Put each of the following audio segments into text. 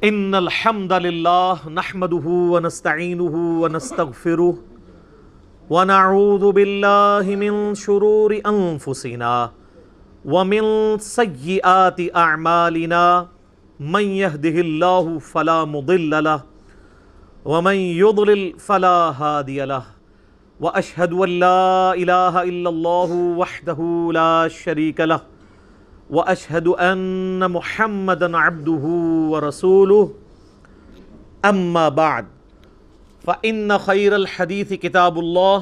ان الحمد للہ نحمده ونستعینه ونستغفره ونعوذ باللہ من شرور انفسنا ومن سیئات اعمالنا من يهده الله فلا مضل له ومن يضلل فلا هادي له واشهد ان لا اله الا الله وحده لا شريك له واشهد ان محمدا عبده ورسوله اما بعد فان خير الحديث كتاب الله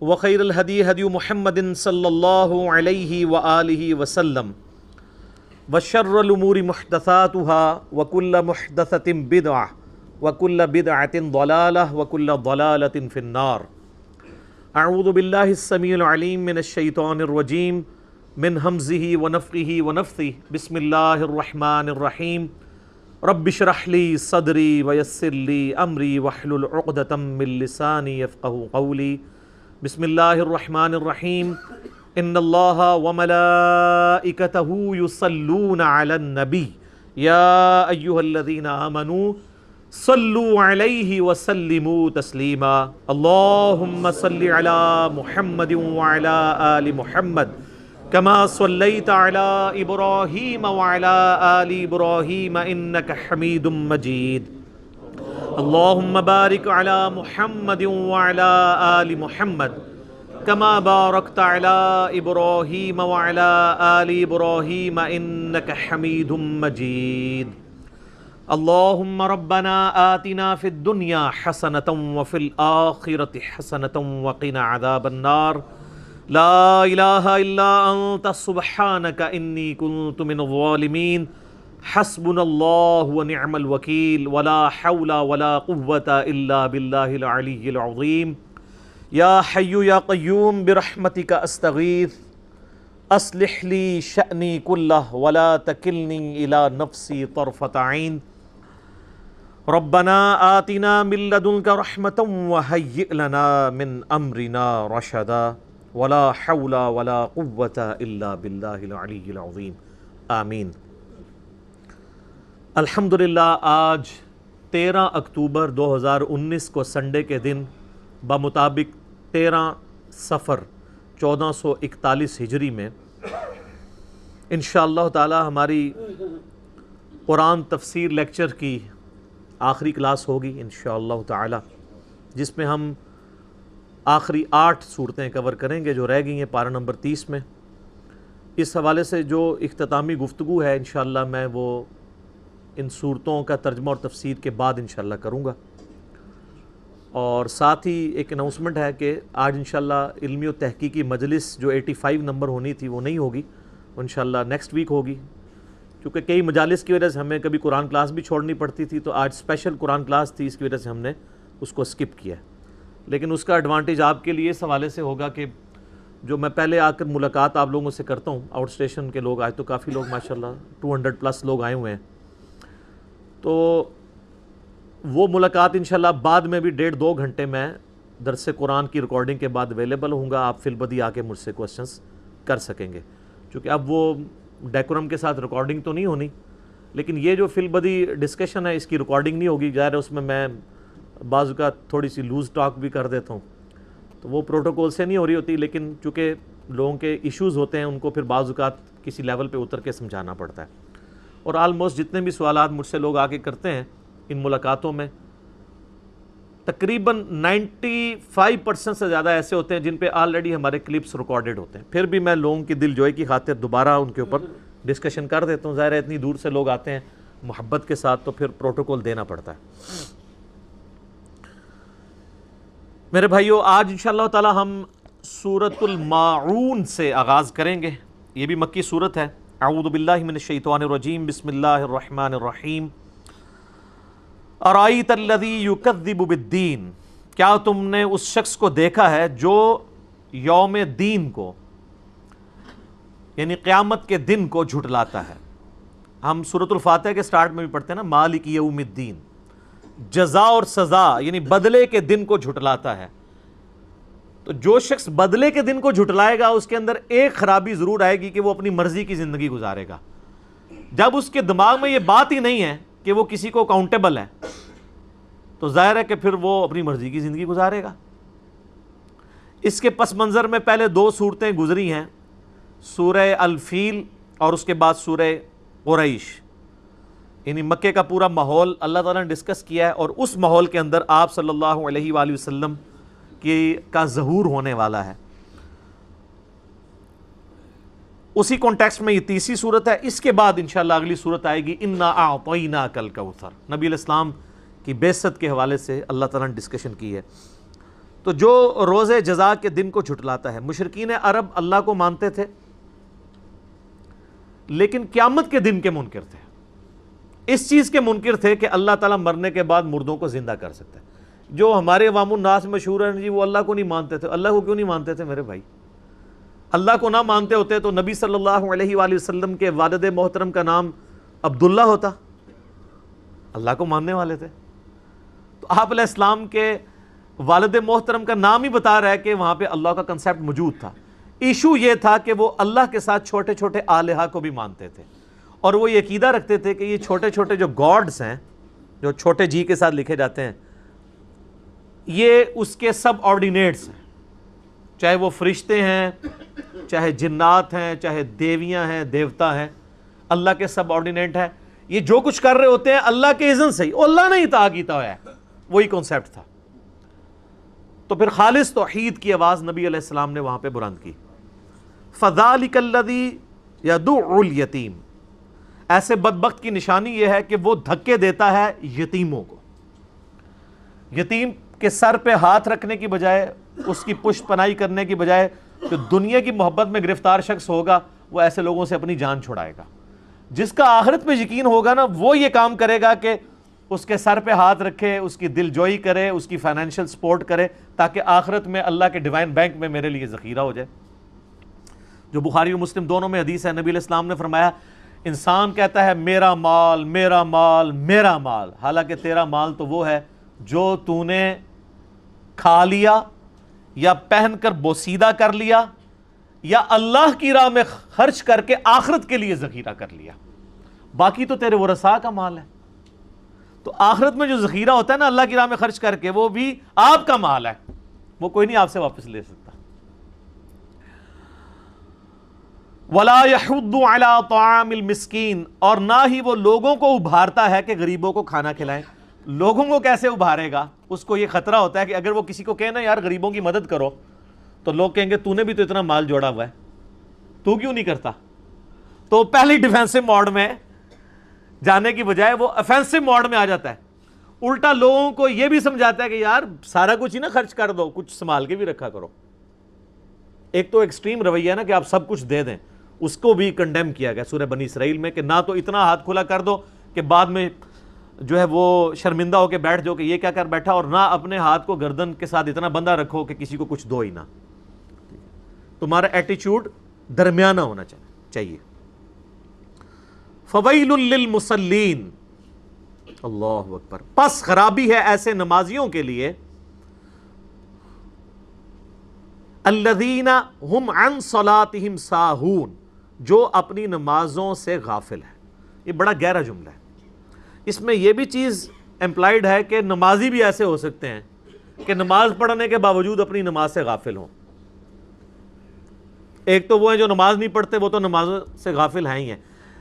وخير الهدي هدي محمد صلى الله عليه واله وسلم وشر الامور محدثاتها وكل محدثة بدعة وكل بدعة ضلالة وكل ضلالة في النار. اعوذ بالله السميع العليم من الشيطان الرجيم من همزه ونفخه ونفثه. بسم الله الرحمن الرحيم. رب اشرح لي صدري ويسر لي امري واحلل عقدة من لساني يفقهوا قولي. بسم الله الرحمن الرحيم. ان الله وملائكته يصلون على النبي يا ايها الذين آمنوا صلوا عليه وسلموا تسليما. اللهم صل على محمد وعلى آل محمد كما صليت على إبراهيم وعلى آل إبراهيم إنك حميد مجيد. اللهم بارك على محمد وعلى آل محمد كما باركت على إبراهيم وعلى آل إبراهيم إنك حميد مجيد. اللهم ربنا آتنا في الدنيا حسنة وفي الآخرة حسنة وقنا عذاب النار. لا الہ الا انت سبحانک انی کنت من الظالمین. حسبنا اللہ ونعم الوکیل ولا حول ولا قوة الا باللہ العلی العظیم. یا حی یا قیوم برحمتک استغیث اصلح لی شأنی کلہ ولا تکلنی الی نفسی طرفۃ عین. ربنا آتنا من لدنک رحمة وہیئ لنا من امرنا رشدا ولا حول ولا قوة الا باللہ العلی العظیم. آمین. الحمدللہ آج 13 اکتوبر 2019 کو سنڈے کے دن بمطابق 13 صفر 1441 ہجری میں انشاءاللہ تعالی ہماری قرآن تفسیر لیکچر کی آخری کلاس ہوگی انشاءاللہ تعالی، جس میں ہم آخری 8 صورتیں کور کریں گے جو رہ گئی ہیں پارہ نمبر 30 میں. اس حوالے سے جو اختتامی گفتگو ہے انشاءاللہ میں وہ ان صورتوں کا ترجمہ اور تفسیر کے بعد انشاءاللہ کروں گا. اور ساتھ ہی ایک اناؤنسمنٹ ہے کہ آج انشاءاللہ علمی و تحقیقی مجلس جو 85 نمبر ہونی تھی وہ نہیں ہوگی، انشاءاللہ نیکسٹ ویک ہوگی. کیونکہ کئی مجالس کی وجہ سے ہمیں کبھی قرآن کلاس بھی چھوڑنی پڑتی تھی، تو آج اسپیشل قرآن کلاس تھی، اس کی وجہ سے ہم نے اس کو اسکپ کیا ہے. لیکن اس کا ایڈوانٹیج آپ کے لیے اس حوالے سے ہوگا کہ جو میں پہلے آ کر ملاقات آپ لوگوں سے کرتا ہوں، آؤٹ اسٹیشن کے لوگ آج تو کافی لوگ ماشاءاللہ 200 پلس لوگ آئے ہوئے ہیں، تو وہ ملاقات انشاءاللہ بعد میں بھی 1.5-2 گھنٹے میں درس قرآن کی ریکارڈنگ کے بعد اویلیبل ہوں گا. آپ فی البدی آ کے مجھ سے کوسچنس کر سکیں گے. چونکہ اب وہ ڈیکورم کے ساتھ ریکارڈنگ تو نہیں ہونی، لیکن یہ جو فی البدی ڈسکشن ہے اس کی ریکارڈنگ نہیں ہوگی. ظاہر ہے اس میں بعض اوقات تھوڑی سی لوز ٹاک بھی کر دیتا ہوں، تو وہ پروٹوکول سے نہیں ہو رہی ہوتی، لیکن چونکہ لوگوں کے ایشوز ہوتے ہیں ان کو پھر بعض اوقات کسی لیول پہ اتر کے سمجھانا پڑتا ہے. اور آلموسٹ جتنے بھی سوالات مجھ سے لوگ آ کے کرتے ہیں ان ملاقاتوں میں، تقریباً 95% سے زیادہ ایسے ہوتے ہیں جن پہ آلریڈی ہمارے کلپس ریکارڈڈ ہوتے ہیں. پھر بھی میں لوگوں کی دل جوئی کی خاطر دوبارہ ان کے اوپر ڈسکشن کر دیتا ہوں. ظاہر ہے اتنی دور سے لوگ آتے ہیں محبت کے ساتھ، تو پھر پروٹوکول دینا پڑتا ہے. میرے بھائیو، آج انشاءاللہ تعالی ہم سورۃ الماعون سے آغاز کریں گے. یہ بھی مکی سورت ہے. اعوذ باللہ من الشیطان الرجیم. بسم اللہ الرحمن الرحیم. ارائیت الذی یکذب بالدین. کیا تم نے اس شخص کو دیکھا ہے جو یوم دین کو یعنی قیامت کے دن کو جھٹلاتا ہے. ہم سورۃ الفاتحہ کے سٹارٹ میں بھی پڑھتے ہیں نا، مالک یوم الدین، جزا اور سزا یعنی بدلے کے دن کو جھٹلاتا ہے. تو جو شخص بدلے کے دن کو جھٹلائے گا اس کے اندر ایک خرابی ضرور آئے گی کہ وہ اپنی مرضی کی زندگی گزارے گا. جب اس کے دماغ میں یہ بات ہی نہیں ہے کہ وہ کسی کو اکاؤنٹیبل ہے تو ظاہر ہے کہ پھر وہ اپنی مرضی کی زندگی گزارے گا۔ اس کے پس منظر میں پہلے 2 صورتیں گزری ہیں، سورہ الفیل اور اس کے بعد سورہ قریش، یعنی مکے کا پورا ماحول اللہ تعالیٰ نے ڈسکس کیا ہے، اور اس ماحول کے اندر آپ صلی اللہ علیہ وآلہ وسلم کا ظہور ہونے والا ہے۔ اسی کانٹیکسٹ میں یہ تیسری صورت ہے۔ اس کے بعد انشاءاللہ اگلی صورت آئے گی انا اعطیناک الکوثر، نبی علیہ السلام کی بعثت کے حوالے سے اللہ تعالیٰ نے ڈسکشن کی ہے۔ تو جو روز جزا کے دن کو جھٹلاتا ہے، مشرکین عرب اللہ کو مانتے تھے لیکن قیامت کے دن کے منکر تھے، اس چیز کے منکر تھے کہ اللہ تعالیٰ مرنے کے بعد مردوں کو زندہ کر سکتا ہے۔ جو ہمارے عوام الناس مشہور ہیں جی وہ اللہ کو نہیں مانتے تھے۔ اللہ کو کیوں نہیں مانتے تھے میرے بھائی؟ اللہ کو نہ مانتے ہوتے تو نبی صلی اللہ علیہ وآلہ وسلم کے والد محترم کا نام عبداللہ ہوتا، اللہ کو ماننے والے تھے۔ تو آپ علیہ السلام کے والد محترم کا نام ہی بتا رہا ہے کہ وہاں پہ اللہ کا کنسیپٹ موجود تھا۔ ایشو یہ تھا کہ وہ اللہ کے ساتھ چھوٹے چھوٹے آلہہ کو بھی مانتے تھے، اور وہ یہ عقیدہ رکھتے تھے کہ یہ چھوٹے چھوٹے جو گاڈز ہیں، جو چھوٹے جی کے ساتھ لکھے جاتے ہیں، یہ اس کے سب آرڈینیٹس ہیں، چاہے وہ فرشتے ہیں، چاہے جنات ہیں، چاہے دیویاں ہیں، دیوتا ہیں، اللہ کے سب آرڈینیٹ ہیں۔ یہ جو کچھ کر رہے ہوتے ہیں اللہ کے اذن سے ہی، اللہ نے عطا کیتا ہوا ہے، وہی کنسیپٹ تھا۔ تو پھر خالص توحید کی آواز نبی علیہ السلام نے وہاں پہ بلند کی۔ فَذَلِكَ الَّذِي يَدُعُّ الْيَتِيمَ، ایسے بدبخت کی نشانی یہ ہے کہ وہ دھکے دیتا ہے یتیموں کو۔ یتیم کے سر پہ ہاتھ رکھنے کی بجائے، اس کی پشت پناہی کرنے کی بجائے، جو دنیا کی محبت میں گرفتار شخص ہوگا وہ ایسے لوگوں سے اپنی جان چھڑائے گا۔ جس کا آخرت پہ یقین ہوگا نا وہ یہ کام کرے گا کہ اس کے سر پہ ہاتھ رکھے، اس کی دل جوئی کرے، اس کی فائنینشیل سپورٹ کرے، تاکہ آخرت میں اللہ کے ڈیوائن بینک میں میرے لیے ذخیرہ ہو جائے۔ جو بخاری و مسلم دونوں میں حدیث ہے، نبی علیہ السلام نے فرمایا انسان کہتا ہے میرا مال میرا مال میرا مال، حالانکہ تیرا مال تو وہ ہے جو تو نے کھا لیا یا پہن کر بوسیدہ کر لیا یا اللہ کی راہ میں خرچ کر کے آخرت کے لیے ذخیرہ کر لیا، باقی تو تیرے ورثاء کا مال ہے۔ تو آخرت میں جو ذخیرہ ہوتا ہے نا اللہ کی راہ میں خرچ کر کے، وہ بھی آپ کا مال ہے، وہ کوئی نہیں آپ سے واپس لے سکتا۔ وَلَا يَحُضُّ عَلَىٰ طَعَامِ الْمِسْكِينِ، اور نہ ہی وہ لوگوں کو ابھارتا ہے کہ غریبوں کو کھانا کھلائیں۔ لوگوں کو کیسے ابھارے گا؟ اس کو یہ خطرہ ہوتا ہے کہ اگر وہ کسی کو کہے نا یار غریبوں کی مدد کرو، تو لوگ کہیں گے تو نے بھی تو اتنا مال جوڑا ہوا ہے، تو کیوں نہیں کرتا؟ تو پہلی ڈیفینسو موڈ میں جانے کی بجائے وہ افینسو موڈ میں آ جاتا ہے۔ الٹا لوگوں کو یہ بھی سمجھاتا ہے کہ یار سارا کچھ ہی نہ خرچ کر دو، کچھ سنبھال کے بھی رکھا کرو۔ ایک تو ایکسٹریم رویہ ہے نا کہ آپ سب کچھ دے دیں، اس کو بھی کنڈیم کیا گیا سورہ بنی اسرائیل میں کہ نہ تو اتنا ہاتھ کھلا کر دو کہ بعد میں جو ہے وہ شرمندہ ہو کے بیٹھ جاؤ کہ یہ کیا کر بیٹھا، اور نہ اپنے ہاتھ کو گردن کے ساتھ اتنا بندہ رکھو کہ کسی کو کچھ دو ہی نہ۔ تمہارا ایٹیچیوڈ درمیانہ ہونا چاہیے۔ فَوَيْلٌ لِّلْمُصَلِّينَ، اللہ اکبر، پس خرابی ہے ایسے نمازیوں کے لیے، الذین ہم عن صلاتہم ساہون، جو اپنی نمازوں سے غافل ہیں۔ یہ بڑا گہرا جملہ ہے، اس میں یہ بھی چیز امپلائیڈ ہے کہ نمازی بھی ایسے ہو سکتے ہیں کہ نماز پڑھنے کے باوجود اپنی نماز سے غافل ہوں۔ ایک تو وہ ہیں جو نماز نہیں پڑھتے، وہ تو نماز سے غافل ہیں ہی ہیں،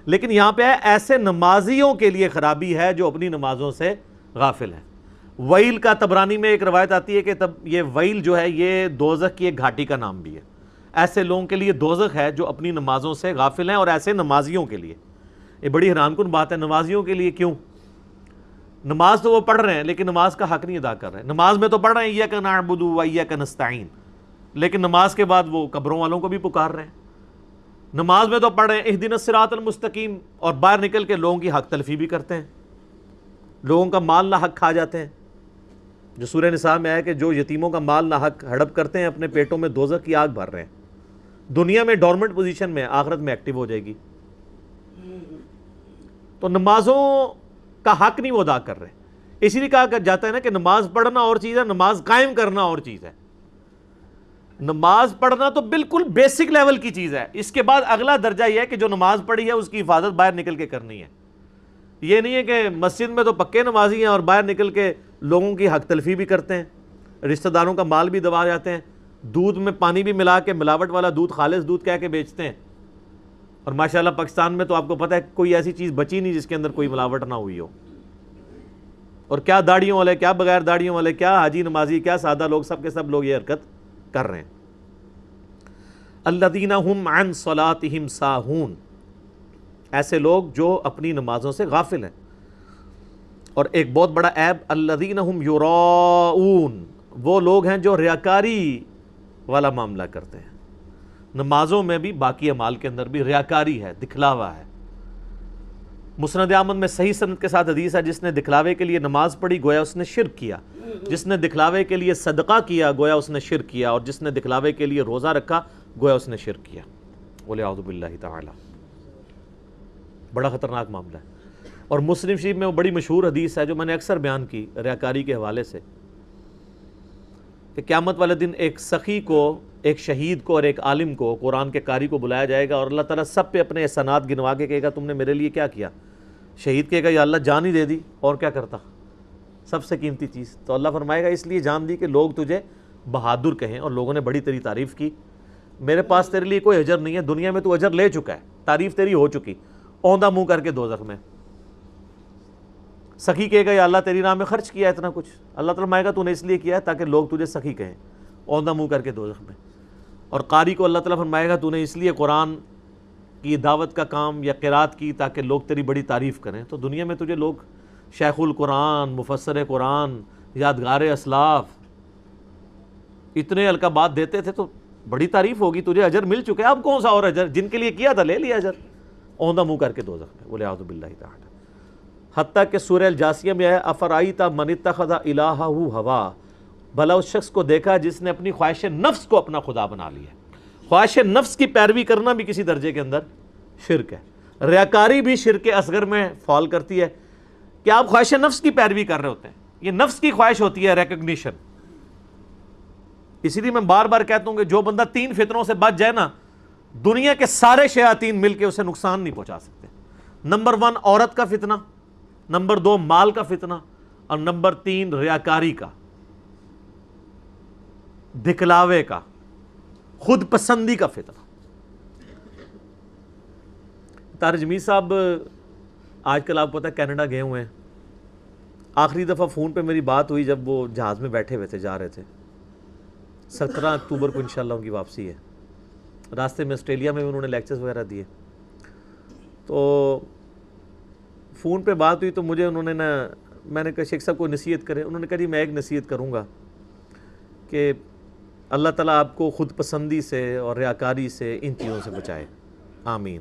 لیکن یہاں پہ ہے ایسے نمازیوں کے لیے خرابی ہے جو اپنی نمازوں سے غافل ہیں۔ ویل کا طبرانی میں ایک روایت آتی ہے کہ یہ ویل جو ہے یہ دوزخ کی ایک گھاٹی کا نام بھی ہے۔ ایسے لوگوں کے لیے دوزخ ہے جو اپنی نمازوں سے غافل ہیں، اور ایسے نمازیوں کے لیے یہ بڑی حیران کن بات ہے۔ نمازیوں کے لیے کیوں؟ نماز تو وہ پڑھ رہے ہیں لیکن نماز کا حق نہیں ادا کر رہے ہیں۔ نماز میں تو پڑھ رہے ہیں ایاک نعبد و ایاک نستعین، لیکن نماز کے بعد وہ قبروں والوں کو بھی پکار رہے ہیں۔ نماز میں تو پڑھ رہے ہیں اہدنا الصراط المستقیم، اور باہر نکل کے لوگوں کی حق تلفی بھی کرتے ہیں، لوگوں کا مال نہ حق کھا جاتے ہیں۔ جو سورہ نساء میں ہے کہ جو یتیموں کا مال نہ حق ہڑپ کرتے ہیں اپنے پیٹوں میں دوزخ کی آگ بھر رہے ہیں۔ دنیا میں ڈورمنٹ پوزیشن میں، آخرت میں ایکٹیو ہو جائے گی۔ تو نمازوں کا حق نہیں وہ ادا کر رہے، اسی لیے کہا جاتا ہے نا کہ نماز پڑھنا اور چیز ہے، نماز قائم کرنا اور چیز ہے۔ نماز پڑھنا تو بالکل بیسک لیول کی چیز ہے، اس کے بعد اگلا درجہ یہ ہے کہ جو نماز پڑھی ہے اس کی حفاظت باہر نکل کے کرنی ہے۔ یہ نہیں ہے کہ مسجد میں تو پکے نمازی ہیں اور باہر نکل کے لوگوں کی حق تلفی بھی کرتے ہیں، رشتہ داروں کا مال بھی دبا جاتے ہیں، دودھ میں پانی بھی ملا کے ملاوٹ والا دودھ خالص دودھ کہہ کے بیچتے ہیں. اور ماشاءاللہ پاکستان میں تو آپ کو پتہ ہے کوئی ایسی چیز بچی نہیں جس کے اندر کوئی ملاوٹ نہ ہوئی ہو. اور کیا داڑھیوں والے، کیا بغیر داڑھیوں والے، کیا حاجی نمازی، کیا سادہ لوگ، سب کے سب لوگ یہ حرکت کر رہے ہیں. الذین هم عن صلاتهم ساہون، ایسے لوگ جو اپنی نمازوں سے غافل ہیں. اور ایک بہت بڑا عیب الذین هم یراؤون، وہ لوگ ہیں جو ریاکاری والا معاملہ کرتے ہیں. نمازوں میں بھی باقی اعمال کے اندر بھی ریاکاری ہے، دکھلاوا ہے. مسند احمد میں صحیح سند کے ساتھ حدیث ہے، جس نے دکھلاوے کے لیے نماز پڑھی گویا اس نے شرک کیا، جس نے دکھلاوے کے لیے صدقہ کیا گویا اس نے شرک کیا، اور جس نے دکھلاوے کے لیے روزہ رکھا گویا اس نے شرک کیا. وَلِعَوْذُ بِاللَّهِ تَعَالَى. بڑا خطرناک معاملہ ہے. اور مسلم شریف میں وہ بڑی مشہور حدیث ہے جو میں نے اکثر بیان کی ریاکاری کے حوالے سے، کہ قیامت والے دن ایک سخی کو، ایک شہید کو اور ایک عالم کو، قرآن کے قاری کو بلایا جائے گا، اور اللہ تعالیٰ سب پہ اپنے احسانات گنوا کے کہے گا تم نے میرے لیے کیا کیا. شہید کہے گا یا اللہ جان ہی دے دی، اور کیا کرتا، سب سے قیمتی چیز. تو اللہ فرمائے گا اس لیے جان دی کہ لوگ تجھے بہادر کہیں اور لوگوں نے بڑی تیری تعریف کی. میرے پاس تیرے لیے کوئی اجر نہیں ہے، دنیا میں تو اجر لے چکا ہے، تعریف تیری ہو چکی، اوندھا منہ کر کے دوزخ میں. سخی کہے گا یا اللہ تیری راہ میں خرچ کیا اتنا کچھ، اللہ تعالیٰ فرمائے گا تو نے اس لیے کیا ہے تاکہ لوگ تجھے سخی کہیں، اوندھا منہ کر کے دوزخ میں. اور قاری کو اللہ تعالیٰ فرمائے گا تو نے اس لیے قرآن کی دعوت کا کام یا قرات کی تاکہ لوگ تیری بڑی تعریف کریں. تو دنیا میں تجھے لوگ شیخ القرآن، مفسر قرآن، یادگار اسلاف اتنے القابات دیتے تھے، تو بڑی تعریف ہوگی، تجھے اجر مل چکے. اب کون سا اور اجر، جن کے لیے کیا تھا لے لیا اجر، اوندھا منہ کر کے دوزخ میں. وَلِعَوْذُ بِاللَّهِ تَعَالَى. حتیٰ کہ سورہ الجاسیہ میں ہے افرائیت من اتخذ الہہ ہوا، بھلا اس شخص کو دیکھا جس نے اپنی خواہش نفس کو اپنا خدا بنا لیا. خواہش نفس کی پیروی کرنا بھی کسی درجے کے اندر شرک ہے. ریاکاری بھی شرک اصغر میں فال کرتی ہے کہ آپ خواہش نفس کی پیروی کر رہے ہوتے ہیں. یہ نفس کی خواہش ہوتی ہے ریکگنیشن. اسی لیے میں بار بار کہتا ہوں کہ جو بندہ 3 فتنوں سے بچ جائے نا، دنیا کے سارے شیاطین مل کے اسے نقصان نہیں پہنچا سکتے. نمبر 1 عورت کا فتنہ، نمبر 2 مال کا فتنہ، اور نمبر 3 ریاکاری کا، دکھلاوے کا، خود پسندی کا فتنہ. طاہر جمیل صاحب آج کل آپ کو پتہ ہے کینیڈا گئے ہوئے ہیں. آخری دفعہ فون پہ میری بات ہوئی جب وہ جہاز میں بیٹھے ہوئے تھے، جا رہے تھے. 17 اکتوبر کو انشاءاللہ ان کی واپسی ہے. راستے میں آسٹریلیا میں انہوں نے لیکچرز وغیرہ دیے. تو فون پہ بات ہوئی تو مجھے انہوں نے میں نے کہا شیخ صاحب کو نصیحت کریں. انہوں نے کہا جی میں ایک نصیحت کروں گا کہ اللہ تعالیٰ آپ کو خود پسندی سے اور ریاکاری سے، ان چیزوں سے بچائے، آمین.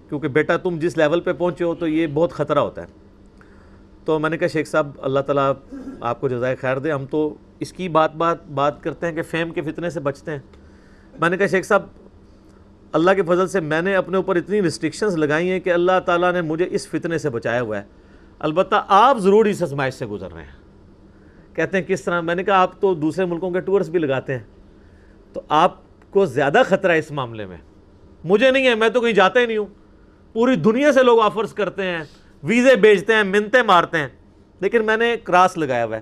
کیونکہ بیٹا تم جس لیول پہ پہنچے ہو تو یہ بہت خطرہ ہوتا ہے. تو میں نے کہا شیخ صاحب اللہ تعالیٰ آپ کو جزائے خیر دے، ہم تو اس کی بات کرتے ہیں کہ فیم کے فتنے سے بچتے ہیں. میں نے کہا شیخ صاحب اللہ کے فضل سے میں نے اپنے اوپر اتنی ریسٹرکشنز لگائی ہیں کہ اللہ تعالیٰ نے مجھے اس فتنے سے بچایا ہوا ہے. البتہ آپ ضرور اس آزمائش سے گزر رہے ہیں. کہتے ہیں کس طرح؟ میں نے کہا آپ تو دوسرے ملکوں کے ٹورس بھی لگاتے ہیں، تو آپ کو زیادہ خطرہ ہے اس معاملے میں. مجھے نہیں ہے، میں تو کہیں جاتا ہی نہیں ہوں. پوری دنیا سے لوگ آفرز کرتے ہیں، ویزے بھیجتے ہیں، منتیں مارتے ہیں، لیکن میں نے کراس لگایا ہوا ہے،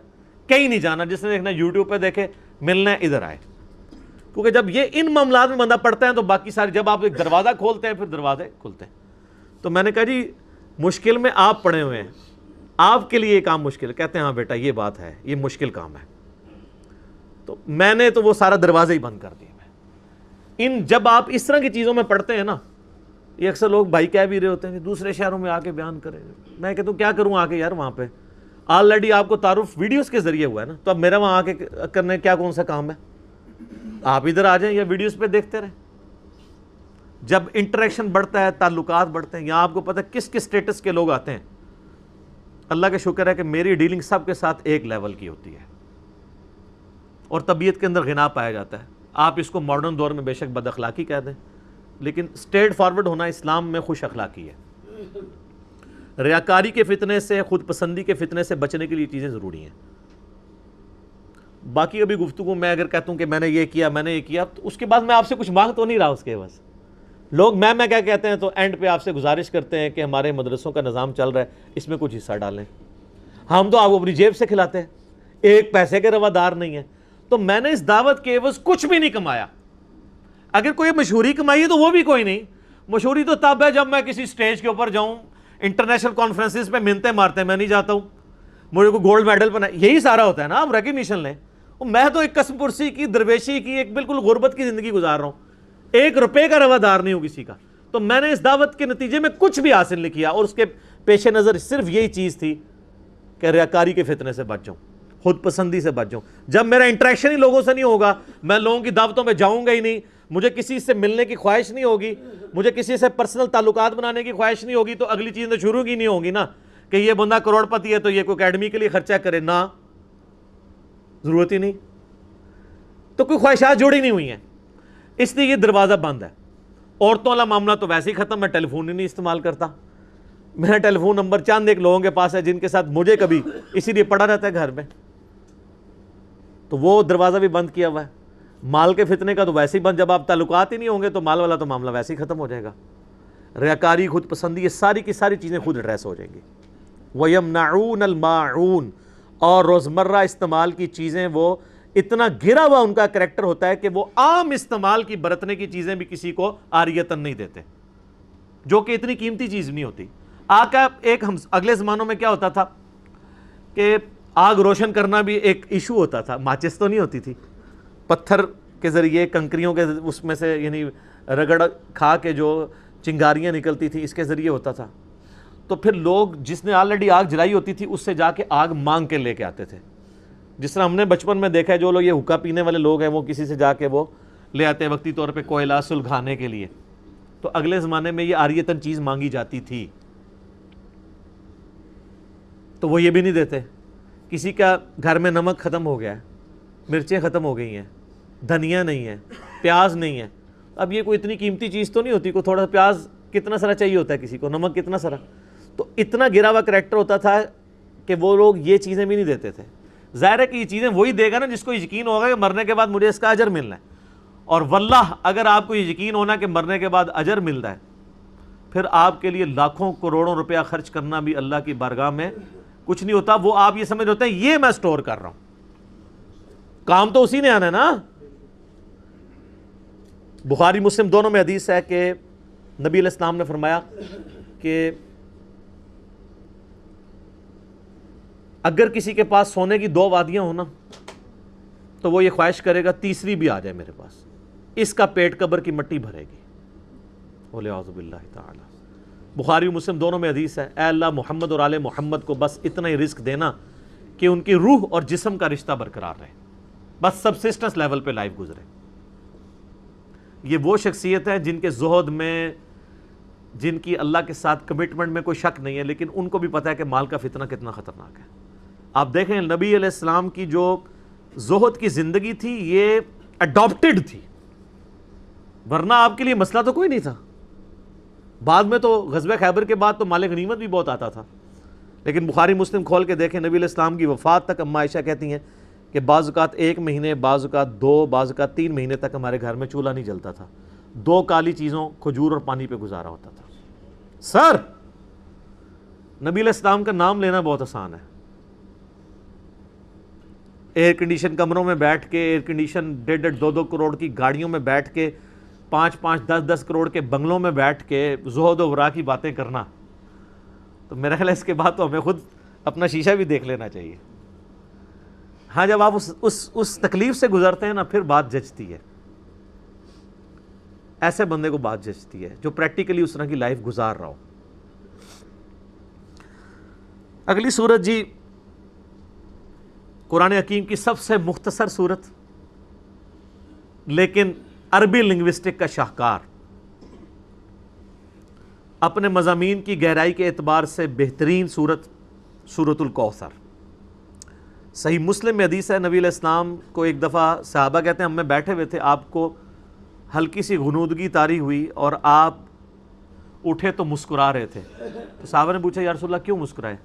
کہیں نہیں جانا. جس نے دیکھنا یوٹیوب پہ دیکھے، ملنا ہے ادھر آئے. کیونکہ جب یہ ان معاملات میں بندہ پڑتا ہے تو باقی سارے، جب آپ ایک دروازہ کھولتے ہیں پھر دروازے کھلتے ہیں. تو میں نے کہا جی مشکل میں آپ پڑے ہوئے ہیں، آپ کے لیے یہ کام مشکل ہے. کہتے ہیں ہاں بیٹا یہ بات ہے، یہ مشکل کام ہے. تو میں نے تو وہ سارا دروازے ہی بند کر دیے. جب آپ اس طرح کی چیزوں میں پڑھتے ہیں نا، یہ اکثر لوگ بھائی کہہ بھی رہے ہوتے ہیں کہ دوسرے شہروں میں آ کے بیان کریں. میں کہتا ہوں کیا کروں آ کے یار، وہاں پہ آلریڈی آپ کو تعارف ویڈیوز کے ذریعے ہوا ہے نا، تو اب میرا وہاں آ کے کرنے کیا کون سا کام ہے؟ آپ ادھر آ جائیں یا ویڈیوز پہ دیکھتے رہیں. جب انٹریکشن بڑھتا ہے، تعلقات بڑھتے ہیں. یہاں آپ کو پتہ ہے کس کس سٹیٹس کے لوگ آتے ہیں. اللہ کا شکر ہے کہ میری ڈیلنگ سب کے ساتھ ایک لیول کی ہوتی ہے اور طبیعت کے اندر غنا پایا جاتا ہے. آپ اس کو ماڈرن دور میں بے شک بد اخلاقی کہہ دیں، لیکن اسٹریٹ فارورڈ ہونا اسلام میں خوش اخلاقی ہے. ریاکاری کے فتنے سے، خود پسندی کے فتنے سے بچنے کے لیے چیزیں ضروری ہیں. باقی ابھی گفتگو میں اگر کہتا ہوں کہ میں نے یہ کیا، میں نے یہ کیا، تو اس کے بعد میں آپ سے کچھ مانگ تو نہیں رہا اس کے بس. لوگ میں کیا کہتے ہیں تو اینڈ پہ آپ سے گزارش کرتے ہیں کہ ہمارے مدرسوں کا نظام چل رہا ہے، اس میں کچھ حصہ ڈالیں. ہم تو آپ کو اپنی جیب سے کھلاتے ہیں، ایک پیسے کے روادار نہیں ہیں. تو میں نے اس دعوت کے عوض کچھ بھی نہیں کمایا. اگر کوئی مشہوری کمائی ہے تو وہ بھی کوئی نہیں. مشہوری تو تب ہے جب میں کسی سٹیج کے اوپر جاؤں، انٹرنیشنل کانفرنسز پہ منتیں مارتے ہیں، میں نہیں جاتا ہوں، مجھے کو گولڈ میڈل بنا، یہی سارا ہوتا ہے نا. آپ ریکگنیشن لیں. میں تو ایک قسم پرسی کی، درویشی کی، ایک بالکل غربت کی زندگی گزار رہا ہوں، ایک روپے کا روادار نہیں ہوں کسی کا. تو میں نے اس دعوت کے نتیجے میں کچھ بھی حاصل نہیں کیا، اور اس کے پیش نظر صرف یہی چیز تھی کہ ریاکاری کے فتنے سے بچ جاؤں، خود پسندی سے بچ جاؤں. جب میرا انٹریکشن ہی لوگوں سے نہیں ہوگا، میں لوگوں کی دعوتوں میں جاؤں گا ہی نہیں، مجھے کسی سے ملنے کی خواہش نہیں ہوگی، مجھے کسی سے پرسنل تعلقات بنانے کی خواہش نہیں ہوگی، تو اگلی چیز تو شروع کی نہیں ہوگی نا کہ یہ بندہ کروڑ پتی ہے تو یہ کوئی اکیڈمی کے لیے خرچہ کرے. نہ، ضرورت ہی نہیں. تو کوئی خواہشات جوڑی نہیں ہوئی ہیں، اس لیے یہ دروازہ بند ہے. عورتوں والا معاملہ تو ویسے ہی ختم. میں ٹیلی فون ہی نہیں استعمال کرتا. میرا ٹیلی فون نمبر چند ایک لوگوں کے پاس ہے جن کے ساتھ مجھے کبھی اسی لیے پڑا رہتا ہے گھر میں، تو وہ دروازہ بھی بند کیا ہوا ہے. مال کے فتنے کا تو ویسے ہی بند. جب آپ تعلقات ہی نہیں ہوں گے تو مال والا تو معاملہ ویسے ہی ختم ہو جائے گا. ریاکاری، خود پسندی، یہ ساری کی ساری چیزیں خود ایڈریس ہو جائیں گی. وَيَمْنَعُونَ الْمَاعُونَ، اور روزمرہ استعمال کی چیزیں وہ اتنا گرا ہوا ان کا کریکٹر ہوتا ہے کہ وہ عام استعمال کی برتنے کی چیزیں بھی کسی کو عاریتاً نہیں دیتے، جو کہ اتنی قیمتی چیز نہیں ہوتی. آگ کا ایک اگلے زمانوں میں کیا ہوتا تھا کہ آگ روشن کرنا بھی ایک ایشو ہوتا تھا. ماچس تو نہیں ہوتی تھی، پتھر کے ذریعے، کنکریوں کے اس میں سے یعنی رگڑ کھا کے جو چنگاریاں نکلتی تھی، اس کے ذریعے ہوتا تھا. تو پھر لوگ جس نے آلریڈی آگ جلائی ہوتی تھی اس سے جا کے آگ مانگ کے لے کے آتے تھے. جس طرح ہم نے بچپن میں دیکھا ہے، جو لوگ یہ حقہ پینے والے لوگ ہیں وہ کسی سے جا کے وہ لے آتے ہیں وقتی طور پہ کوئلہ سلگھانے کے لیے. تو اگلے زمانے میں یہ عاریتاً چیز مانگی جاتی تھی، تو وہ یہ بھی نہیں دیتے. کسی کا گھر میں نمک ختم ہو گیا ہے، مرچیں ختم ہو گئی ہیں، دھنیا نہیں ہے، پیاز نہیں ہے. اب یہ کوئی اتنی قیمتی چیز تو نہیں ہوتی، کوئی تھوڑا پیاز کتنا سارا چاہیے ہوتا ہے کسی کو، نمک کتنا سارا. تو اتنا گرا ہوا کریکٹر ہوتا تھا کہ وہ لوگ یہ چیزیں بھی نہیں دیتے تھے. ظاہر ہے کہ یہ چیزیں وہی دے گا نا جس کو یقین ہوگا کہ مرنے کے بعد مجھے اس کا اجر ملنا ہے. اور واللہ اگر آپ کو یہ یقین ہونا کہ مرنے کے بعد اجر ملتا ہے، پھر آپ کے لیے لاکھوں کروڑوں روپیہ خرچ کرنا بھی اللہ کی بارگاہ میں کچھ نہیں ہوتا. وہ آپ یہ سمجھ ہوتے ہیں یہ میں سٹور کر رہا ہوں، کام تو اسی نے آنا ہے نا. بخاری مسلم دونوں میں حدیث ہے کہ نبی علیہ السلام نے فرمایا کہ اگر کسی کے پاس سونے کی 2 وادیاں ہوں نا تو وہ یہ خواہش کرے گا تیسری بھی آ جائے میرے پاس، اس کا پیٹ قبر کی مٹی بھرے گی. وَلِعَوْذُ بِاللَّهِ تَعَالَى. بخاری مسلم دونوں میں حدیث ہے، اے اللہ محمد اور آل محمد کو بس اتنا ہی رزق دینا کہ ان کی روح اور جسم کا رشتہ برقرار رہے، بس سبسسٹنس لیول پہ لائف گزرے. یہ وہ شخصیت ہے جن کے زہد میں، جن کی اللہ کے ساتھ کمٹمنٹ میں کوئی شک نہیں ہے، لیکن ان کو بھی پتہ ہے کہ مال کا فتنہ کتنا خطرناک ہے. آپ دیکھیں نبی علیہ السلام کی جو زہد کی زندگی تھی یہ اڈاپٹڈ تھی، ورنہ آپ کے لیے مسئلہ تو کوئی نہیں تھا. بعد میں تو غزوہ خیبر کے بعد تو مال غنیمت بھی بہت آتا تھا، لیکن بخاری مسلم کھول کے دیکھیں نبی علیہ السلام کی وفات تک اماں عائشہ کہتی ہیں کہ بعض اوقات 1 مہینے، بعض اوقات 2، بعض اوقات 3 مہینے تک ہمارے گھر میں چولہا نہیں جلتا تھا. 2 کالی چیزوں، کھجور اور پانی پہ گزارا ہوتا تھا. سر، نبی علیہ السلام کا نام لینا بہت آسان ہے. ایئر کنڈیشن کمروں میں بیٹھ کے، ایئر کنڈیشن 1.5 2 کروڑ کی گاڑیوں میں بیٹھ کے، 5 10 کروڑ کے بنگلوں میں بیٹھ کے زہد و ورا کی باتیں کرنا، تو میرا خیال ہے اس کے بعد تو ہمیں خود اپنا شیشہ بھی دیکھ لینا چاہیے. ہاں، جب آپ اس تکلیف سے گزرتے ہیں نا پھر بات جچتی ہے. ایسے بندے کو بات جچتی ہے جو پریکٹیکلی اس طرح کی لائف گزار رہا ہو. اگلی سورت جی قرآن حکیم کی سب سے مختصر سورت، لیکن عربی لنگوسٹک کا شاہکار، اپنے مضامین کی گہرائی کے اعتبار سے بہترین سورت، سورۃ الکوثر. صحیح مسلم میں حدیث ہے، نبی علیہ السلام کو ایک دفعہ صحابہ کہتے ہیں ہم میں بیٹھے ہوئے تھے، آپ کو ہلکی سی غنودگی طاری ہوئی اور آپ اٹھے تو مسکرا رہے تھے. تو صحابہ نے پوچھا یا رسول اللہ کیوں مسکرائے؟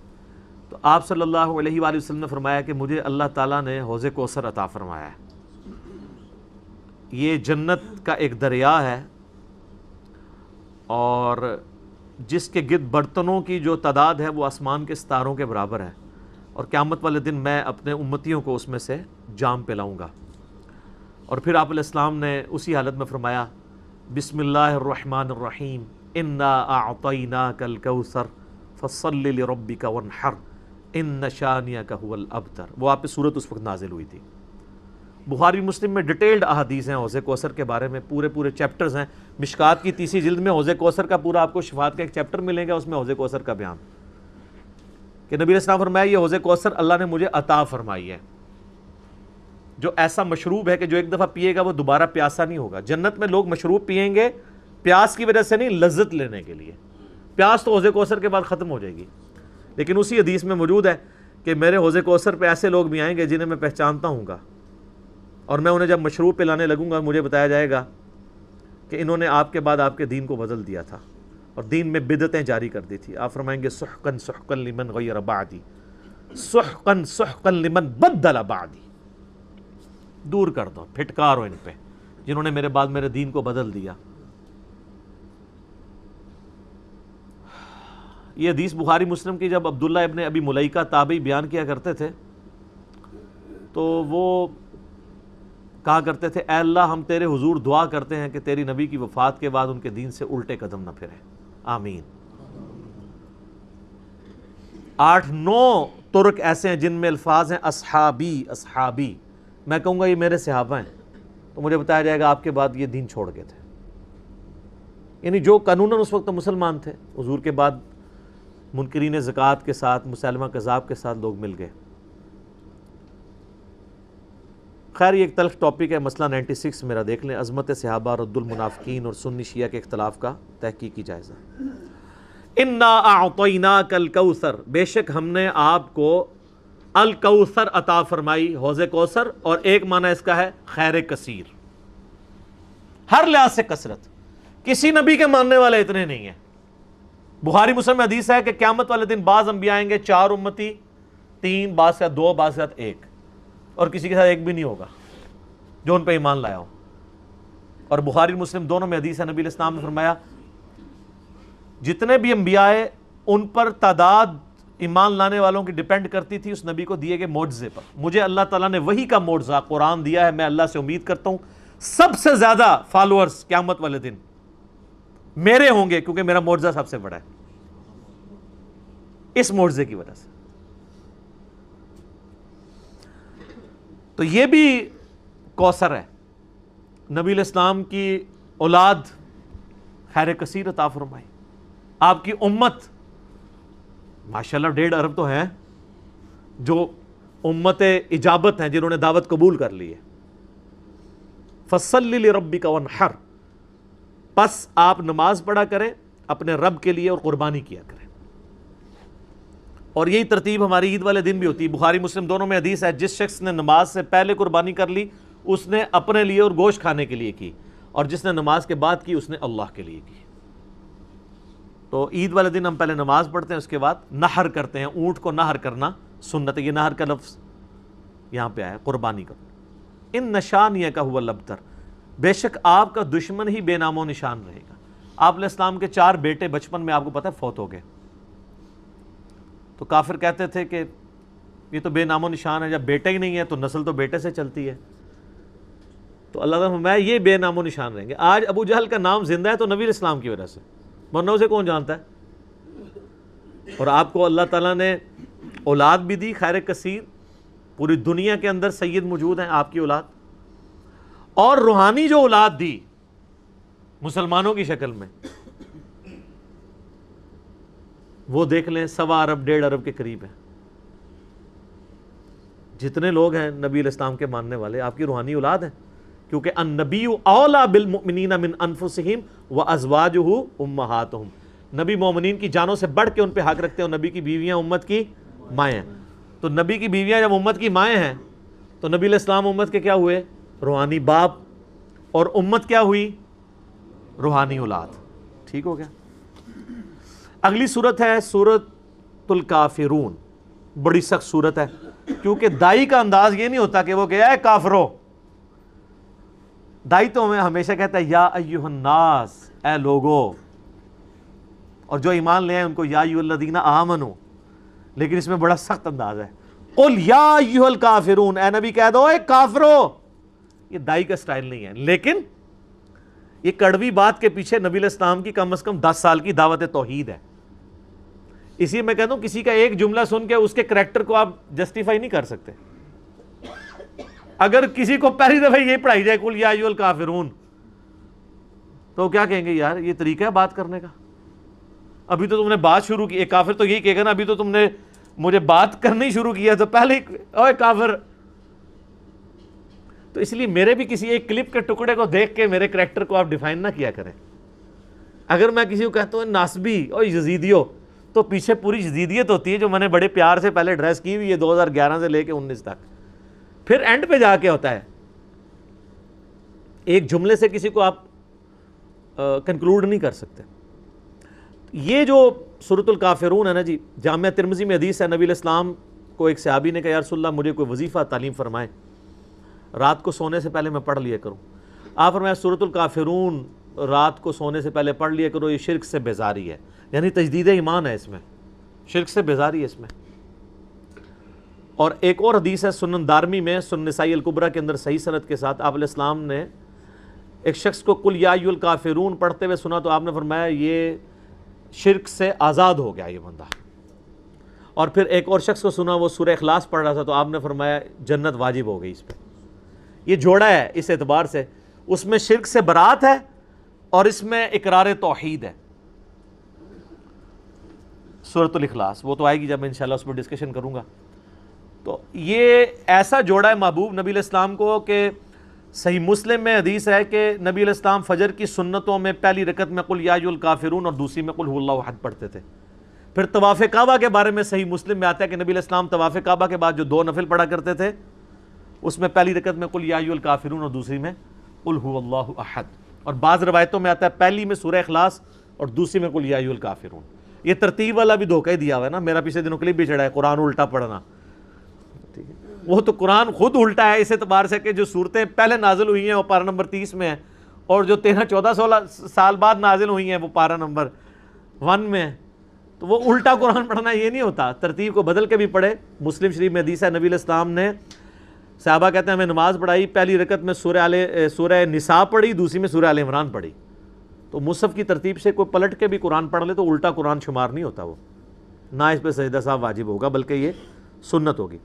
تو آپ صلی اللہ علیہ وآلہ وسلم نے فرمایا کہ مجھے اللہ تعالیٰ نے حوض کوثر عطا فرمایا ہے. یہ جنت کا ایک دریا ہے اور جس کے گرد برتنوں کی جو تعداد ہے وہ آسمان کے ستاروں کے برابر ہے، اور قیامت والے دن میں اپنے امتیوں کو اس میں سے جام پلاؤں گا۔ اور پھر آپ علیہ السلام نے اسی حالت میں فرمایا بسم اللہ الرحمن الرحیم انا اعطیناک الکوثر فصل لربک وانحر ان شانئک هو الابتر۔ وہ آپ پہ صورت اس وقت نازل ہوئی تھی۔ بخاری مسلم میں ڈیٹیلڈ احادیث ہیں حوض کوثر کے بارے میں، پورے چیپٹرز ہیں۔ مشکات کی تیسری جلد میں حوض کوثر کا پورا آپ کو شفاعت کا ایک چیپٹر ملے گا، اس میں حوض کوثر کا بیان کہ نبی علیہ السلام فرمایا یہ حوض کوثر اللہ نے مجھے عطا فرمائی ہے، جو ایسا مشروب ہے کہ جو ایک دفعہ پیے گا وہ دوبارہ پیاسا نہیں ہوگا۔ جنت میں لوگ مشروب پیئیں گے پیاس کی وجہ سے نہیں، لذت لینے کے لیے۔ پیاس تو حوض کوثر کے بعد ختم ہو جائے گی، لیکن اسی حدیث میں موجود ہے کہ میرے حوض کوثر پہ ایسے لوگ بھی آئیں گے جنہیں میں پہچانتا ہوں گا، اور میں انہیں جب مشروب پلانے لگوں گا مجھے بتایا جائے گا کہ انہوں نے آپ کے بعد آپ کے دین کو بدل دیا تھا اور دین میں بدعتیں جاری کر دی تھی۔ آپ فرمائیں گے سحقن سحقن لمن غیر بعدی، سحقن سحقن لمن بدل بعدی، دور کر دو، پھٹکارو ان پہ جنہوں نے میرے بعد میرے دین کو بدل دیا۔ یہ حدیث بخاری مسلم کی جب عبداللہ ابن ابی ملیکہ تابعی بیان کیا کرتے تھے تو وہ کہا کرتے تھے اے اللہ ہم تیرے حضور دعا کرتے ہیں کہ تیری نبی کی وفات کے بعد ان کے دین سے الٹے قدم نہ پھریں، آمین۔ 8-9 ترک ایسے ہیں جن میں الفاظ ہیں اصحابی اصحابی، میں کہوں گا یہ میرے صحابہ ہیں تو مجھے بتایا جائے گا آپ کے بعد یہ دین چھوڑ گئے تھے، یعنی جو قانوناً اس وقت مسلمان تھے، حضور کے بعد منکرین زکوٰۃ کے ساتھ مسلمہ کذاب کے ساتھ لوگ مل گئے۔ خیر یہ ایک تلخ ٹاپک ہے، مسئلہ 96 میرا دیکھ لیں، عظمت صحابہ، رد المنافقین اور سنی شیعہ کے اختلاف کا تحقیقی جائزہ۔ انا اعطیناک الکوثر، بے شک ہم نے آپ کو الکوثر عطا فرمائی، حوض کوثر، اور ایک معنی اس کا ہے خیر کثیر، ہر لحاظ سے کثرت، کسی نبی کے ماننے والے اتنے نہیں ہیں۔ بخاری مسلم میں حدیث ہے کہ قیامت والے دن بعض انبیاء آئیں گے 4 امتی، 3، بعض کے ساتھ 2، بعض کے ساتھ 1، اور کسی کے ساتھ 1 بھی نہیں ہوگا جو ان پہ ایمان لایا ہو۔ اور بخاری مسلم دونوں میں حدیث ہے، نبی علیہ السلام نے فرمایا جتنے بھی انبیاء ہیں ان پر تعداد ایمان لانے والوں کی ڈیپینڈ کرتی تھی اس نبی کو دیے گئے معجزے پر۔ مجھے اللہ تعالیٰ نے وہی کا معجزہ قرآن دیا ہے، میں اللہ سے امید کرتا ہوں سب سے زیادہ فالوورز قیامت والے دن میرے ہوں گے، کیونکہ میرا معجزہ سب سے بڑا ہے، اس معجزے کی وجہ سے۔ تو یہ بھی کوثر ہے، نبی علیہ السلام کی اولاد خیر کثیر عطا فرمائی، آپ کی امت ماشاءاللہ 1.5 ارب تو ہیں جو امت اجابت ہیں، جنہوں نے دعوت قبول کر لی ہے۔ فصلی لربک وانحر، پس آپ نماز پڑھا کریں اپنے رب کے لیے اور قربانی کیا کریں۔ اور یہی ترتیب ہماری عید والے دن بھی ہوتی ہے۔ بخاری مسلم دونوں میں حدیث ہے جس شخص نے نماز سے پہلے قربانی کر لی اس نے اپنے لیے اور گوشت کھانے کے لیے کی، اور جس نے نماز کے بعد کی اس نے اللہ کے لیے کی۔ تو عید والے دن ہم پہلے نماز پڑھتے ہیں، اس کے بعد نحر کرتے ہیں، اونٹ کو نحر کرنا سنت ہے، یہ نحر کا لفظ یہاں پہ آیا قربانی کرنا۔ ان نشانیک هو الابتر، بے شک آپ کا دشمن ہی بے نام و نشان رہے گا۔ آپ علیہ السلام کے 4 بیٹے بچپن میں آپ کو پتہ ہے فوت ہو گئے، تو کافر کہتے تھے کہ یہ تو بے نام و نشان ہے، جب بیٹے ہی نہیں ہے تو نسل تو بیٹے سے چلتی ہے۔ تو اللہ تعالیٰ فرمایا یہ بے نام و نشان رہیں گے۔ آج ابو جہل کا نام زندہ ہے تو نبی علیہ السلام کی وجہ سے، ورنہ اسے کون جانتا ہے؟ اور آپ کو اللہ تعالیٰ نے اولاد بھی دی خیر کثیر، پوری دنیا کے اندر سید موجود ہیں آپ کی اولاد، اور روحانی جو اولاد دی مسلمانوں کی شکل میں وہ دیکھ لیں 1.25 ارب 1.5 ارب کے قریب ہے۔ جتنے لوگ ہیں نبی علیہ السلام کے ماننے والے آپ کی روحانی اولاد ہیں، کیونکہ النبی اولیٰ بالمؤمنین من انفسہم وازواجہ امہاتہم، نبی مومنین کی جانوں سے بڑھ کے ان پہ حق رکھتے ہیں، اور نبی کی بیویاں امت کی مائیں ہیں۔ تو نبی کی بیویاں جب امت کی مائیں ہیں تو نبی علیہ السلام امت کے کیا ہوئے؟ روحانی باپ، اور امت کیا ہوئی؟ روحانی اولاد۔ ٹھیک ہو گیا؟ اگلی صورت ہے سورۃ الکافرون، بڑی سخت صورت ہے، کیونکہ دائی کا انداز یہ نہیں ہوتا کہ وہ کہے اے کافرو، دائی تو ہمیں ہمیشہ کہتا ہے یا ایھا الناس، اے لوگو، اور جو ایمان لے آئے ان کو یا ایھا الذین آمنو، لیکن اس میں بڑا سخت انداز ہے، قل یا ایھا الکافرون، اے نبی کہہ دو اے کافرو۔ یہ دائی کا سٹائل نہیں ہے، لیکن یہ کڑوی بات کے پیچھے نبی علیہ السلام کی کم از کم 10 سال کی دعوت توحید ہے۔ اسی میں کہتا ہوں کسی کا ایک جملہ سن کے اس کے کریکٹر کو آپ جسٹیفائی نہیں کر سکتے۔ اگر کسی کو پہلی دفعہ یہ پڑھائی جائے قل یا ایھا الکافرون، تو کیا کہیں گے؟ یار یہ طریقہ ہے بات کرنے کا؟ ابھی تو تم نے بات شروع کی، ایک کافر تو یہی کہے گا نا، ابھی تو تم نے مجھے بات کرنی شروع کیا تو پہلے اوے کافر۔ تو اس لیے میرے بھی کسی ایک کلپ کے ٹکڑے کو دیکھ کے میرے کریکٹر کو آپ ڈیفائن نہ کیا کریں۔ اگر میں کسی کو کہتا ہوں ناسبی اور یزیدیو، تو پیچھے پوری یزیدیت ہوتی ہے جو میں نے بڑے پیار سے پہلے ایڈریس کی ہوئی ہے 2011 سے لے کے 19 تک، پھر اینڈ پہ جا کے ہوتا ہے ایک جملے سے کسی کو آپ کنکلوڈ نہیں کر سکتے۔ یہ جو سورۃ الکافرون ہے نا جی، جامعہ ترمذی میں حدیث ہے، نبی علیہ السلام کو ایک صحابی نے کہا یا رسول اللہ مجھے کوئی وظیفہ تعلیم فرمائیں، رات کو سونے سے پہلے میں پڑھ لیا کروں۔ آپ فرمایا سورۃ الکافرون رات کو سونے سے پہلے پڑھ لیا کرو، یہ شرک سے بیزاری ہے، یعنی تجدید ایمان ہے اس میں، شرک سے بیزاری ہے اس میں۔ اور ایک اور حدیث ہے سنن دارمی میں، سنن نسائی الکبریٰ کے اندر صحیح سند کے ساتھ، آپ علیہ السلام نے ایک شخص کو قل یا ایھا الکافرون پڑھتے ہوئے سنا تو آپ نے فرمایا یہ شرک سے آزاد ہو گیا یہ بندہ۔ اور پھر ایک اور شخص کو سنا وہ سورہ اخلاص پڑھ رہا تھا تو آپ نے فرمایا جنت واجب ہو گئی اس پہ۔ یہ جوڑا ہے اس اعتبار سے، اس میں شرک سے برات ہے اور اس میں اقرار توحید ہے۔ سورۃ الاخلاص وہ تو آئے گی جب میں انشاءاللہ اس پر ڈسکشن کروں گا۔ تو یہ ایسا جوڑا ہے محبوب نبی علیہ السلام کو کہ صحیح مسلم میں حدیث ہے کہ نبی علیہ السلام فجر کی سنتوں میں پہلی رکعت میں قل یا ایھا الکافرون اور دوسری میں قل ھو اللہ احد پڑھتے تھے۔ پھر طواف کعبہ کے بارے میں صحیح مسلم میں آتا ہے کہ نبی علیہ السلام طواف کعبہ کے بعد جو 2 نفل پڑھا کرتے تھے اس میں پہلی رکعت میں قل یا ایھا الکافرون اور دوسری میں قل ھو اللہ احد، اور بعض روایتوں میں آتا ہے پہلی میں سورہ اخلاص اور دوسری میں قل یا ایھا الکافرون۔ یہ ترتیب والا بھی دھوکہ ہی دیا ہوا ہے نا، میرا پیچھے دنوں کلپ بھی چڑھا ہے قرآن الٹا پڑھنا، وہ تو قرآن خود الٹا ہے اس اعتبار سے کہ جو صورتیں پہلے نازل ہوئی ہیں وہ پارہ نمبر 30 میں ہیں، اور جو 13-14 سال بعد نازل ہوئی ہیں وہ پارہ نمبر 1 میں ہے۔ تو وہ الٹا قرآن پڑھنا یہ نہیں ہوتا، ترتیب کو بدل کے بھی پڑھے۔ مسلم شریف میں حدیث ہے نبی علیہ السلام نے صحابہ کہتے ہیں ہمیں نماز پڑھائی، پہلی رکعت میں سورہ نساء پڑھی، دوسری میں سورہ آل عمران پڑھی۔ تو مصحف کی ترتیب سے کوئی پلٹ کے بھی قرآن پڑھ لے تو الٹا قرآن شمار نہیں ہوتا، وہ نہ اس پہ سجدہ صاحب واجب ہوگا بلکہ یہ سنت ہوگی۔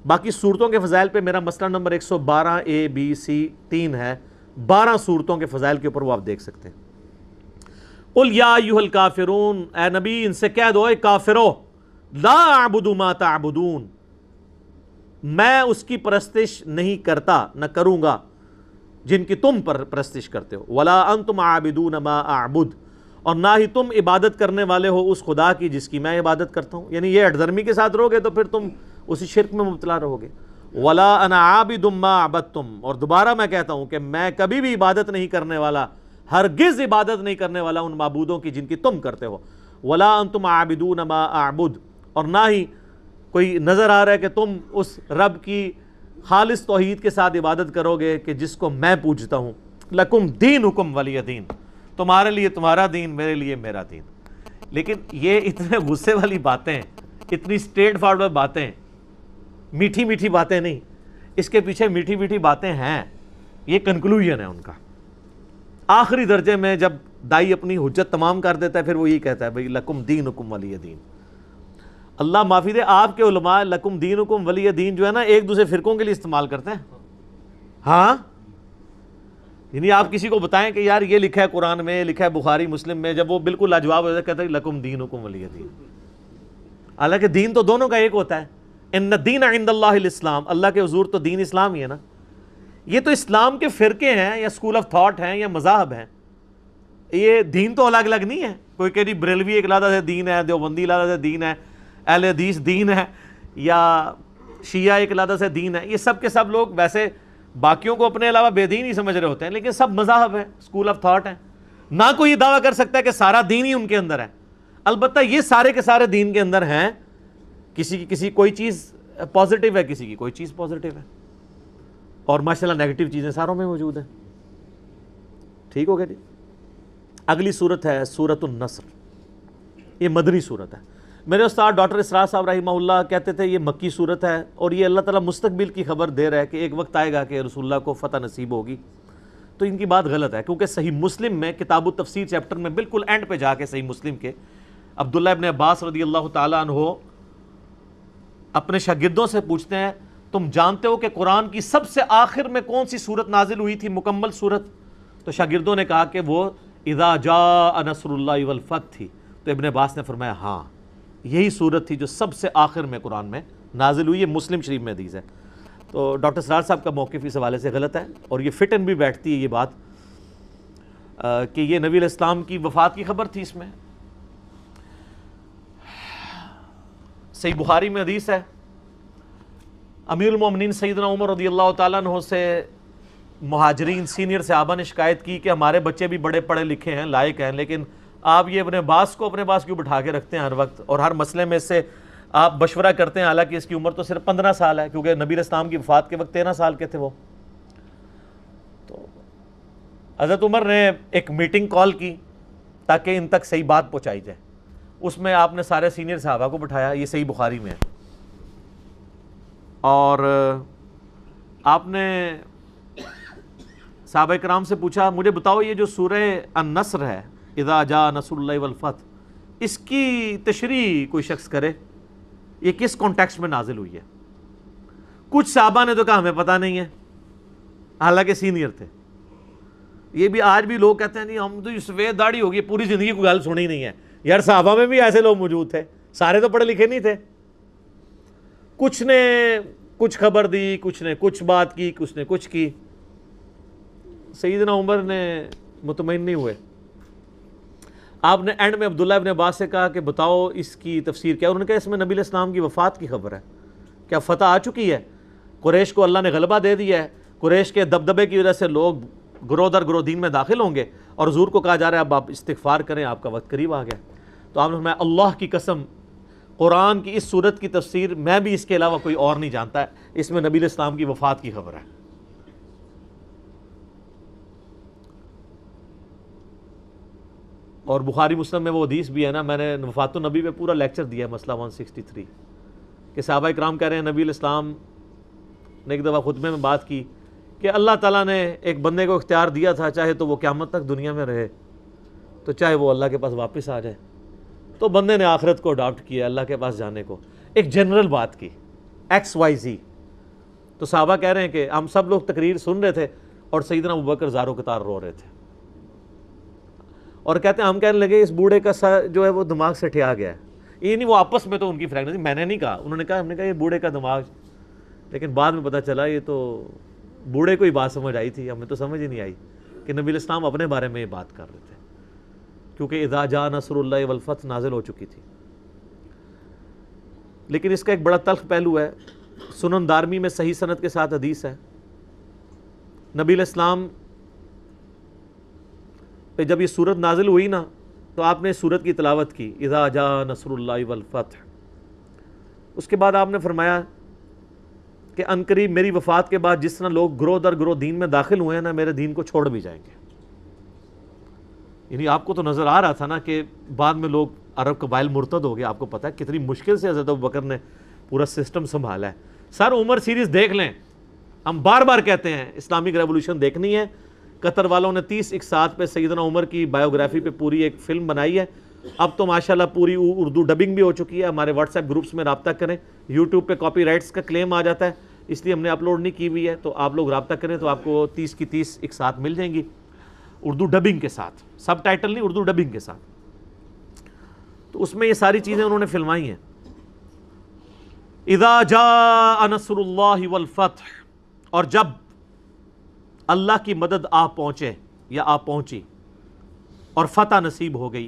باقی صورتوں کے فضائل پہ میرا مسئلہ نمبر 112 A B C 3 ہے، 12 صورتوں کے فضائل کے اوپر وہ آپ دیکھ سکتے ہیں۔ قل یا ایھا الکافرون، اے نبی ان سے کہہ دو اے کافرو، لا اعبد ما تعبدون، میں اس کی پرستش نہیں کرتا نہ کروں گا جن کی تم پر پرستش کرتے ہو، ولا انتم عابدون ما اعبد، اور نہ ہی تم عبادت کرنے والے ہو اس خدا کی جس کی میں عبادت کرتا ہوں۔ یعنی یہ ہٹدھرمی کے ساتھ رہو گے تو پھر تم اسی شرک میں مبتلا رہو گے۔ ولا انا عابد ما عبدتم، اور دوبارہ میں کہتا ہوں کہ میں کبھی بھی عبادت نہیں کرنے والا، ہرگز عبادت نہیں کرنے والا ان معبودوں کی جن کی تم کرتے ہو۔ ولا انتم عابدون ما اعبد، اور نہ ہی کوئی نظر آ رہا ہے کہ تم اس رب کی خالص توحید کے ساتھ عبادت کرو گے کہ جس کو میں پوجتا ہوں۔ لکم دینکم ولی دین، تمہارے لیے تمہارا دین، میرے لیے میرا دین۔ لیکن یہ اتنے غصے والی باتیں، اتنی اسٹریٹ فارورڈ باتیں، میٹھی میٹھی باتیں نہیں، اس کے پیچھے میٹھی میٹھی باتیں ہیں، یہ کنکلوژن ہے ان کا۔ آخری درجے میں جب دائی اپنی حجت تمام کر دیتا ہے پھر وہ یہی کہتا ہے بھئی لکم دینکم ولی دین۔ اللہ معافی دے، آپ کے علماء لکم دینکم ولی دین جو ہے نا ایک دوسرے فرقوں کے لیے استعمال کرتے ہیں۔ ہاں، یعنی آپ کسی کو بتائیں کہ یار یہ لکھا ہے قرآن میں، لکھا ہے بخاری مسلم میں، جب وہ بالکل لاجواب ہو جاتا ہے کہتا ہے لکم دینکم ولی دین۔ حالانکہ دین تو دونوں کا ایک ہوتا ہے، ان الدین عند اللہ الاسلام، اللہ کے حضور تو دین اسلام ہی ہے نا۔ یہ تو اسلام کے فرقے ہیں یا اسکول آف تھاٹ ہیں یا مذاہب ہیں، یہ دین تو الگ الگ نہیں ہے۔ کوئی کہ بریلوی ایک علیحدہ سے دین ہے، دیوبندی علیحدہ سے دین ہے، اہل حدیث دین ہے، یا شیعہ ایک علیحدہ سے دین ہے۔ یہ سب کے سب لوگ ویسے باقیوں کو اپنے علاوہ بے دین ہی سمجھ رہے ہوتے ہیں، لیکن سب مذاہب ہیں، اسکول آف تھاٹ ہیں۔ نہ کوئی یہ دعویٰ کر سکتا ہے کہ سارا دین ہی ان کے اندر ہے، البتہ یہ سارے کے سارے دین کے اندر ہیں۔ کسی کوئی چیز پازیٹیو ہے، کسی کی کوئی چیز پازیٹیو ہے، اور ماشاءاللہ نیگیٹو چیزیں ساروں میں موجود ہیں۔ ٹھیک ہو گیا جی۔ اگلی صورت ہے سورۃ النصر۔ یہ مدنی صورت ہے۔ میرے استاد ڈاکٹر اسرار صاحب رحمہ اللہ کہتے تھے یہ مکی صورت ہے، اور یہ اللہ تعالیٰ مستقبل کی خبر دے رہا ہے کہ ایک وقت آئے گا کہ رسول اللہ کو فتح نصیب ہوگی۔ تو ان کی بات غلط ہے، کیونکہ صحیح مسلم میں کتاب التفسیر چیپٹر میں بالکل اینڈ پہ جا کے صحیح مسلم کے عبداللہ ابن عباس رضی اللہ تعالیٰ عنہ اپنے شاگردوں سے پوچھتے ہیں تم جانتے ہو کہ قرآن کی سب سے آخر میں کون سی صورت نازل ہوئی تھی مکمل صورت؟ تو شاگردوں نے کہا کہ وہ اذا جاء نصر اللہ والفتح تھی۔ تو ابن عباس نے فرمایا ہاں یہی صورت تھی جو سب سے آخر میں قرآن میں نازل ہوئی، یہ مسلم شریف میں حدیث ہے۔ تو ڈاکٹر سرار صاحب کا موقف اس حوالے سے غلط ہے، اور یہ فٹ ان بھی بیٹھتی ہے یہ بات کہ یہ نبی علیہ السلام کی وفات کی خبر تھی۔ اس میں صحیح بخاری میں حدیث ہے، امیر المومنین سیدنا عمر رضی اللہ تعالیٰ عنہ سے مہاجرین سینئر صحابہ نے شکایت کی کہ ہمارے بچے بھی بڑے پڑھے لکھے ہیں، لائق ہیں، لیکن آپ یہ اپنے باس کو اپنے پاس کیوں بٹھا کے رکھتے ہیں ہر وقت، اور ہر مسئلے میں اس سے آپ مشورہ کرتے ہیں، حالانکہ اس کی عمر تو صرف 15 سال ہے، کیونکہ نبی علیہ السلام کی وفات کے وقت 13 سال کے تھے وہ۔ تو حضرت عمر نے ایک میٹنگ کال کی تاکہ ان تک صحیح بات پہنچائی جائے، اس میں آپ نے سارے سینئر صحابہ کو بٹھایا، یہ صحیح بخاری میں ہے، اور آپ نے صحابہ کرام سے پوچھا مجھے بتاؤ یہ جو سورہ النصر ہے اذا جاء نصر اللہ والفتح، اس کی تشریح کوئی شخص کرے، یہ کس کانٹیکسٹ میں نازل ہوئی ہے؟ کچھ صحابہ نے تو کہا ہمیں پتہ نہیں ہے، حالانکہ سینئر تھے۔ یہ بھی آج بھی لوگ کہتے ہیں نہیں ہم تو سفید داڑھی ہوگی پوری زندگی کوئی گل سنی نہیں ہے، یار صحابہ میں بھی ایسے لوگ موجود تھے، سارے تو پڑھے لکھے نہیں تھے، کچھ نے کچھ خبر دی، کچھ نے کچھ بات کی، کچھ نے کچھ کی۔ سیدنا عمر نے مطمئن نہیں ہوئے، آپ نے اینڈ میں عبداللہ ابن عباس سے کہا کہ بتاؤ اس کی تفسیر کیا؟ انہوں نے کہا اس میں نبی علیہ السلام کی وفات کی خبر ہے، کیا فتح آ چکی ہے؟ قریش کو اللہ نے غلبہ دے دیا ہے، قریش کے دبدبے کی وجہ سے لوگ گروہ در گروہ دین میں داخل ہوں گے، اور حضور کو کہا جا رہا ہے اب آپ استغفار کریں، آپ کا وقت قریب آ گیا۔ تو آپ نے فرمایا اللہ کی قسم قرآن کی اس صورت کی تفسیر میں بھی اس کے علاوہ کوئی اور نہیں جانتا ہے، اس میں نبی علیہ السلام کی وفات کی خبر ہے۔ اور بخاری مسلم میں وہ حدیث بھی ہے نا، میں نے وفات النبی پہ پورا لیکچر دیا ہے، مسئلہ 163، کہ صحابہ کرام کہہ رہے ہیں نبی علیہ السلام نے ایک دفعہ خطبے میں بات کی کہ اللہ تعالیٰ نے ایک بندے کو اختیار دیا تھا، چاہے تو وہ قیامت تک دنیا میں رہے تو چاہے وہ اللہ کے پاس واپس آ جائے، تو بندے نے آخرت کو اڈاپٹ کیا اللہ کے پاس جانے کو، ایک جنرل بات کی XYZ۔ تو صحابہ کہہ رہے ہیں کہ ہم سب لوگ تقریر سن رہے تھے اور سیدنا ابوبکر زارو قطار رو رہے تھے، اور کہتے ہیں ہم کہنے لگے اس بوڑھے کا سر جو ہے وہ دماغ سے ٹھیا گیا ہے۔ یہ نہیں وہ آپس میں تو ان کی فریگنسی، میں نے نہیں کہا، انہوں نے کہا، ہم نے کہا یہ بوڑھے کا دماغ، لیکن بعد میں پتہ چلا یہ تو بوڑھے کو ہی بات سمجھ آئی تھی، ہمیں تو سمجھ ہی نہیں آئی کہ نبی علیہ السلام اپنے بارے میں یہ بات کر رہے تھے، کیونکہ اذا جاء نصر اللہ والفتح نازل ہو چکی تھی۔ لیکن اس کا ایک بڑا تلخ پہلو ہے، سنن دارمی میں صحیح سند کے ساتھ حدیث ہے، نبی علیہ السلام پہ جب یہ صورت نازل ہوئی نا تو آپ نے اس صورت کی تلاوت کی اذا جاء نصر اللہ والفتح۔ اس کے بعد آپ نے فرمایا کہ عنقریب میری وفات کے بعد جس طرح لوگ گروہ در گروہ دین میں داخل ہوئے ہیں نا، میرے دین کو چھوڑ بھی جائیں گے۔ یعنی آپ کو تو نظر آ رہا تھا نا کہ بعد میں لوگ عرب قبائل مرتد ہو گئے، آپ کو پتہ ہے کتنی مشکل سے حضرت ابوبکر نے پورا سسٹم سنبھالا ہے۔ سر عمر سیریز دیکھ لیں، ہم بار بار کہتے ہیں اسلامک ریولوشن دیکھنی ہے۔ قطر والوں نے 30 اقساط پہ سیدنا عمر کی بایوگرافی پہ پوری ایک فلم بنائی ہے، اب تو ماشاءاللہ پوری اردو ڈبنگ بھی ہو چکی ہے۔ ہمارے واٹس ایپ گروپس میں رابطہ کریں، یوٹیوب پہ کاپی رائٹس کا کلیم آ جاتا ہے اس لیے ہم نے اپلوڈ نہیں کی ہوئی ہے، تو آپ لوگ رابطہ کریں تو آپ کو 30 کی 30 اقساط مل جائیں گی اردو ڈبنگ کے ساتھ، سب ٹائٹل نہیں، اردو ڈبنگ کے ساتھ۔ تو اس میں یہ ساری چیزیں انہوں نے فلمائی ہیں۔ اذا جاء نصر اللہ والفتح، اور جب اللہ کی مدد آ پہنچے یا آ پہنچی اور فتح نصیب ہو گئی،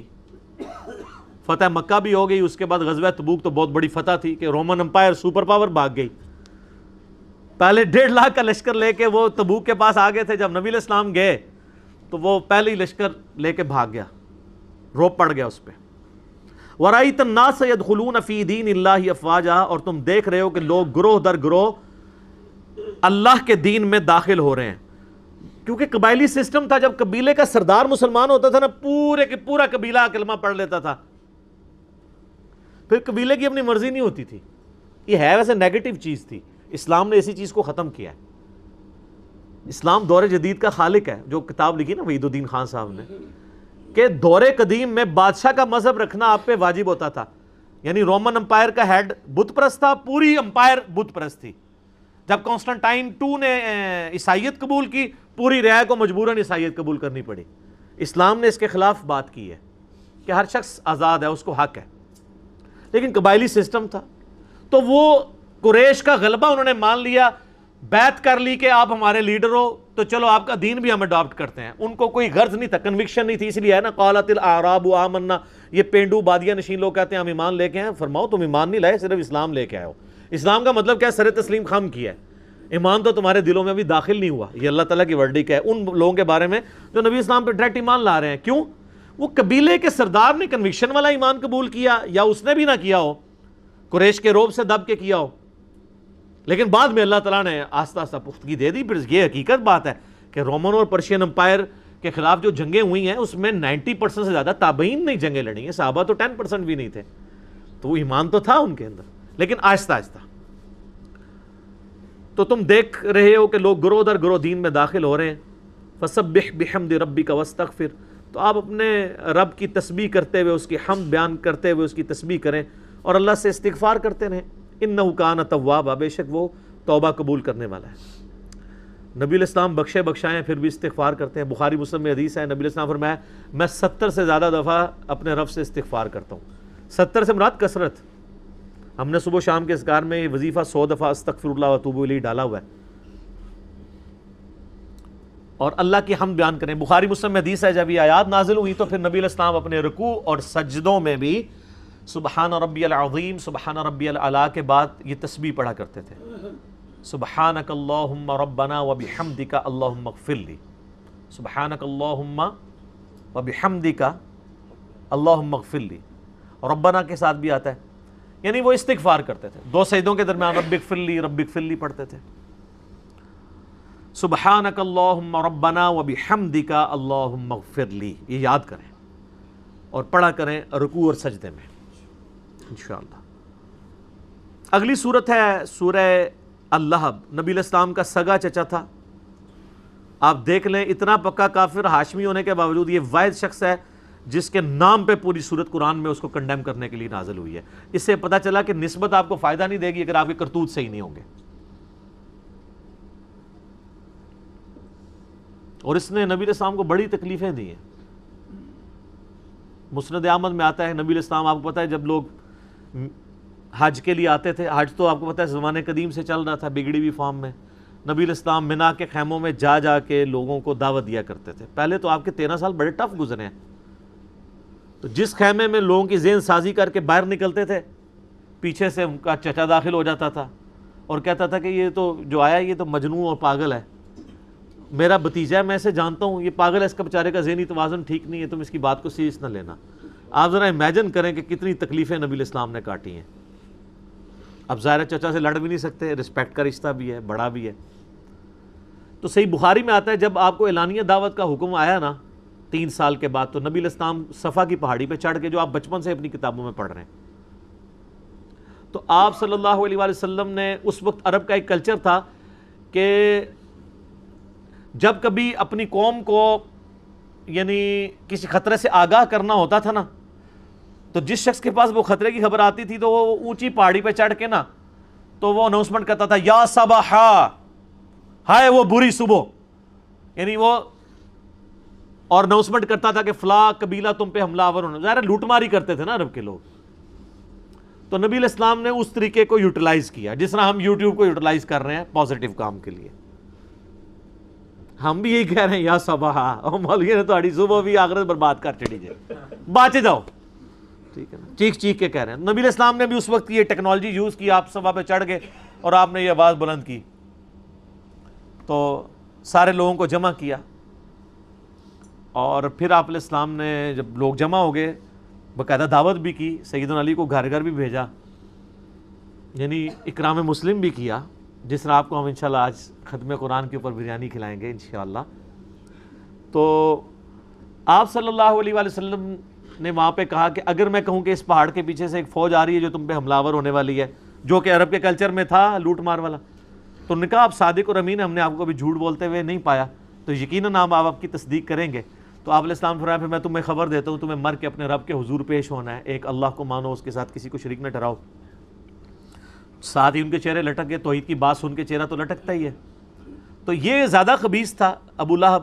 فتح مکہ بھی ہو گئی، اس کے بعد غزوہ تبوک تو بہت بڑی فتح تھی کہ رومن امپائر سپر پاور بھاگ گئی۔ پہلے 1.5 لاکھ کا لشکر لے کے وہ تبوک کے پاس آ گئے تھے، جب نبی علیہ السلام گئے تو وہ پہلے ہی لشکر لے کے بھاگ گیا، روپ پڑ گیا اس پہ۔ وَرَأَيْتَ النَّاسَ يَدْخُلُونَ فِي دِينِ اللَّهِ أَفْوَاجًا، اور تم دیکھ رہے ہو کہ لوگ گروہ در گروہ اللہ کے دین میں داخل ہو رہے ہیں، کیونکہ قبائلی سسٹم تھا، جب قبیلے کا سردار مسلمان ہوتا تھا نا، پورے کے پورا قبیلہ کلمہ پڑھ لیتا تھا، پھر قبیلے کی اپنی مرضی نہیں ہوتی تھی. یہ ہے ویسے نیگیٹو چیز تھی. اسلام نے اسی چیز کو ختم کیا ہے. اسلام دور جدید کا خالق ہے. جو کتاب لکھی نا وحید الدین خان صاحب نے, کہ دور قدیم میں بادشاہ کا مذہب رکھنا آپ پہ واجب ہوتا تھا. یعنی رومن امپائر کا ہیڈ بت پرست تھا, پوری امپائر بت پرست تھی. جب کانسٹنٹائن 2 نے عیسائیت قبول کی, پوری رعایا کو مجبوراً عیسائیت قبول کرنی پڑی. اسلام نے اس کے خلاف بات کی ہے کہ ہر شخص آزاد ہے, اس کو حق ہے. لیکن قبائلی سسٹم تھا, تو وہ قریش کا غلبہ انہوں نے مان لیا, بیعت کر لی کہ آپ ہمارے لیڈر ہو, تو چلو آپ کا دین بھی ہم اڈاپٹ کرتے ہیں. ان کو کوئی غرض نہیں تھا, کنوکشن نہیں تھی. اس لیے ہے نا قالت الاعراب آمنا, یہ پینڈو بادیہ نشین لوگ کہتے ہیں ہم ایمان لے کے ہیں. فرماؤ تم ایمان نہیں لائے, صرف اسلام لے کے آئے ہو. اسلام کا مطلب کیا ہے؟ سر تسلیم خم کیا ہے. ایمان تو تمہارے دلوں میں ابھی داخل نہیں ہوا. یہ اللہ تعالیٰ کی ورڈک ہے ان لوگوں کے بارے میں جو نبی اسلام پہ ڈائریکٹ ایمان لا رہے ہیں. کیوں؟ وہ قبیلے کے سردار نے کنوکشن والا ایمان قبول کیا, یا اس نے بھی نہ کیا ہو, قریش کے روب سے دب کے کیا ہو. لیکن بعد میں اللہ تعالیٰ نے آہستہ آہستہ پختگی دے دی. پھر یہ حقیقت بات ہے کہ رومن اور پرشین امپائر کے خلاف جو جنگیں ہوئی ہیں اس میں 90% سے زیادہ تابعین نہیں جنگیں لڑی ہیں. صحابہ تو 10% بھی نہیں تھے. تو وہ ایمان تو تھا ان کے اندر, لیکن آہستہ آہستہ. تو تم دیکھ رہے ہو کہ لوگ گروہ در گروہ دین میں داخل ہو رہے ہیں. فسبح بحمد ربک واستغفر, تو آپ اپنے رب کی تسبیح کرتے ہوئے, اس کی حمد بیان کرتے ہوئے اس کی تسبیح کریں اور اللہ سے استغفار کرتے رہیں. انہ کان توابا, بے شک وہ توبہ قبول کرنے والا ہے. نبی علیہ السلام بخشے بخشائیں پھر بھی استغفار کرتے ہیں. بخاری مسلم میں حدیث ہے, نبی علیہ السلام فرمایا میں 70 سے زیادہ دفعہ اپنے رب سے استغفار کرتا ہوں. 70 سے مراد کثرت. ہم نے صبح شام کے اذکار میں یہ وظیفہ 100 دفعہ استغفر اللہ واتوب الیہ ڈالا ہوا ہے. اور اللہ کی حمد بیان کریں. بخاری مسلم میں حدیث ہے جب یہ آیات نازل ہوئی تو پھر نبی علیہ السلام اپنے رکوع اور سجدوں میں بھی سبحان ربی العظیم سبحان ربی العلا کے بعد یہ تسبیح پڑھا کرتے تھے. سبحانک اللہم ربنا وبحمدک اللہم اغفر لی, سبحانک اللہم وبحمدک اللہم اغفر لی. ربنا کے ساتھ بھی آتا ہے, یعنی وہ استغفار کرتے تھے. 2 سجدوں کے درمیان رب اغفر لی پڑھتے تھے. سبحانک اللہم ربنا وبحمدک اللہم اغفر لی, یہ یاد کریں اور پڑھا کریں رکوع اور سجدے میں انشاءاللہ. اگلی صورت ہے سورہ اللہب. نبی علیہ السلام کا سگا چچا تھا. آپ دیکھ لیں اتنا پکا کافر ہاشمی ہونے کے باوجود یہ واحد شخص ہے جس کے نام پہ پوری سورت قرآن میں اس کو کنڈیم کرنے کے لیے نازل ہوئی ہے. اس سے پتہ چلا کہ نسبت آپ کو فائدہ نہیں دے گی اگر آپ کے کرتوت صحیح نہیں ہوں گے. اور اس نے نبی علیہ السلام کو بڑی تکلیفیں دی ہیں. مسند احمد میں آتا ہے نبی علیہ السلام, آپ کو پتہ ہے جب لوگ حج کے لیے آتے تھے, حج تو آپ کو پتہ ہے زمانے قدیم سے چل رہا تھا بگڑی ہوئی فارم میں, نبی علیہ السلام منا کے خیموں میں جا جا کے لوگوں کو دعوت دیا کرتے تھے. پہلے تو آپ کے 13 سال بڑے ٹف گزرے ہیں. تو جس خیمے میں لوگوں کی ذہن سازی کر کے باہر نکلتے تھے, پیچھے سے ان کا چچا داخل ہو جاتا تھا اور کہتا تھا کہ یہ تو جو آیا یہ تو مجنون اور پاگل ہے, میرا بھتیجا ہے, میں اسے جانتا ہوں, یہ پاگل ہے, اس کا بیچارے کا ذہنی توازن ٹھیک نہیں ہے, تم اس کی بات کو سیریس نہ لینا. آپ ذرا امیجن کریں کہ کتنی تکلیفیں نبی علیہ السلام نے کاٹی ہیں. اب ظاہر چچا سے لڑ بھی نہیں سکتے, رسپیکٹ کا رشتہ بھی ہے, بڑا بھی ہے. تو صحیح بخاری میں آتا ہے جب آپ کو اعلانیہ دعوت کا حکم آیا نا 3 سال کے بعد, تو نبی علیہ السلام صفا کی پہاڑی پہ چڑھ کے, جو آپ بچپن سے اپنی کتابوں میں پڑھ رہے ہیں, تو آپ صلی اللہ علیہ وآلہ وسلم نے, اس وقت عرب کا ایک کلچر تھا کہ جب کبھی اپنی قوم کو یعنی کسی خطرے سے آگاہ کرنا ہوتا تھا نا, تو جس شخص کے پاس وہ خطرے کی خبر آتی تھی تو وہ اونچی پہاڑی پہ چڑھ کے نا تو وہ اناؤنسمنٹ کرتا تھا یا صباحا, ہائے وہ بری صبح, یعنی وہ, اور اناؤنسمنٹ کرتا تھا کہ فلاں قبیلہ تم پہ حملہ آور ہونا. ظاہر لوٹ ماری کرتے تھے نا عرب کے لوگ. تو نبی علیہ السلام نے اس طریقے کو یوٹیلائز کیا جس طرح ہم یوٹیوب کو یوٹیلائز کر رہے ہیں پازیٹیو کام کے لیے. ہم بھی یہی کہہ رہے ہیں یا صباحا, مولوی نے تہاڑی صبح بھی آخرت برباد کر چڑی جائے, باچے جاؤ, ٹھیک ہے نا, چیخ چیخ کے کہہ رہے ہیں. نبی علیہ السلام نے بھی اس وقت یہ ٹیکنالوجی یوز کی, آپ صفا پہ چڑھ گئے اور آپ نے یہ آواز بلند کی, تو سارے لوگوں کو جمع کیا. اور پھر آپ علیہ السلام نے جب لوگ جمع ہو گئے باقاعدہ دعوت بھی کی, سیدنا علی کو گھر گھر بھی بھیجا, یعنی اکرام مسلم بھی کیا, جس طرح آپ کو ہم انشاءاللہ آج ختم قرآن کے اوپر بریانی کھلائیں گے انشاءاللہ. تو آپ صلی اللہ علیہ وآلہ وسلم نے وہاں پہ کہا کہ اگر میں کہوں کہ اس پہاڑ کے پیچھے سے ایک فوج آ رہی ہے جو تم پہ حملہ آور ہونے والی ہے، جو کہ عرب کے کلچر میں تھا لوٹ مار والا، تو انہوں نے کہا آپ صادق اور امین، ہم نے آپ کو بھی جھوٹ بولتے ہوئے نہیں پایا، تو یقیناً آپ کی تصدیق کریں گے۔ تو آپ علیہ السلام فرمایا پھر میں تمہیں خبر دیتا ہوں، تمہیں مر کے اپنے رب کے حضور پیش ہونا ہے، ایک اللہ کو مانو، اس کے ساتھ کسی کو شریک نہ ٹھہراؤ۔ ساتھ ہی ان کے چہرے لٹک گئے، توحید کی بات سن کے چہرہ تو لٹکتا ہی ہے۔ تو یہ زیادہ خبیث تھا ابو لہب،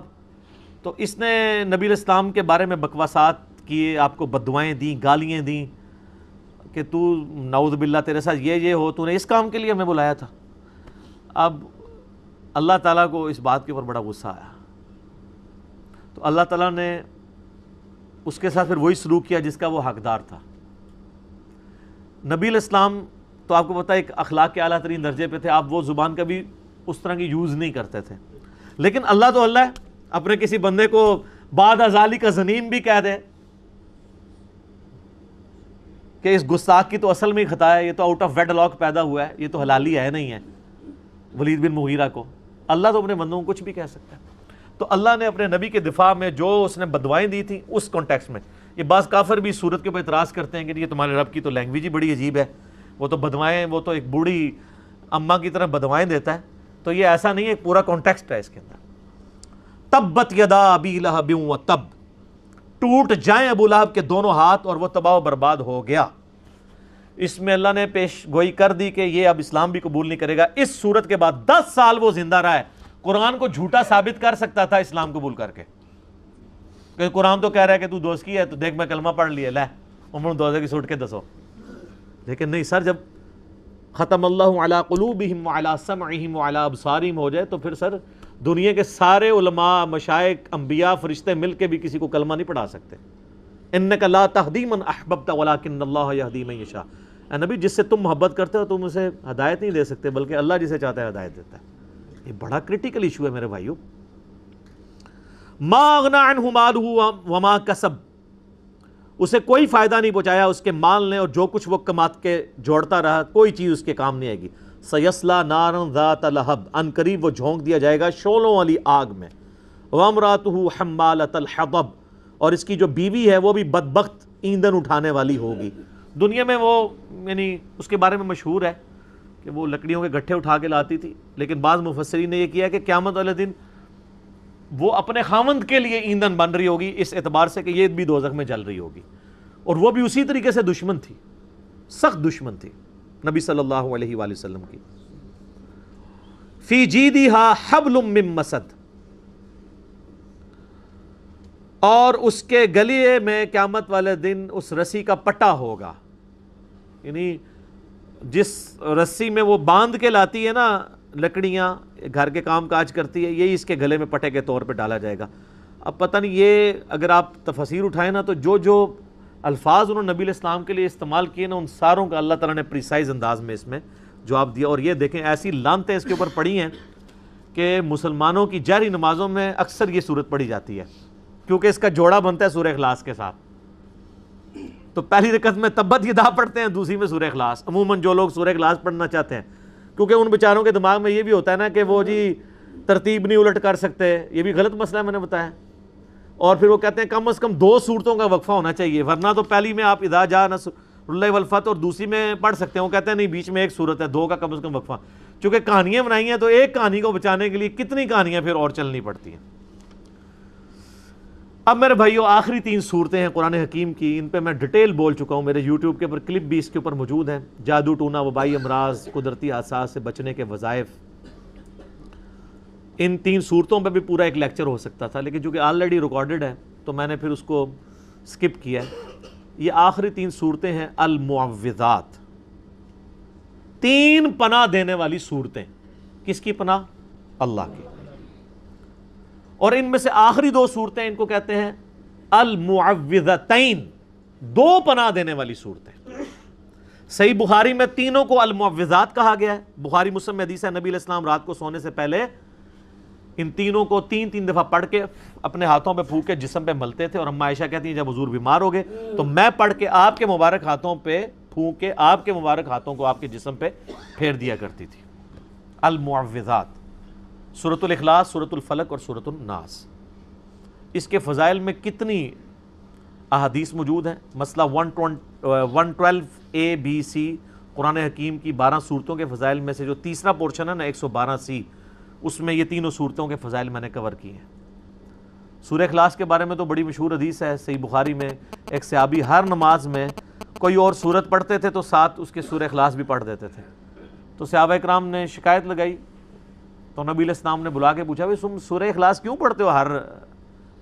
تو اس نے نبی علیہ السلام کے بارے میں بکواسات کیے، آپ کو بددعائیں دیں، گالیاں دیں کہ تو نعوذ باللہ تیرے ساتھ یہ ہو، تو نے اس کام کے لیے ہمیں بلایا تھا۔ اب اللہ تعالیٰ کو اس بات کے اوپر بڑا غصہ آیا، تو اللہ تعالیٰ نے اس کے ساتھ پھر وہی سلوک کیا جس کا وہ حقدار تھا۔ نبی علیہ السلام تو آپ کو پتہ ہے ایک اخلاق کے اعلیٰ ترین درجے پہ تھے، آپ وہ زبان کا بھی اس طرح کی یوز نہیں کرتے تھے، لیکن اللہ تو اللہ ہے، اپنے کسی بندے کو بعد ازالی کا زنیم بھی کہہ دے کہ اس گستاخ کی تو اصل میں ہی خطا ہے، یہ تو آؤٹ آف ویڈ لاک پیدا ہوا ہے، یہ تو حلالی ہے نہیں ہے، ولید بن مغیرہ کو، اللہ تو اپنے بندوں کو کچھ بھی کہہ سکتا ہے۔ تو اللہ نے اپنے نبی کے دفاع میں جو اس نے بددعائیں دی تھیں اس کانٹیکسٹ میں، یہ بعض کافر بھی صورت کے اوپر اعتراض کرتے ہیں کہ یہ تمہارے رب کی تو لینگویج ہی بڑی عجیب ہے، وہ تو بددعائیں، وہ تو ایک بوڑھی اماں کی طرح بددعائیں دیتا ہے، تو یہ ایسا نہیں ہے، ایک پورا کانٹیکسٹ ہے اس کے اندر۔ تبت یدا ابی لہب وتب، ٹوٹ جائیں ابو لہب کے دونوں ہاتھ اور وہ تباہ و برباد ہو گیا۔ اس میں اللہ نے پیش گوئی کر دی کہ یہ اب اسلام بھی قبول نہیں کرے گا۔ اس صورت کے بعد 10 سال وہ زندہ رہا ہے، قرآن کو جھوٹا ثابت کر سکتا تھا اسلام قبول کر کے، کہ قرآن تو کہہ رہا ہے کہ تو دوست کی ہے، تو دیکھ میں کلمہ پڑھ لیا، لے عمر دوزے کی سوٹ کے دسو، لیکن نہیں سر، جب ختم اللہ علی قلوبہم وعلی سمعہم وعلی ابصارہم ہو جائے تو پھر سر دنیا کے سارے علماء، مشائخ، انبیاء، فرشتے مل کے بھی کسی کو کلمہ نہیں پڑھا سکتے۔ انک لا تہدی من احببت ولکن اللہ یہدی من یشاء، اے نبی جس سے تم محبت کرتے ہو تم اسے ہدایت نہیں دے سکتے، بلکہ اللہ جسے چاہتا ہے ہدایت دیتا ہے۔ یہ بڑا کریٹیکل ایشو ہے میرے بھائیو۔ ما اغنی عنہ مالہ وما کسب، اسے کوئی فائدہ نہیں پہنچایا اس کے مال نے اور جو کچھ وہ کمات کے جوڑتا رہا، کوئی چیز اس کے کام نہیں آئے گی۔ سیصلی نارا ذات لہب، ان قریب وہ جھونک دیا جائے گا شعلوں والی آگ میں۔ وامرأتہ حمالۃ الحطب، اور اس کی جو بیوی ہے وہ بھی بدبخت ایندھن اٹھانے والی ہوگی۔ دنیا میں وہ یعنی اس کے بارے میں مشہور ہے کہ وہ لکڑیوں کے گٹھے اٹھا کے لاتی تھی، لیکن بعض مفسرین نے یہ کیا کہ قیامت والے دن وہ اپنے خاوند کے لیے ایندھن بن رہی ہوگی، اس اعتبار سے کہ یہ بھی دوزخ میں جل رہی ہوگی، اور وہ بھی اسی طریقے سے دشمن تھی، سخت دشمن تھی نبی صلی اللہ علیہ وآلہ وسلم کی۔ فی جیدہا حبل من مسد، اور اس کے گلے میں قیامت والے دن اس رسی کا پٹا ہوگا، یعنی جس رسی میں وہ باندھ کے لاتی ہے نا لکڑیاں، گھر کے کام کاج کرتی ہے، یہی اس کے گلے میں پٹے کے طور پہ ڈالا جائے گا۔ اب پتہ نہیں یہ اگر آپ تفسیر اٹھائیں نا تو جو الفاظ انہوں نے نبی علیہ السلام کے لیے استعمال کیے نا ان ساروں کا اللہ تعالیٰ نے پریسائز انداز میں اس میں جواب دیا۔ اور یہ دیکھیں ایسی لعنتیں اس کے اوپر پڑی ہیں کہ مسلمانوں کی جہری نمازوں میں اکثر یہ صورت پڑھی جاتی ہے، کیونکہ اس کا جوڑا بنتا ہے سورہ اخلاص کے ساتھ۔ تو پہلی رکعت میں تبت یدا پڑھتے ہیں، دوسری میں سورہ اخلاص۔ عموماً جو لوگ سورہ اخلاص پڑھنا چاہتے ہیں، کیونکہ ان بیچاروں کے دماغ میں یہ بھی ہوتا ہے نا کہ وہ جی ترتیب نہیں الٹ کر سکتے، یہ بھی غلط مسئلہ ہے میں نے بتایا، اور پھر وہ کہتے ہیں کم از کم 2 سورتوں کا وقفہ ہونا چاہیے، ورنہ تو پہلی میں آپ اذا جاء نصر اللہ والفتح اور دوسری میں پڑھ سکتے ہیں، وہ کہتے ہیں نہیں بیچ میں ایک سورت ہے، 2 کا کم از کم وقفہ، چونکہ کہانیاں بنائی ہیں تو ایک کہانی کو بچانے کے لیے کتنی کہانیاں پھر اور چلنی پڑتی ہیں۔ اب میرے بھائیو آخری 3 صورتیں ہیں قرآن حکیم کی، ان پہ میں ڈیٹیل بول چکا ہوں، میرے یوٹیوب کے اوپر کلپ بھی اس کے اوپر موجود ہیں، جادو ٹونا، وبائی امراض، قدرتی حادثات سے بچنے کے وظائف۔ ان 3 صورتوں پہ بھی پورا ایک لیکچر ہو سکتا تھا، لیکن چونکہ آلریڈی ریکارڈڈ ہے تو میں نے پھر اس کو سکپ کیا ہے۔ یہ آخری 3 صورتیں ہیں المعوذات، 3 پناہ دینے والی صورتیں۔ کس کی پناہ؟ اللہ کی۔ اور ان میں سے آخری 2 صورتیں ان کو کہتے ہیں المعوذتین، 2 پناہ دینے والی صورتیں۔ صحیح بخاری میں تینوں کو المعوذات کہا گیا ہے، بخاری مسلم میں حدیث ہے نبی علیہ السلام رات کو سونے سے پہلے ان تینوں کو 3 دفعہ پڑھ کے اپنے ہاتھوں پہ پھونک کے جسم پہ ملتے تھے، اور اما عائشہ کہتی ہیں جب حضور بیمار ہو گئے تو میں پڑھ کے آپ کے مبارک ہاتھوں پہ پھونک کے آپ کے مبارک ہاتھوں کو آپ کے جسم پہ پھیر دیا کرتی تھی۔ المعوذات، سورۃ الاخلاص، سورۃ الفلق اور سورۃ الناس۔ اس کے فضائل میں کتنی احادیث موجود ہیں، مسئلہ 112A-B-C قرآن حکیم کی 12 صورتوں کے فضائل میں سے جو تیسرا پورشن ہے نا 112C، اس میں یہ تینوں صورتوں کے فضائل میں نے کور کیے ہیں۔ سورہ اخلاص کے بارے میں تو بڑی مشہور حدیث ہے، صحیح بخاری میں، ایک صحابی ہر نماز میں کوئی اور صورت پڑھتے تھے تو ساتھ اس کے سورہ اخلاص بھی پڑھ دیتے تھے۔ تو صحابہ اکرام نے شکایت لگائی تو نبی علیہ السلام نے بلا کے پوچھا بھائی تم سورہ اخلاص کیوں پڑھتے ہو ہر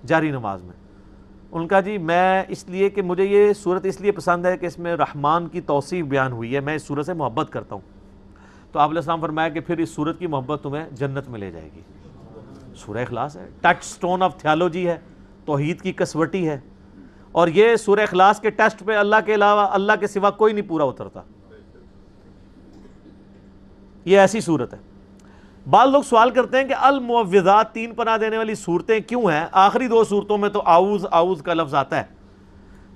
جاری نماز میں؟ ان کا جی میں اس لیے کہ مجھے یہ صورت اس لیے پسند ہے کہ اس میں رحمان کی توصیف بیان ہوئی ہے، میں اس صورت سے محبت کرتا ہوں۔ تو آپ علیہ السلام فرمایا کہ پھر اس صورت کی محبت تمہیں جنت میں لے جائے گی۔ سورہ اخلاص ہے، ٹچ سٹون آف تھیالوجی ہے، توحید کی کسوٹی ہے، اور یہ سورہ اخلاص کے ٹیسٹ پہ اللہ کے علاوہ اللہ کے سوا کوئی نہیں پورا اترتا۔ یہ ایسی صورت ہے۔ بعض لوگ سوال کرتے ہیں کہ المعوذات 3 پناہ دینے والی صورتیں کیوں ہیں؟ آخری 2 صورتوں میں تو اعوذ اعوذ کا لفظ آتا ہے،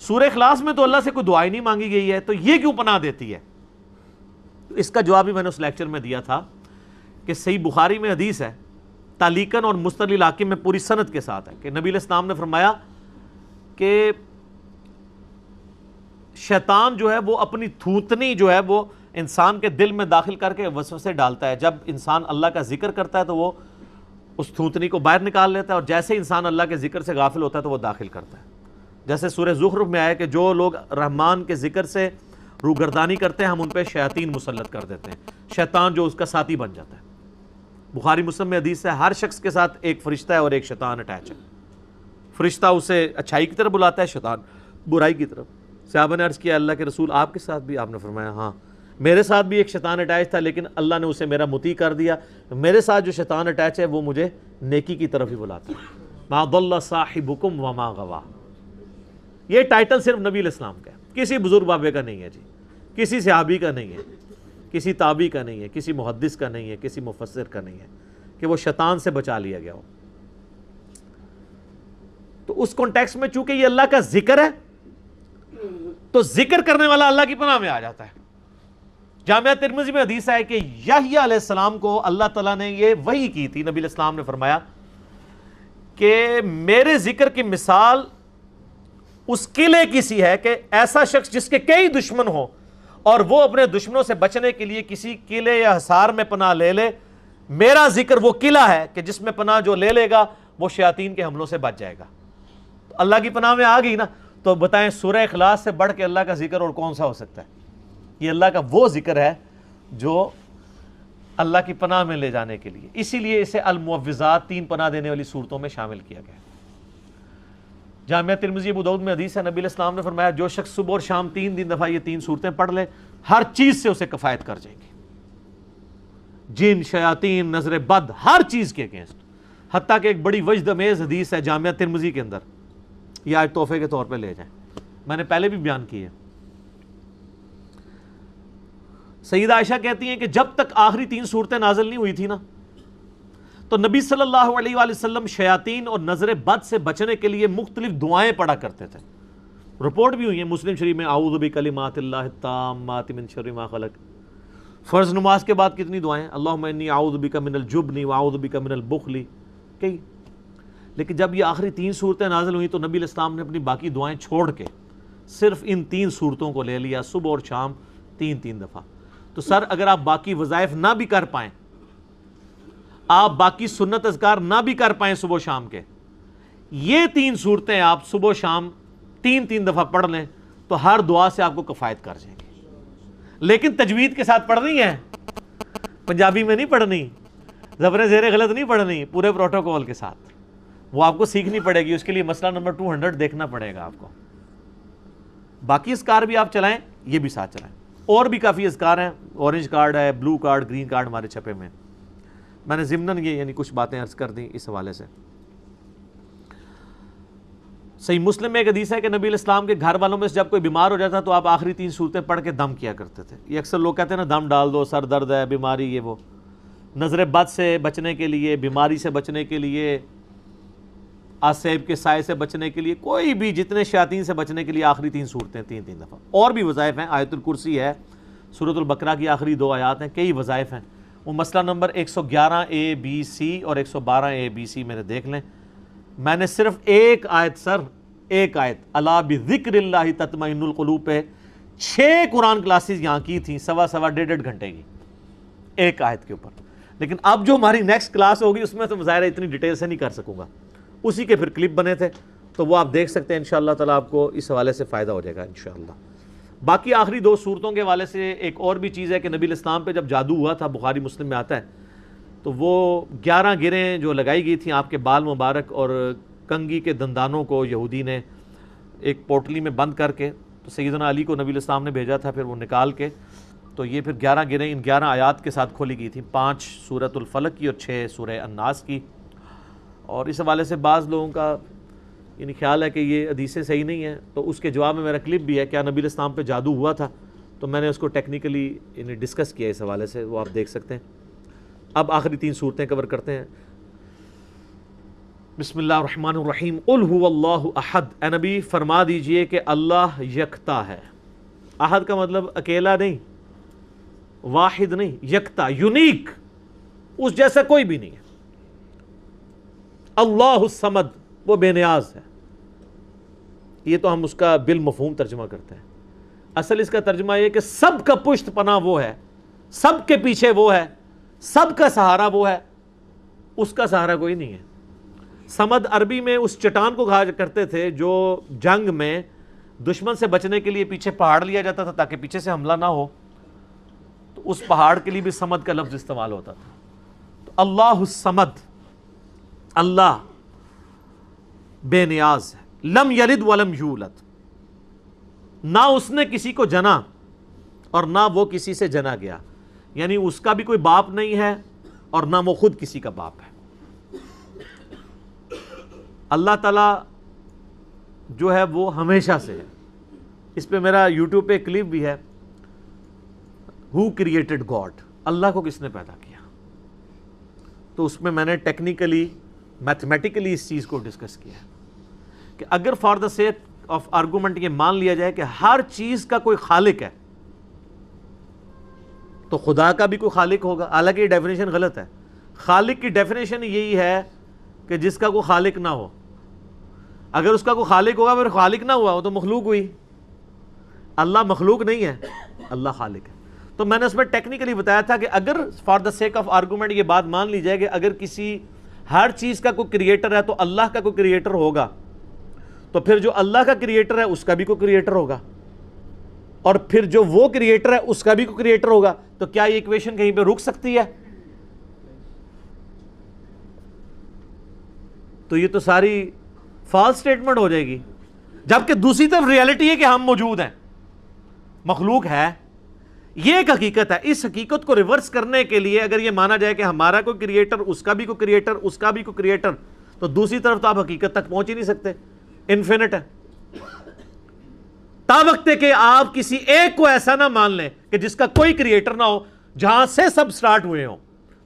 سورہ اخلاص میں تو اللہ سے کوئی دعائیں نہیں مانگی گئی ہے، تو یہ کیوں پناہ دیتی ہے؟ اس کا جواب بھی میں نے اس لیکچر میں دیا تھا کہ صحیح بخاری میں حدیث ہے، تعلیقاً اور مستدل حاکم میں پوری سند کے ساتھ ہے، کہ نبی علیہ السلام نے فرمایا کہ شیطان جو ہے وہ اپنی تھوتنی جو ہے وہ انسان کے دل میں داخل کر کے وسوسے ڈالتا ہے۔ جب انسان اللہ کا ذکر کرتا ہے تو وہ اس تھوتنی کو باہر نکال لیتا ہے، اور جیسے انسان اللہ کے ذکر سے غافل ہوتا ہے تو وہ داخل کرتا ہے۔ جیسے سورہ زخرف میں آیا کہ جو لوگ رحمان کے ذکر سے روگردانی کرتے ہیں ہم ان پہ شیاطین مسلط کر دیتے ہیں، شیطان جو اس کا ساتھی بن جاتا ہے۔ بخاری مسلم میں حدیث ہے ہر شخص کے ساتھ ایک فرشتہ ہے اور ایک شیطان اٹیچ ہے۔ فرشتہ اسے اچھائی کی طرف بلاتا ہے، شیطان برائی کی طرف۔ صحابہ نے عرض کیا اللہ کے رسول آپ کے ساتھ بھی؟ آپ نے فرمایا ہاں، میرے ساتھ بھی ایک شیطان اٹیچ تھا لیکن اللہ نے اسے میرا مطیع کر دیا، میرے ساتھ جو شیطان اٹیچ ہے وہ مجھے نیکی کی طرف ہی بلاتا ہے۔ ما ضل صاحبکم وما غوا، یہ ٹائٹل صرف نبی علیہ السلام کا ہے، کسی بزرگ بابے کا نہیں ہے جی، کسی صحابی کا نہیں ہے، کسی تابعی کا نہیں ہے، کسی محدث کا نہیں ہے، کسی مفسر کا نہیں ہے کہ وہ شیطان سے بچا لیا گیا ہو۔ تو اس کانٹیکس میں چونکہ یہ اللہ کا ذکر ہے تو ذکر کرنے والا اللہ کی پناہ میں آ جاتا ہے۔ جامعہ ترمذی میں حدیث ہے کہ یحییٰ علیہ السلام کو اللہ تعالیٰ نے یہ وحی کی تھی، نبی علیہ السلام نے فرمایا کہ میرے ذکر کی مثال اس قلعے کی سی ہے کہ ایسا شخص جس کے کئی دشمن ہوں اور وہ اپنے دشمنوں سے بچنے کے لیے کسی قلعے یا حصار میں پناہ لے لے، میرا ذکر وہ قلعہ ہے کہ جس میں پناہ جو لے لے گا وہ شیاطین کے حملوں سے بچ جائے گا۔ تو اللہ کی پناہ میں آ گئی نا، تو بتائیں سورہ اخلاص سے بڑھ کے اللہ کا ذکر اور کون سا ہو سکتا ہے؟ یہ اللہ کا وہ ذکر ہے جو اللہ کی پناہ میں لے جانے کے لیے، اسی لیے اسے المعوذات 3 پناہ دینے والی صورتوں میں شامل کیا گیا۔ جامعہ ترمذی ابو داؤد میں حدیث ہے نبی علیہ السلام نے فرمایا جو شخص صبح اور شام 3 دفعہ یہ 3 صورتیں پڑھ لے ہر چیز سے اسے کفایت کر جائیں گی، جن، شیاطین، نظر بد، ہر چیز کے اگینسٹ۔ حتیٰ کہ ایک بڑی وجد امیز حدیث ہے جامعہ ترمذی کے اندر، یہ آج تحفے کے طور پہ لے جائیں، میں نے پہلے بھی بیان کی ہے۔ سیدہ عائشہ کہتی ہیں کہ جب تک آخری 3 صورتیں نازل نہیں ہوئی تھی نا تو نبی صلی اللہ علیہ وآلہ وسلم شیاطین اور نظر بد سے بچنے کے لیے مختلف دعائیں پڑھا کرتے تھے۔ رپورٹ بھی ہوئی ہیں مسلم شریف میں، اعوذ بکلمات اللہ التامات من شر ما خلق۔ فرض نماز کے بعد کتنی دعائیں، اللہم انی اعوذ بک من الجبن واعوذ بک من البخل، کئی۔ لیکن جب یہ آخری 3 صورتیں نازل ہوئی تو نبی علیہ السلام نے اپنی باقی دعائیں چھوڑ کے صرف ان 3 صورتوں کو لے لیا، صبح اور شام 3 دفعہ۔ تو سر اگر آپ باقی وظائف نہ بھی کر پائیں، آپ باقی سنت اذکار نہ بھی کر پائیں صبح و شام کے، یہ 3 صورتیں آپ صبح و شام 3 دفعہ پڑھ لیں تو ہر دعا سے آپ کو کفایت کر جائیں گے۔ لیکن تجوید کے ساتھ پڑھنی ہے، پنجابی میں نہیں پڑھنی، زبر زیر غلط نہیں پڑھنی، پورے پروٹوکول کے ساتھ، وہ آپ کو سیکھنی پڑے گی۔ اس کے لیے مسئلہ نمبر 200 دیکھنا پڑے گا آپ کو۔ باقی اذکار بھی آپ چلائیں، یہ بھی ساتھ چلائیں، اور بھی کافی اذکار ہیں، اورنج کارڈ ہے، بلو کارڈ، گرین کارڈ ہمارے چھپے میں۔ میں نے ضمناً یہ یعنی کچھ باتیں عرض کر دیں اس حوالے سے۔ صحیح مسلم میں ایک حدیث ہے کہ نبی علیہ السلام کے گھر والوں میں سے جب کوئی بیمار ہو جاتا تو آپ آخری 3 صورتیں پڑھ کے دم کیا کرتے تھے۔ یہ اکثر لوگ کہتے ہیں نا دم ڈال دو، سر درد ہے، بیماری، یہ وہ۔ نظر بد سے بچنے کے لیے، بیماری سے بچنے کے لیے، آسیب کے سائے سے بچنے کے لیے، کوئی بھی جتنے شیاطین سے بچنے کے لیے آخری 3 صورتیں 3 دفعہ۔ اور بھی وظائف ہیں، آیت الکرسی ہے، سورۃ البقرہ کی آخری 2 آیات ہیں، کئی وظائف ہیں۔ وہ مسئلہ نمبر 111A-B-C اور 112A-B-C میرے دیکھ لیں۔ میں نے صرف ایک آیت سر ایک آیت الا بذکر اللہ تطمئن القلوب پہ 6 قرآن کلاسز یہاں کی تھیں، سوا ڈیڑھ گھنٹے کی ایک آیت کے اوپر. لیکن اب جو ہماری نیکسٹ کلاس ہوگی اس میں تو ظاہر ہے اتنی ڈیٹیل سے نہیں کر سکوں گا، اسی کے پھر کلپ بنے تھے تو وہ آپ دیکھ سکتے ہیں. انشاءاللہ تعالیٰ آپ کو اس حوالے سے فائدہ ہو جائے گا انشاءاللہ. باقی آخری 2 صورتوں کے حوالے سے ایک اور بھی چیز ہے کہ نبی علیہ السلام پہ جب جادو ہوا تھا، بخاری مسلم میں آتا ہے، تو وہ 11 گریں جو لگائی گئی تھیں آپ کے بال مبارک اور کنگھی کے دندانوں کو یہودی نے ایک پوٹلی میں بند کر کے، تو سیدنا علی کو نبی علیہ السلام نے بھیجا تھا، پھر وہ نکال کے تو یہ پھر 11 گریں ان 11 آیات کے ساتھ کھولی گئی تھیں، 5 سورۃ الفلق کی اور 6 سورہ الناس کی. اور اس حوالے سے بعض لوگوں کا یعنی خیال ہے کہ یہ حدیثیں صحیح نہیں ہیں، تو اس کے جواب میں میرا کلپ بھی ہے کیا نبی علیہ السلام پہ جادو ہوا تھا، تو میں نے اس کو ٹیکنیکلی یعنی ڈسکس کیا اس حوالے سے، وہ آپ دیکھ سکتے ہیں. اب آخری 3 صورتیں کور کرتے ہیں. بسم اللہ الرحمن الرحیم. قل هو اللہ احد، اے نبی فرما دیجئے کہ اللہ یکتا ہے. احد کا مطلب اکیلا نہیں، واحد نہیں، یکتا، یونیک، اس جیسا کوئی بھی نہیں ہے. اللہ الصمد، وہ بے نیاز ہے. یہ تو ہم اس کا بالمفہوم ترجمہ کرتے ہیں. اصل اس کا ترجمہ یہ کہ سب کا پشت پناہ وہ ہے، سب کے پیچھے وہ ہے، سب کا سہارا وہ ہے، اس کا سہارا کوئی نہیں ہے. سمد عربی میں اس چٹان کو کہا کرتے تھے جو جنگ میں دشمن سے بچنے کے لیے پیچھے پہاڑ لیا جاتا تھا تاکہ پیچھے سے حملہ نہ ہو، تو اس پہاڑ کے لیے بھی سمد کا لفظ استعمال ہوتا تھا. تو اللہ الصمد، اللہ بے نیاز ہے. لم یلد ولم یولد، نہ اس نے کسی کو جنا اور نہ وہ کسی سے جنا گیا، یعنی اس کا بھی کوئی باپ نہیں ہے اور نہ وہ خود کسی کا باپ ہے. اللہ تعالیٰ جو ہے وہ ہمیشہ سے ہے. اس پہ میرا یوٹیوب پہ کلپ بھی ہے، ہو کریٹڈ گاڈ، اللہ کو کس نے پیدا کیا. تو اس میں نے ٹیکنیکلی میتھمیٹیکلی اس چیز کو ڈسکس کیا ہے کہ اگر for the sake of argument یہ مان لیا جائے کہ ہر چیز کا کوئی خالق ہے تو خدا کا بھی کوئی خالق ہوگا. حالانکہ یہ ڈیفینیشن غلط ہے. خالق کی ڈیفینیشن یہی ہے کہ جس کا کوئی خالق نہ ہو. اگر اس کا کوئی خالق ہوگا پھر خالق نہ ہوا وہ تو مخلوق ہوئی. اللہ مخلوق نہیں ہے، اللہ خالق ہے. تو میں نے اس میں ٹیکنیکلی بتایا تھا کہ اگر for the sake of argument یہ بات مان لی جائے کہ اگر کسی ہر چیز کا کوئی کریٹر ہے تو اللہ کا کوئی کریٹر ہوگا، تو پھر جو اللہ کا کریٹر ہے اس کا بھی کوئی کریٹر ہوگا، اور پھر جو وہ کریٹر ہے اس کا بھی کوئی کریٹر ہوگا. تو کیا یہ ایکویشن کہیں پہ رک سکتی ہے؟ تو یہ تو ساری فالس سٹیٹمنٹ ہو جائے گی. جبکہ دوسری طرف ریالٹی ہے کہ ہم موجود ہیں، مخلوق ہے، یہ ایک حقیقت ہے. اس حقیقت کو ریورس کرنے کے لیے اگر یہ مانا جائے کہ ہمارا کوئی کریٹر، اس کا بھی کوئی کریٹر، اس کا بھی کوئی کریٹر، تو دوسری طرف تو آپ حقیقت تک پہنچ ہی نہیں سکتے. انفینٹ ہے. تا وقت کہ آپ کسی ایک کو ایسا نہ مان لیں کہ جس کا کوئی کریٹر نہ ہو، جہاں سے سب سٹارٹ ہوئے ہوں،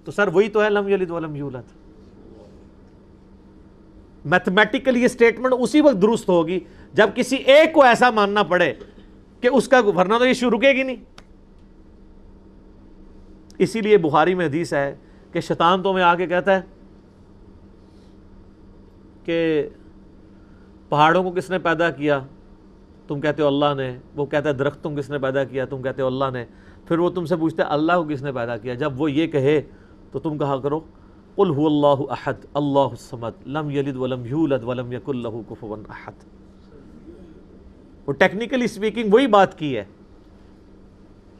تو سر وہی تو ہے لم یلد ولم یولد. میتھمیٹیکلی یہ سٹیٹمنٹ اسی وقت درست ہوگی جب کسی ایک کو ایسا ماننا پڑے کہ اس کا، ورنہ تو یہ شروع رکے گی نہیں. اسی لیے بخاری میں حدیث ہے کہ شیطان تو میں آ کے کہتا ہے کہ پہاڑوں کو کس نے پیدا کیا؟ تم کہتے ہو اللہ نے. وہ کہتا ہے درخت تم کس نے پیدا کیا؟ تم کہتے ہو اللہ نے. پھر وہ تم سے پوچھتا ہے اللہ کو کس نے پیدا کیا؟ جب وہ یہ کہے تو تم کہا کرو قل هو اللہ احد اللہ الصمد لم یلد ولم یولد ولم یکن لہ کفوا احد. وہ ٹیکنیکلی اسپیکنگ وہی بات کی ہے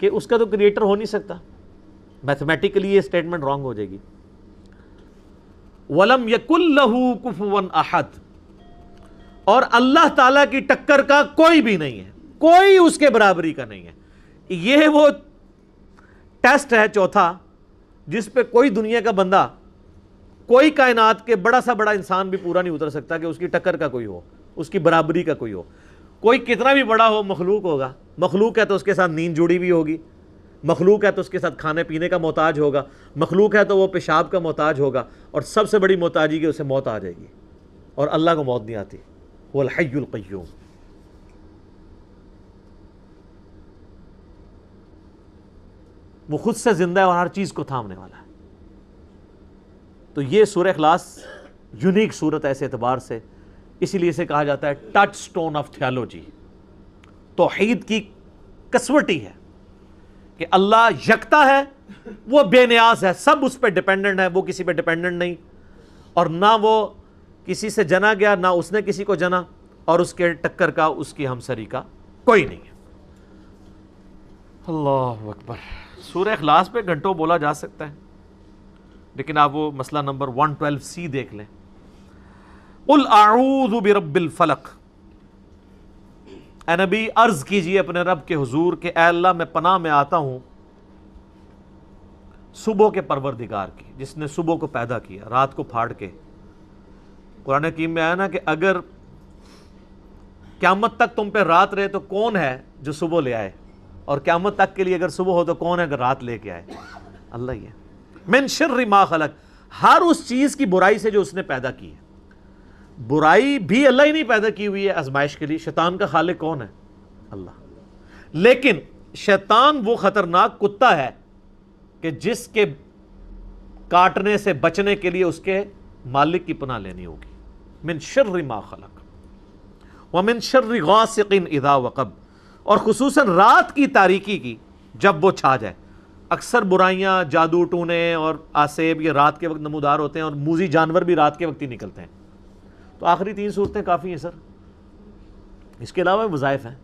کہ اس کا تو کریٹر ہو نہیں سکتا. میتھمیٹیکلی یہ سٹیٹمنٹ رانگ ہو جائے گی. ولم یکن لہ کفوا احد، اور اللہ تعالیٰ کی ٹکر کا کوئی بھی نہیں ہے، کوئی اس کے برابری کا نہیں ہے. یہ وہ ٹیسٹ ہے چوتھا جس پہ کوئی دنیا کا بندہ، کوئی کائنات کے بڑا سا بڑا انسان بھی پورا نہیں اتر سکتا کہ اس کی ٹکر کا کوئی ہو، اس کی برابری کا کوئی ہو. کوئی کتنا بھی بڑا ہو مخلوق ہوگا. مخلوق ہے تو اس کے ساتھ نیند جڑی ہوئی ہوگی، مخلوق ہے تو اس کے ساتھ کھانے پینے کا محتاج ہوگا، مخلوق ہے تو وہ پیشاب کا محتاج ہوگا، اور سب سے بڑی محتاجی کہ اسے موت آ جائے گی. اور اللہ کو موت نہیں آتی. وہ الحی القیوم. وہ خود سے زندہ ہے اور ہر چیز کو تھامنے والا ہے. تو یہ سورہ اخلاص یونیک صورت ہے اس اعتبار سے اسی لیے اسے کہا جاتا ہے ٹچ سٹون آف تھیالوجی. توحید کی کسوٹی ہے کہ اللہ یکتا ہے, وہ بے نیاز ہے, سب اس پہ ڈیپینڈنٹ ہے, وہ کسی پہ ڈیپینڈنٹ نہیں, اور نہ وہ کسی سے جنا گیا نہ اس نے کسی کو جنا, اور اس کے ٹکر کا اس کی ہمسری کا کوئی نہیں ہے. اللہ اکبر. سورہ اخلاص پہ گھنٹوں بولا جا سکتا ہے, لیکن آپ وہ مسئلہ نمبر 112C دیکھ لیں. قل اعوذ برب الفلق. اے نبی عرض کیجئے اپنے رب کے حضور کہ اے اللہ میں پناہ میں آتا ہوں صبح کے پروردگار کی, جس نے صبح کو پیدا کیا رات کو پھاڑ کے. قرآن حکیم میں آیا نا کہ اگر قیامت تک تم پہ رات رہے تو کون ہے جو صبح لے آئے, اور قیامت تک کے لیے اگر صبح ہو تو کون ہے اگر رات لے کے آئے؟ اللہ ہی ہے. من شر ما خلق, ہر اس چیز کی برائی سے جو اس نے پیدا کی ہے. برائی بھی اللہ ہی نہیں پیدا کی ہوئی ہے آزمائش کے لیے. شیطان کا خالق کون ہے؟ اللہ. لیکن شیطان وہ خطرناک کتا ہے کہ جس کے کاٹنے سے بچنے کے لیے اس کے مالک کی پناہ لینی ہوگی. من شر ما خلق ومن شر غاسق اذا وقب, اور خصوصاً رات کی تاریکی کی جب وہ چھا جائے. اکثر برائیاں, جادو ٹونے اور آسیب یہ رات کے وقت نمودار ہوتے ہیں, اور موذی جانور بھی رات کے وقت ہی نکلتے ہیں. تو آخری 3 صورتیں کافی ہیں سر, اس کے علاوہ وظائف ہیں.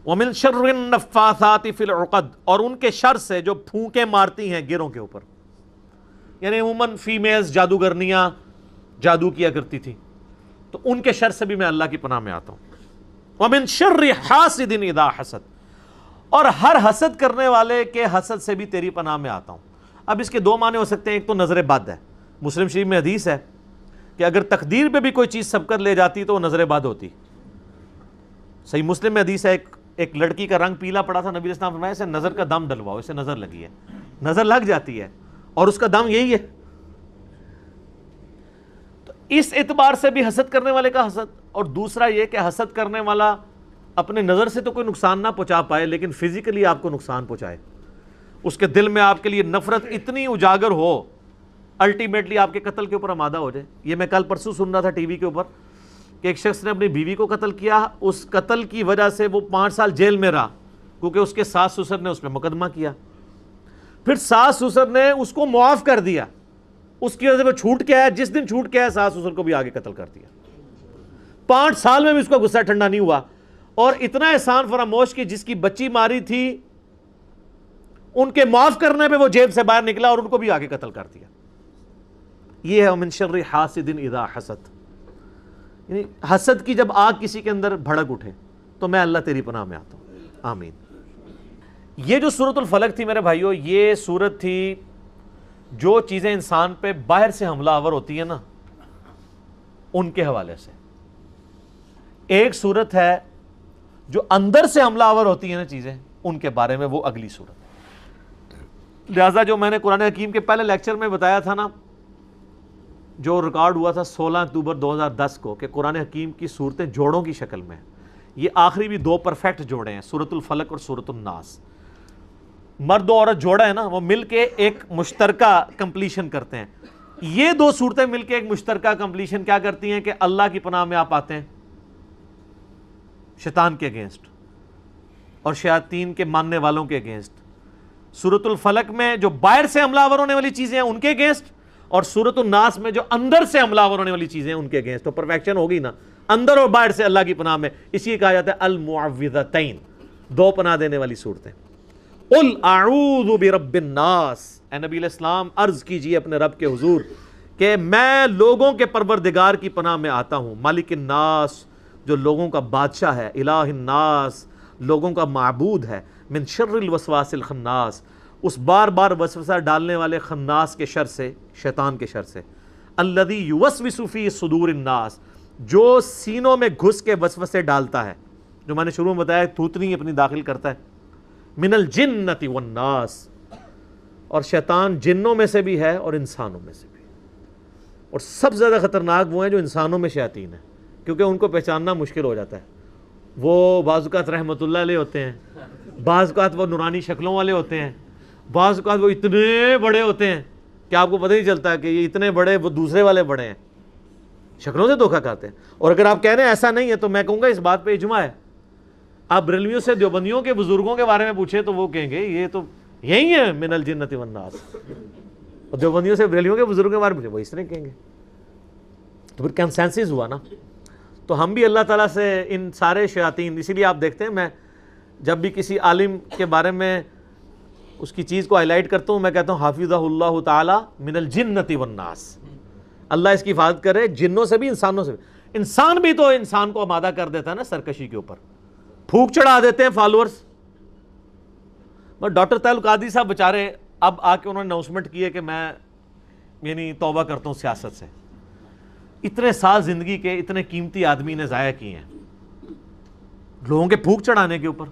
وَمِن شَرِّ النَّفَّاثَاتِ فِي الْعُقَدِ, اور ان کے شر سے جو پھونکے مارتی ہیں گروں کے اوپر. یعنی عموماً فیمیلز جادوگرنیاں جادو کیا کرتی تھی, تو ان کے شر سے بھی میں اللہ کی پناہ میں آتا ہوں. وَمِن شَرِّ حَاسِدٍ اِذَا حَسَدَ, اور ہر حسد کرنے والے کے حسد سے بھی تیری پناہ میں آتا ہوں. اب اس کے 2 معنی ہو سکتے ہیں. ایک تو نظر بد ہے, مسلم شریف میں حدیث ہے کہ اگر تقدیر پہ بھی کوئی چیز سبقت لے جاتی تو وہ نظر بد ہوتی. صحیح مسلم میں حدیث ہے, ایک لڑکی کا رنگ پیلا پڑا تھا, نبی علیہ السلام نے فرمایا اسے نظر کا دم ڈلواؤ, اسے نظر لگی ہے. نظر لگ جاتی ہے اور اس کا دم یہی ہے. تو اس اعتبار سے بھی حسد کرنے والے کا حسد, اور دوسرا یہ کہ حسد کرنے والا اپنے نظر سے تو کوئی نقصان نہ پہنچا پائے لیکن فزیکلی آپ کو نقصان پہنچائے. اس کے دل میں آپ کے لیے نفرت اتنی اجاگر ہو, الٹیمیٹلی آپ کے قتل کے اوپر آمادہ ہو جائے. یہ میں کل پرسوں سن رہا تھا ٹی وی کے اوپر کہ ایک شخص نے اپنی بیوی کو قتل کیا, اس قتل کی وجہ سے وہ 5 سال جیل میں رہا کیونکہ اس کے ساس سسر نے اس پہ مقدمہ کیا. پھر ساس سسر نے اس کو معاف کر دیا, اس کی وجہ سے وہ چھوٹ کے آیا. جس دن چھوٹ کے آیا ساس سسر کو بھی آگے قتل کر دیا. 5 سال میں بھی اس کا غصہ ٹھنڈا نہیں ہوا, اور اتنا احسان فراموش کہ جس کی بچی ماری تھی ان کے معاف کرنے پہ وہ جیل سے باہر نکلا اور ان کو بھی آگے قتل کر دیا. یہ ہے من شر حاسد اذا حسد, یعنی حسد کی جب آگ کسی کے اندر بھڑک اٹھے تو میں اللہ تیری پناہ میں آتا ہوں. آمین. یہ جو سورۃ الفلق تھی میرے بھائیو, یہ سورت تھی جو چیزیں انسان پہ باہر سے حملہ آور ہوتی ہیں نا ان کے حوالے سے. ایک سورت ہے جو اندر سے حملہ آور ہوتی ہیں نا چیزیں, ان کے بارے میں, وہ اگلی سورت. لہٰذا جو میں نے قرآن حکیم کے پہلے لیکچر میں بتایا تھا نا, جو ریکارڈ ہوا تھا 16 اکتوبر 2010 کو, کہ قرآن حکیم کی صورتیں جوڑوں کی شکل میں, یہ آخری بھی 2 پرفیکٹ جوڑے ہیں, سورۃ الفلق اور سورۃ الناس. مرد و عورت جوڑا ہے نا, وہ مل کے ایک مشترکہ کمپلیشن کرتے ہیں. یہ 2 صورتیں مل کے ایک مشترکہ کمپلیشن کیا کرتی ہیں کہ اللہ کی پناہ میں آپ آتے ہیں شیطان کے اگینسٹ اور شیاطین کے ماننے والوں کے اگینسٹ. سورۃ الفلق میں جو باہر سے حملہ آور ہونے والی چیزیں ہیں ان کے اگینسٹ, اور سورۃ الناس میں جو اندر سے حملہ آور ہونے والی چیزیں ہیں ان کے اگینسٹ. تو پرفیکشن ہوگی نا اندر اور باہر سے اللہ کی پناہ میں. اسی لیے کہا جاتا ہے المعوذتین, 2 پناہ دینے والی صورتیں. قل اعوذ برب الناس, اے نبی علیہ السلام عرض کیجئے اپنے رب کے حضور کہ میں لوگوں کے پروردگار کی پناہ میں آتا ہوں. مالک الناس, جو لوگوں کا بادشاہ ہے. الہ الناس, لوگوں کا معبود ہے. من شر الوسواس الخناس, اس بار بار وسوسہ ڈالنے والے خناس کے شر سے, شیطان کے شر سے. الذی یوسوس فی صدور الناس, جو سینوں میں گھس کے وسوسے ڈالتا ہے, جو میں نے شروع میں بتایا تھوتنی اپنی داخل کرتا ہے. من الجنۃ والناس, اور شیطان جنوں میں سے بھی ہے اور انسانوں میں سے بھی. اور سب سے زیادہ خطرناک وہ ہیں جو انسانوں میں شیاطین ہیں, کیونکہ ان کو پہچاننا مشکل ہو جاتا ہے. وہ بعض اوقات رحمت اللہ علیہ ہوتے ہیں, بعض اوقات وہ نورانی شکلوں والے ہوتے ہیں, بعض اوقات وہ اتنے بڑے ہوتے ہیں کہ آپ کو پتہ نہیں چلتا کہ یہ اتنے بڑے, وہ دوسرے والے بڑے ہیں. شکلوں سے دھوکہ کھاتے ہیں. اور اگر آپ کہہ رہے ہیں ایسا نہیں ہے تو میں کہوں گا اس بات پہ اجماع ہے. آپ بریلویوں سے دیوبندیوں کے بزرگوں کے بارے میں پوچھیں تو وہ کہیں گے یہ تو یہی ہے من الجنۃ والناس. اور دیوبندیوں سے بریلویوں کے بزرگوں کے بارے میں پوچھیں وہ اس طرح کہیں گے. تو پھر کنسنسس ہوا نا. تو ہم بھی اللہ تعالیٰ سے ان سارے شیاطین، اسی لیے آپ دیکھتے ہیں میں جب بھی کسی عالم کے بارے میں اس کی چیز کو ہائی لائٹ کرتا ہوں میں کہتا ہوں حافظہ اللہ تعالیٰ من الجنۃ والناس، اللہ اس کی حفاظت کرے جنوں سے بھی انسانوں سے بھی. انسان بھی تو انسان کو آمادہ کر دیتا ہے نا سرکشی کے اوپر، پھونک چڑھا دیتے ہیں فالوورز. ڈاکٹر طاہر القادری صاحب بیچارے اب آ کے انہوں نے اناؤنسمنٹ کی ہے کہ میں یعنی توبہ کرتا ہوں سیاست سے. اتنے سال زندگی کے اتنے قیمتی آدمی نے ضائع کیے ہیں لوگوں کے پھونک چڑھانے کے اوپر.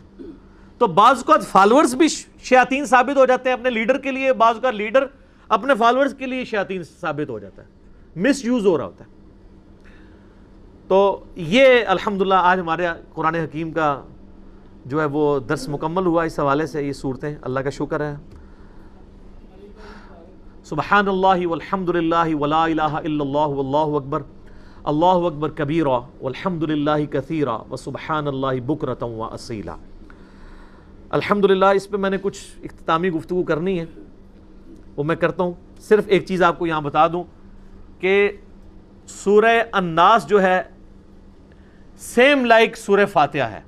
تو بعض اوقات فالوورز بھی شیاطین ثابت ہو جاتے ہیں اپنے لیڈر کے لیے، بعض اوقات لیڈر اپنے فالوورز کے لیے شیاطین ثابت ہو جاتا ہے، مس یوز ہو رہا ہوتا ہے. تو یہ الحمدللہ آج ہمارے قرآن حکیم کا جو ہے وہ درس مکمل ہوا اس حوالے سے. یہ صورتیں اللہ کا شکر ہے. سبحان اللہ والحمد للہ ولا الہ الا اللہ واللہ اکبر، اللہ اکبر کبیرا والحمد للہ کثیرا وسبحان اللہ بکرۃ واصیلا. الحمدللہ اس پہ میں نے کچھ اختتامی گفتگو کرنی ہے، وہ میں کرتا ہوں. صرف ایک چیز آپ کو یہاں بتا دوں کہ سورہ الناس جو ہے سیم لائک سورہ فاتحہ ہے.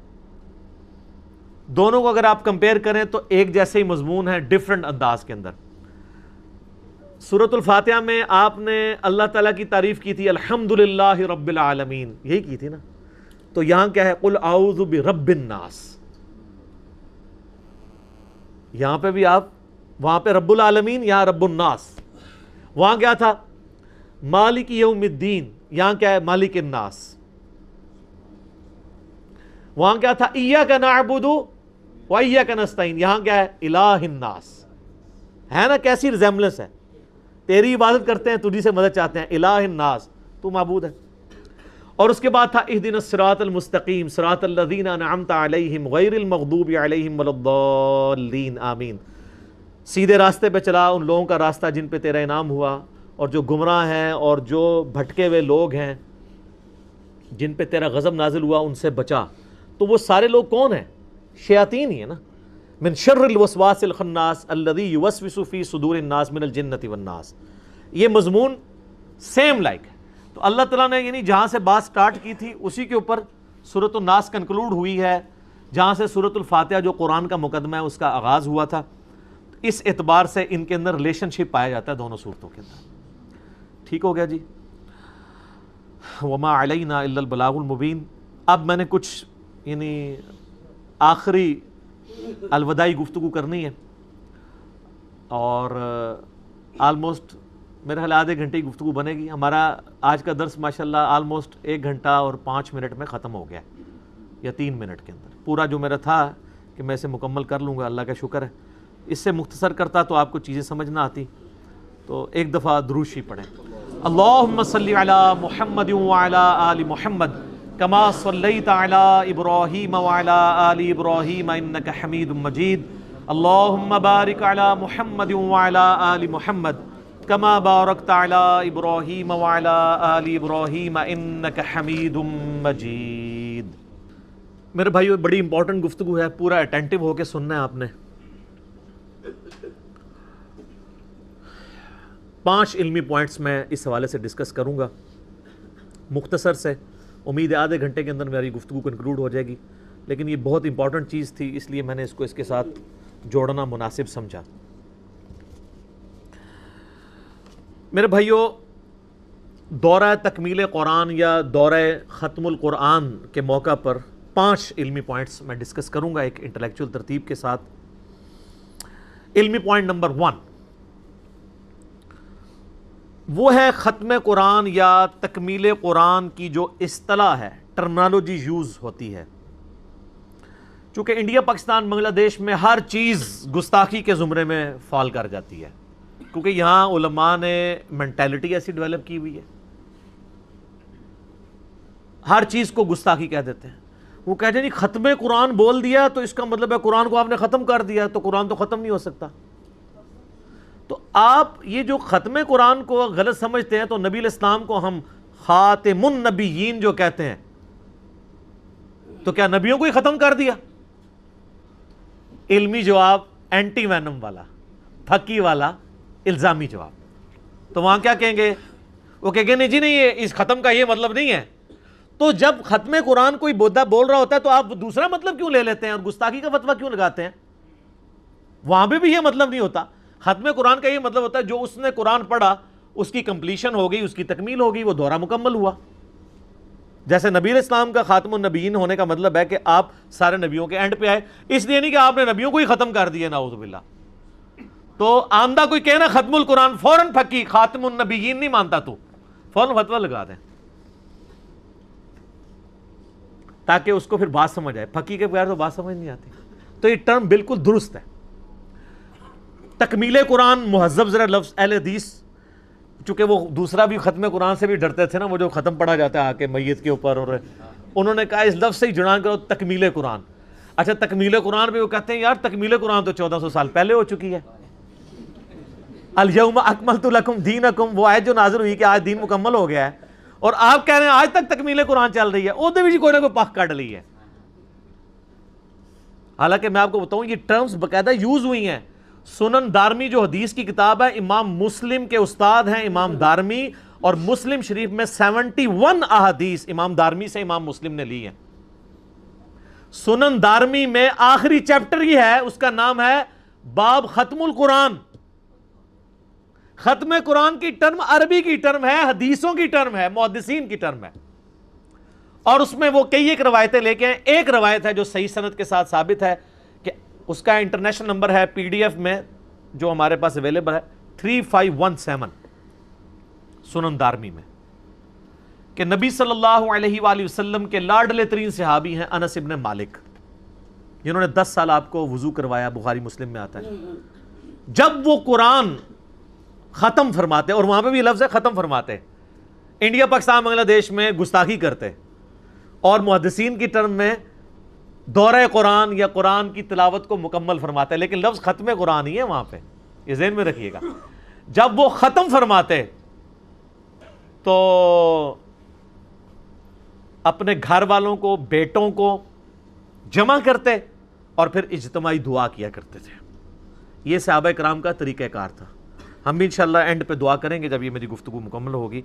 دونوں کو اگر آپ کمپیئر کریں تو ایک جیسے ہی مضمون ہے ڈیفرنٹ انداز کے اندر. سورۃ الفاتحہ میں آپ نے اللہ تعالیٰ کی تعریف کی تھی الحمدللہ رب العالمین، یہی کی تھی نا. تو یہاں کیا ہے قل اعوذ برب الناس. یہاں پہ بھی آپ، وہاں پہ رب العالمین یہاں رب الناس. وہاں کیا تھا مالک یوم الدین، یہاں کیا ہے مالک الناس. وہاں کیا تھا ایاک نعبد و ایاک نستعین، یہاں کیا ہے الہ الناس. ہے نا کیسی ریزیمبلنس ہے. تیری عبادت کرتے ہیں، تجھی سے مدد چاہتے ہیں، الہ الناس، تو معبود ہے. اور اس کے بعد تھا اہدنا الصراط المستقیم صراط الذین انعمت علیہم غیر المغضوب علیہم ولا الضالین آمین. سیدھے راستے پہ چلا ان لوگوں کا راستہ جن پہ تیرا انعام ہوا، اور جو گمراہ ہیں اور جو بھٹکے ہوئے لوگ ہیں جن پہ تیرا غضب نازل ہوا ان سے بچا. تو وہ سارے لوگ کون ہیں؟ شیاطین ہی ہے نا. من شر الوسواس الخناس الذی یوسوس فی صدور الناس من الجنۃ والناس. یہ مضمون سیم لائک ہے. تو اللہ تعالیٰ نے یعنی جہاں سے بات سٹارٹ کی تھی اسی کے اوپر سورۃ الناس کنکلوڈ ہوئی ہے، جہاں سے سورۃ الفاتحہ جو قرآن کا مقدمہ ہے اس کا آغاز ہوا تھا. اس اعتبار سے ان کے اندر ریلیشن شپ پایا جاتا ہے دونوں صورتوں کے اندر. ٹھیک ہو گیا جی. وما علینا الا البلاغ المبین. اب میں نے کچھ یعنی آخری الوداعی گفتگو کرنی ہے، اور آلموسٹ میرے خیال آدھے گھنٹے کی گفتگو بنے گی. ہمارا آج کا درس ماشاءاللہ آلموسٹ 1 گھنٹہ اور 5 منٹ میں ختم ہو گیا، یا 3 منٹ کے اندر. پورا جو میرا تھا کہ میں اسے مکمل کر لوں گا، اللہ کا شکر ہے. اس سے مختصر کرتا تو آپ کو چیزیں سمجھ نہ آتی. تو ایک دفعہ درود شریف پڑھیں. اللہم صلی علی محمد وعلی آل محمد کما صلیت علی ابراہیم وعلی آل ابراہیم انک حمید مجید. اللہم بارک علی محمد وعلی آل محمد کما بارکت علی ابراہیم وعلی آل ابراہیم انک حمید مجید. میرے بھائیو بڑی امپورٹنٹ گفتگو ہے، پورا اٹینٹیو ہو کے سننا ہے آپ نے. 5 علمی پوائنٹس میں اس حوالے سے ڈسکس کروں گا مختصر سے. امید ہے آدھے گھنٹے کے اندر میری گفتگو کنکلوڈ ہو جائے گی، لیکن یہ بہت امپورٹنٹ چیز تھی اس لیے میں نے اس کو اس کے ساتھ جوڑنا مناسب سمجھا. میرے بھائیو دورہ تکمیل قرآن یا دورہ ختم القرآن کے موقع پر 5 علمی پوائنٹس میں ڈسکس کروں گا ایک انٹلیکچول ترتیب کے ساتھ. علمی پوائنٹ نمبر 1 وہ ہے ختم قرآن یا تکمیل قرآن کی جو اصطلاح ہے، ٹرمنالوجی یوز ہوتی ہے. چونکہ انڈیا پاکستان بنگلہ دیش میں ہر چیز گستاخی کے زمرے میں فال کر جاتی ہے، کیونکہ یہاں علماء نے مینٹیلٹی ایسی ڈیولپ کی ہوئی ہے، ہر چیز کو گستاخی کہہ دیتے ہیں. وہ کہتے ہیں ختم قرآن بول دیا تو اس کا مطلب ہے قرآن کو آپ نے ختم کر دیا، تو قرآن تو ختم نہیں ہو سکتا. تو آپ یہ جو ختم قرآن کو غلط سمجھتے ہیں تو نبی علیہ السلام کو ہم خاتم النبیین جو کہتے ہیں تو کیا نبیوں کو ہی ختم کر دیا؟ علمی جواب اینٹی وینم والا، پھکی والا الزامی جواب. تو وہاں کیا کہیں گے؟ وہ کہیں گے نہیں جی نہیں، یہ اس ختم کا یہ مطلب نہیں ہے. تو جب ختم قرآن کوئی بودا بول رہا ہوتا ہے تو آپ دوسرا مطلب کیوں لے لیتے ہیں اور گستاخی کا فتویٰ کیوں لگاتے ہیں؟ وہاں پہ بھی یہ مطلب نہیں ہوتا. ختم قرآن کا یہ مطلب ہوتا ہے جو اس نے قرآن پڑھا اس کی کمپلیشن ہو گئی، اس کی تکمیل ہو گئی، وہ دورہ مکمل ہوا. جیسے نبی علیہ السلام کا خاتم النبیین ہونے کا مطلب ہے کہ آپ سارے نبیوں کے اینڈ پہ آئے، اس لیے نہیں کہ آپ نے نبیوں کو ہی ختم کر دیا، نعوذ باللہ. تو آمدہ کوئی کہنا ختم القرآن، فوراً پھکی، خاتم النبیین نہیں مانتا تو فوراً فتویٰ لگا دیں تاکہ اس کو پھر بات سمجھ آئے. پھکی کے بغیر تو بات سمجھ نہیں آتی. تو یہ ٹرم بالکل درست ہے. تکمیل قرآن مہذب ذرا لفظ اہل حدیث، چونکہ وہ دوسرا بھی ختم قرآن سے بھی ڈرتے تھے نا، وہ جو ختم پڑھا جاتا ہے آ کے میت کے اوپر، اور انہوں نے کہا اس لفظ سے ہی جڑان کرو تکمیل قرآن. اچھا تکمیل قرآن بھی وہ کہتے ہیں یار تکمیل قرآن تو 1400 سال پہلے ہو چکی ہے. الیوم اکملت لکم دینکم، وہ آیت جو نازل ہوئی کہ آج دین مکمل ہو گیا ہے، اور آپ کہہ رہے ہیں آج تک تکمیل قرآن چل رہی ہے. وہ بھی کوئی نہ کوئی پاک کٹ لی ہے. حالانکہ میں آپ کو بتاؤں یہ ٹرمز باقاعدہ یوز ہوئی ہیں. سنن دارمی جو حدیث کی کتاب ہے، امام مسلم کے استاد ہیں امام دارمی، اور مسلم شریف میں 71 احادیث امام دارمی سے امام مسلم نے لی ہیں. سنن دارمی میں آخری چیپٹر ہی ہے، اس کا نام ہے باب ختم القرآن. ختم قرآن کی ٹرم عربی کی ٹرم ہے، حدیثوں کی ٹرم ہے، محدثین کی ٹرم ہے. اور اس میں وہ کئی ایک روایتیں لے کے ہیں. ایک روایت ہے جو صحیح سند کے ساتھ ثابت ہے کہ اس کا انٹرنیشنل نمبر ہے پی ڈی ایف میں جو ہمارے پاس اویلیبل ہے 3517 سنن دارمی میں، کہ نبی صلی اللہ علیہ وآلہ وسلم کے لاڈلے ترین صحابی ہیں انس ابن مالک، جنہوں نے 10 سال آپ کو وضو کروایا، بخاری مسلم میں آتا ہے. جب وہ قرآن ختم فرماتے، اور وہاں پہ بھی لفظ ہے ختم فرماتے، انڈیا پاکستان بنگلہ دیش میں گستاخی کرتے، اور محدثین کی ٹرم میں دورہ قرآن یا قرآن کی تلاوت کو مکمل فرماتے ہیں، لیکن لفظ ختم قرآن ہی ہے وہاں پہ، یہ ذہن میں رکھیے گا. جب وہ ختم فرماتے تو اپنے گھر والوں کو، بیٹوں کو جمع کرتے اور پھر اجتماعی دعا کیا کرتے تھے. یہ صحابہ کرام کا طریقہ کار تھا. ہم بھی انشاءاللہ اینڈ پہ دعا کریں گے جب یہ میری گفتگو مکمل ہوگی.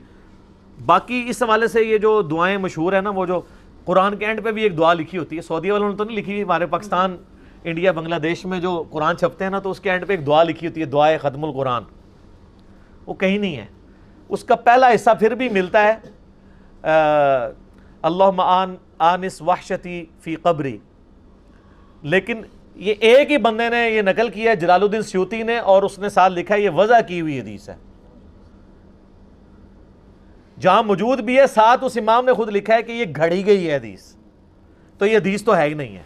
باقی اس حوالے سے یہ جو دعائیں مشہور ہیں نا، وہ جو قرآن کے اینڈ پہ بھی ایک دعا لکھی ہوتی ہے، سعودی والوں نے تو نہیں لکھی ہوئی، ہمارے پاکستان، انڈیا، بنگلہ دیش میں جو قرآن چھپتے ہیں نا تو اس کے اینڈ پہ ایک دعا لکھی ہوتی ہے، دعائے ختم القرآن. وہ کہیں نہیں ہے. اس کا پہلا حصہ پھر بھی ملتا ہے اللہم آنس وحشتی فی قبری، لیکن یہ ایک ہی بندے نے یہ نقل کیا ہے، جلال الدین سیوطی نے، اور اس نے ساتھ لکھا ہے یہ وضع کی ہوئی حدیث ہے. جہاں موجود بھی ہے ساتھ اس امام نے خود لکھا ہے کہ یہ گھڑی گئی ہے حدیث، تو یہ حدیث تو ہے ہی نہیں ہے.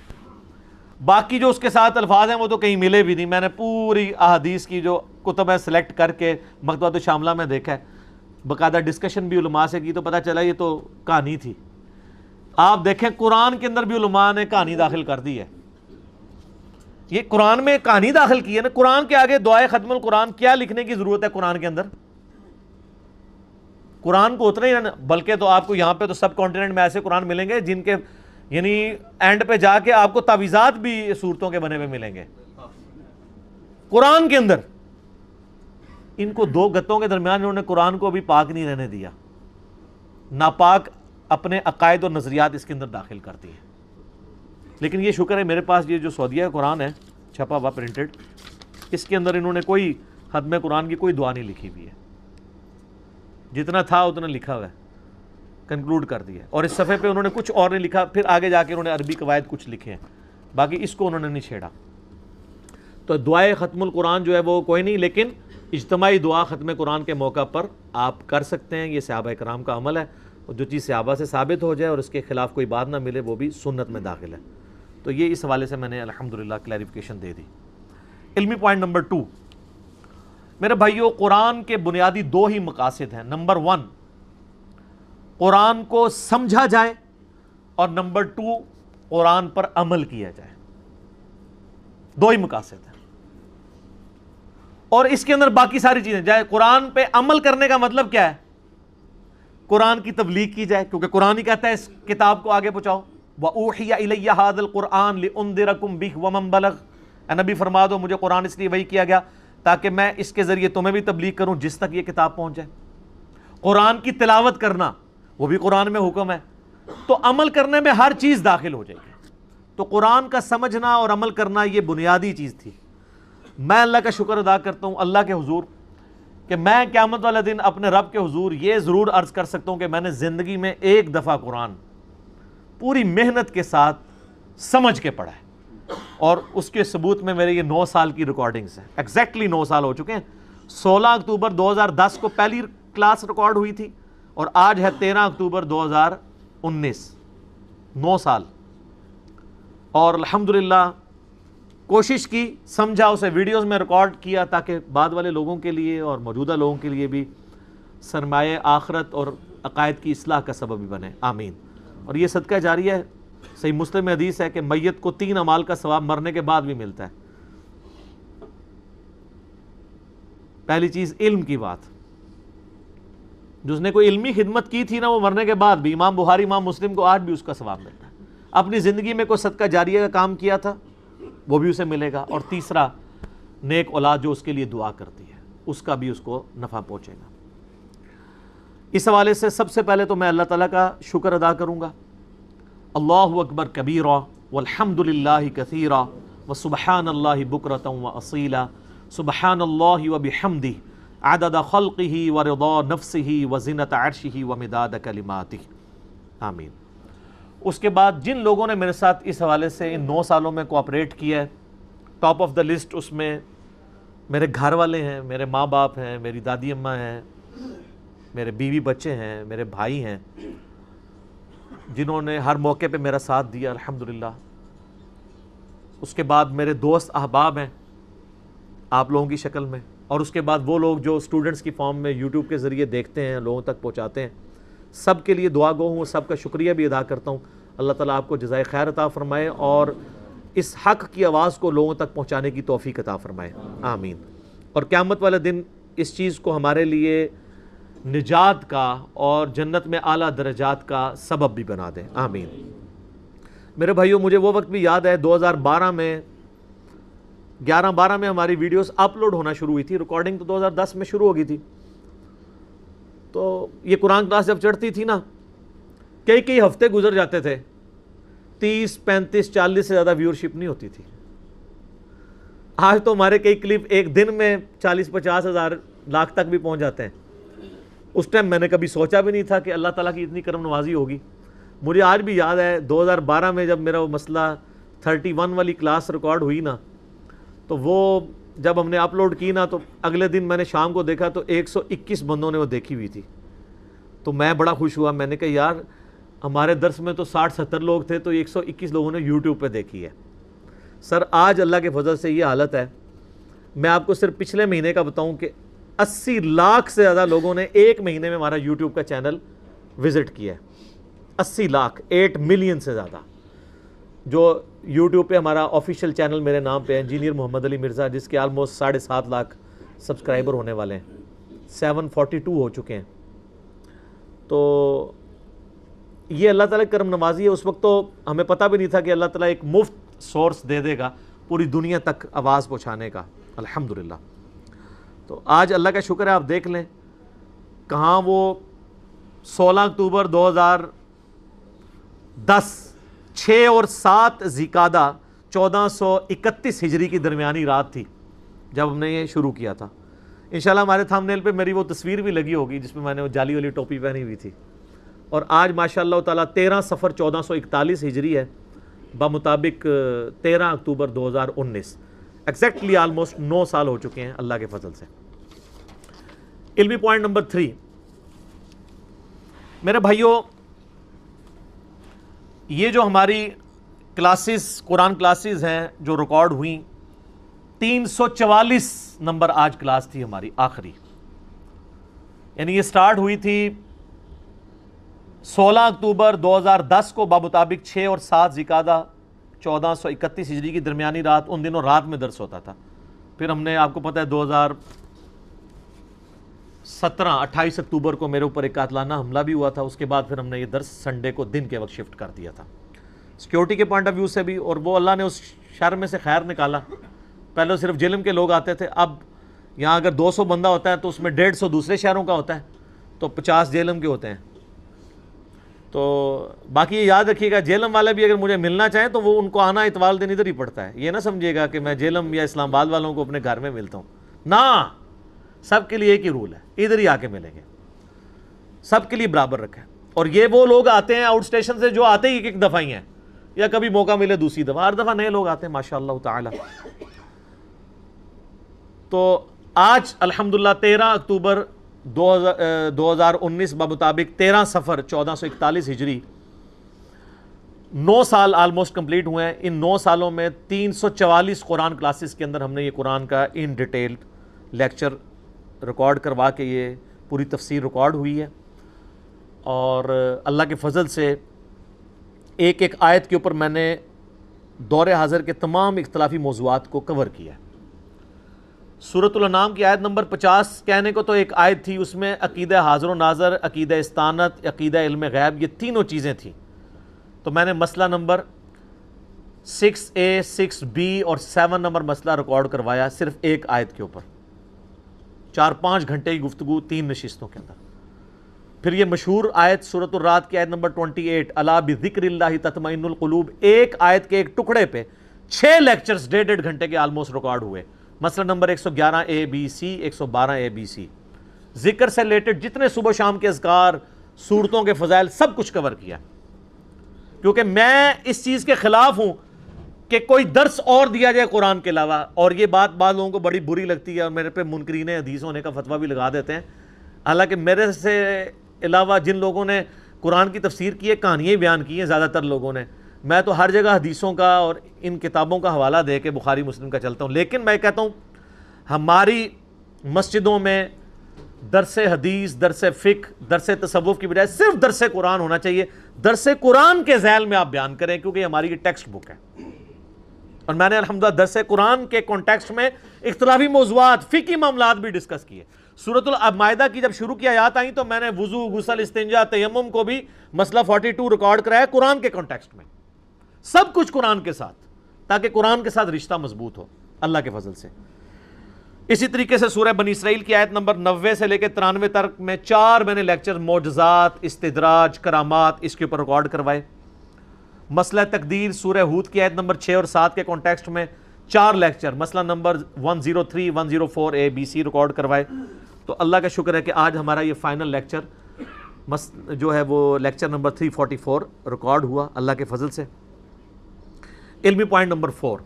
باقی جو اس کے ساتھ الفاظ ہیں وہ تو کہیں ملے بھی نہیں. میں نے پوری احادیث کی جو کتب ہے سلیکٹ کر کے مکتبۃ الشاملہ میں دیکھا ہے، باقاعدہ ڈسکشن بھی علماء سے کی تو پتہ چلا یہ تو کہانی تھی. آپ دیکھیں قرآن کے اندر بھی علماء نے کہانی داخل کر دی ہے. یہ قرآن میں کہانی داخل کی ہے نا. قرآن کے آگے دعائے ختم القرآن کیا لکھنے کی ضرورت ہے قرآن کے اندر؟ قرآن کو اتنا ہی نا، بلکہ تو آپ کو یہاں پہ تو سب کانٹیننٹ میں ایسے قرآن ملیں گے جن کے یعنی اینڈ پہ جا کے آپ کو تعویذات بھی صورتوں کے بنے ہوئے ملیں گے قرآن کے اندر. ان کو دو گتوں کے درمیان انہوں نے قرآن کو بھی پاک نہیں رہنے دیا، ناپاک اپنے عقائد اور نظریات اس کے اندر داخل کرتی ہے. لیکن یہ شکر ہے میرے پاس یہ جو سعودیہ قرآن ہے چھپا ہوا پرنٹڈ، اس کے اندر انہوں نے کوئی ختم قرآن کی کوئی دعا نہیں لکھی ہوئی ہے. جتنا تھا اتنا لکھا ہوا ہے، کنکلوڈ کر دیا. اور اس صفحے پہ انہوں نے کچھ اور نہیں لکھا، پھر آگے جا کے انہوں نے عربی قواعد کچھ لکھے ہیں، باقی اس کو انہوں نے نہیں چھیڑا. تو دعائے ختم القرآن جو ہے وہ کوئی نہیں، لیکن اجتماعی دعا ختم قرآن کے موقع پر آپ کر سکتے ہیں. یہ صحابہ کرام کا عمل ہے، اور جو چیز صحابہ سے ثابت ہو جائے اور اس کے خلاف کوئی بات نہ ملے وہ بھی سنت میں داخل ہے. تو یہ اس حوالے سے میں نے الحمدللہ کلیریفیکیشن دے دی. علمی پوائنٹ نمبر 2 میرے بھائیو، قرآن کے بنیادی 2 ہی مقاصد ہیں. نمبر 1 قرآن کو سمجھا جائے، اور نمبر 2 قرآن پر عمل کیا جائے. 2 ہی مقاصد ہیں، اور اس کے اندر باقی ساری چیزیں. جائے قرآن پہ عمل کرنے کا مطلب کیا ہے؟ قرآن کی تبلیغ کی جائے، کیونکہ قرآن ہی کہتا ہے اس کتاب کو آگے پہنچاؤ. وَأُوحِيَ إِلَيَّ هَذَا الْقُرْآنُ لِأُنذِرَكُم بِهِ وَمَن بَلَغَ. اے نبی فرما دو مجھے قرآن اس لیے وحی کیا گیا تاکہ میں اس کے ذریعے تمہیں بھی تبلیغ کروں جس تک یہ کتاب پہنچ جائے. قرآن کی تلاوت کرنا وہ بھی قرآن میں حکم ہے، تو عمل کرنے میں ہر چیز داخل ہو جائے گی. تو قرآن کا سمجھنا اور عمل کرنا یہ بنیادی چیز تھی. میں اللہ کا شکر ادا کرتا ہوں اللہ کے حضور کہ میں قیامت والے دن اپنے رب کے حضور یہ ضرور عرض کر سکتا ہوں کہ میں نے زندگی میں ایک دفعہ قرآن پوری محنت کے ساتھ سمجھ کے پڑھا ہے، اور اس کے ثبوت میں میرے یہ 9 سال کی ریکارڈنگز ہیں. ایگزیکٹلی 9 سال ہو چکے ہیں. 16 اکتوبر 2010 کو پہلی کلاس ریکارڈ ہوئی تھی اور آج ہے 13 اکتوبر 2019. 9 سال. اور الحمدللہ کوشش کی، سمجھا، اسے ویڈیوز میں ریکارڈ کیا تاکہ بعد والے لوگوں کے لیے اور موجودہ لوگوں کے لیے بھی سرمایہ آخرت اور عقائد کی اصلاح کا سبب بھی بنے. آمین. اور یہ صدقہ جاریہ ہے. صحیح مسلم میں حدیث ہے کہ میت کو 3 اعمال کا ثواب مرنے کے بعد بھی ملتا ہے. پہلی چیز علم کی بات، جس نے کوئی علمی خدمت کی تھی نا وہ مرنے کے بعد بھی، امام بخاری امام مسلم کو آج بھی اس کا ثواب ملتا ہے. اپنی زندگی میں کوئی صدقہ جاریہ کا کام کیا تھا وہ بھی اسے ملے گا. اور تیسرا نیک اولاد جو اس کے لیے دعا کرتی ہے اس کا بھی اس کو نفع پہنچے گا. اس حوالے سے سب سے پہلے تو میں اللہ تعالیٰ کا شکر ادا کروں گا. اللہ اکبر کبیرا والحمد للہ کثیرا وسبحان اللہ بکرۃ واصیلا سبحان اللہ وبحمدہ عدد خلقہ ورضا نفسہ وزنۃ عرشہ ومداد کلماتہ. آمین. اس کے بعد جن لوگوں نے میرے ساتھ اس حوالے سے ان 9 سالوں میں کوآپریٹ کیا ہے، ٹاپ آف دا لسٹ اس میں میرے گھر والے ہیں، میرے ماں باپ ہیں، میری دادی اماں ہیں، میرے بیوی بچے ہیں، میرے بھائی ہیں، جنہوں نے ہر موقع پہ میرا ساتھ دیا الحمدللہ. اس کے بعد میرے دوست احباب ہیں آپ لوگوں کی شکل میں، اور اس کے بعد وہ لوگ جو اسٹوڈنٹس کی فارم میں یوٹیوب کے ذریعے دیکھتے ہیں، لوگوں تک پہنچاتے ہیں. سب کے لیے دعا گو ہوں، سب کا شکریہ بھی ادا کرتا ہوں. اللہ تعالیٰ آپ کو جزائے خیر عطا فرمائے اور اس حق کی آواز کو لوگوں تک پہنچانے کی توفیق عطا فرمائے. آمین. اور قیامت والے دن اس چیز کو ہمارے لیے نجات کا اور جنت میں اعلیٰ درجات کا سبب بھی بنا دیں. آمین. میرے بھائیوں، مجھے وہ وقت بھی یاد ہے 2012 میں 11-12 میں ہماری ویڈیوز اپلوڈ ہونا شروع ہوئی تھی. ریکارڈنگ تو 2010 میں شروع ہو گئی تھی. تو یہ قرآن کلاس جب چڑھتی تھی نا، کئی ہفتے گزر جاتے تھے، 30 35 40 سے زیادہ ویورشپ نہیں ہوتی تھی. آج تو ہمارے کئی کلپ ایک دن میں 40-50 ہزار لاکھ تک بھی پہنچ جاتے ہیں. اس ٹائم میں نے کبھی سوچا بھی نہیں تھا کہ اللہ تعالیٰ کی اتنی کرم نوازی ہوگی. مجھے آج بھی یاد ہے 2012 میں جب میرا وہ مسئلہ 31 والی کلاس ریکارڈ ہوئی نا، تو وہ جب ہم نے اپلوڈ کی نا تو اگلے دن میں نے شام کو دیکھا تو 121 بندوں نے وہ دیکھی ہوئی تھی. تو میں بڑا خوش ہوا. میں نے کہا یار ہمارے درس میں تو 60-70 لوگ تھے تو 121 لوگوں نے یوٹیوب پہ دیکھی ہے. سر آج اللہ کے فضل سے یہ حالت ہے. میں آپ کو صرف پچھلے مہینے کا بتاؤں کہ 80 لاکھ سے زیادہ لوگوں نے ایک مہینے میں ہمارا یوٹیوب کا چینل وزٹ کیا ہے. 80 لاکھ، 8 ملین سے زیادہ. جو یوٹیوب پہ ہمارا آفیشیل چینل میرے نام پہ ہے انجینئر محمد علی مرزا، جس کے آلموسٹ 7.5 لاکھ سبسکرائبر ہونے والے ہیں. 742 ہو چکے ہیں. تو یہ اللہ تعالیٰ کی کرم نوازی ہے. اس وقت تو ہمیں پتہ بھی نہیں تھا کہ اللہ تعالیٰ ایک مفت سورس دے دے گا پوری دنیا تک آواز پہنچانے کا. الحمدللہ. تو آج اللہ کا شکر ہے، آپ دیکھ لیں کہاں وہ 16 اکتوبر 2010 6 اور 7 ذیقعدہ 1431 ہجری کی درمیانی رات تھی جب ہم نے یہ شروع کیا تھا. انشاءاللہ ہمارے تھمبنیل پہ میری وہ تصویر بھی لگی ہوگی جس میں نے وہ جالی والی ٹوپی پہنی ہوئی تھی. اور آج ماشاءاللہ تعالیٰ 13 صفر 1441 ہجری ہے، بمطابق 13 اکتوبر 2019. ایگزیکٹلی آلموسٹ 9 سال ہو چکے ہیں اللہ کے فضل سے. علمی پوائنٹ نمبر 3 میرے بھائیوں، یہ جو ہماری کلاسز قرآن کلاسز ہیں جو ریکارڈ ہوئیں، 344 نمبر آج کلاس تھی ہماری آخری. یعنی یہ سٹارٹ ہوئی تھی 16 اکتوبر 2010 کو بمطابق 6 اور 7 ذیقعدہ 1431 ہجری کی درمیانی رات. ان دنوں رات میں درس ہوتا تھا. پھر ہم نے، آپ کو پتہ ہے، 28 اکتوبر کو میرے اوپر ایک قاتلانہ حملہ بھی ہوا تھا. اس کے بعد پھر ہم نے یہ درس سنڈے کو دن کے وقت شفٹ کر دیا تھا, سیکیورٹی کے پوائنٹ آف ویو سے بھی, اور وہ اللہ نے اس شر میں سے خیر نکالا. پہلے صرف جیلم کے لوگ آتے تھے, اب یہاں اگر 200 بندہ ہوتا ہے تو اس میں 150 دوسرے شہروں کا ہوتا ہے, تو 50 جیلم کے ہوتے ہیں. تو باقی یہ یاد رکھیے گا, جیلم والے بھی اگر مجھے ملنا چاہیں تو وہ ان کو آنا اتوال دن ادھر ہی پڑتا ہے. یہ نہ سمجھیے گا کہ میں جیلم یا اسلام آباد والوں کو اپنے گھر میں ملتا ہوں, نہ, سب کے لیے ایک ہی رول ہے, ادھر ہی آ کے ملیں گے, سب کے لیے برابر رکھا ہے. اور یہ وہ لوگ آتے ہیں آؤٹ اسٹیشن سے جو آتے ہی ایک دفعہ ہی ہیں, یا کبھی موقع ملے دوسری دفعہ, ہر دفعہ نئے لوگ آتے ہیں ماشاء اللہ تعالی. تو آج الحمدللہ 13 اکتوبر 2019 بمطابق 13 صفر 1441 ہجری, 9 سال آلموسٹ کمپلیٹ ہوئے ہیں. ان 9 سالوں میں 344 قرآن کلاسز کے اندر ہم نے یہ قرآن کا ان ڈیٹیل لیکچر ریکارڈ کروا کے یہ پوری تفسیر ریکارڈ ہوئی ہے. اور اللہ کے فضل سے ایک ایک آیت کے اوپر میں نے دور حاضر کے تمام اختلافی موضوعات کو کور کیا ہے. سورۃ الانعام کی آیت نمبر 50 کہنے کو تو ایک آیت تھی, اس میں عقیدہ حاضر و ناظر, عقیدہ استانت, عقیدہ علم غیب, یہ تینوں چیزیں تھیں. تو میں نے مسئلہ نمبر 6A 6B اور 7 نمبر مسئلہ ریکارڈ کروایا صرف ایک آیت کے اوپر, 4-5 گھنٹے کی گفتگو 3 نشستوں کے اندر. پھر یہ مشہور آیت سورۃ الرعد کی آیت نمبر 28 الا بذکر اللہ تطمئن القلوب, ایک آیت کے ایک ٹکڑے پہ 6 لیکچرز 1.5 گھنٹے کے آلموسٹ ریکارڈ ہوئے. مسئلہ نمبر 111ABC 112ABC, ذکر سے ریلیٹڈ جتنے صبح شام کے اذکار, صورتوں کے فضائل, سب کچھ کور کیا. کیونکہ میں اس چیز کے خلاف ہوں کہ کوئی درس اور دیا جائے قرآن کے علاوہ. اور یہ بات بعض لوگوں کو بڑی بری لگتی ہے اور میرے پہ منکرین حدیث ہونے کا فتویٰ بھی لگا دیتے ہیں. حالانکہ میرے سے علاوہ جن لوگوں نے قرآن کی تفسیر کی ہے, کہانیاں بیان کی ہیں زیادہ تر لوگوں نے, میں تو ہر جگہ حدیثوں کا اور ان کتابوں کا حوالہ دے کے بخاری مسلم کا چلتا ہوں. لیکن میں کہتا ہوں ہماری مسجدوں میں درس حدیث, درس فقہ, درس تصوف کی بجائے صرف درس قرآن ہونا چاہیے. درس قرآن کے ذیل میں آپ بیان کریں, کیونکہ یہ ہماری ٹیکسٹ بک ہے. اور میں نے الحمدللہ درس قرآن کے کانٹیکسٹ میں اختلافی موضوعات, فقہی معاملات بھی ڈسکس کیے. سورۃ المائدہ کی جب شروع کی آیات آئیں تو میں نے وضو, غسل, استنجا, تیمم کو بھی مسئلہ 42 ریکارڈ کرایا قرآن کے کانٹیکسٹ میں, سب کچھ قرآن کے ساتھ, تاکہ قرآن کے ساتھ رشتہ مضبوط ہو اللہ کے فضل سے. اسی طریقے سے سورہ بنی اسرائیل کی آیت نمبر 90 سے لے کے 93 تک میں 4 میں نے لیکچر معجزات, استدراج, کرامات اس کے اوپر ریکارڈ کروائے. مسئلہ تقدیر سورہ ہود کی آیت نمبر 6 اور 7 کے کانٹیکسٹ میں 4 لیکچر, مسئلہ نمبر 103 104A BC ریکارڈ کروائے. تو اللہ کا شکر ہے کہ آج ہمارا یہ فائنل لیکچر جو ہے وہ لیکچر نمبر 344 ریکارڈ ہوا اللہ کے فضل سے. علمی پوائنٹ نمبر 4,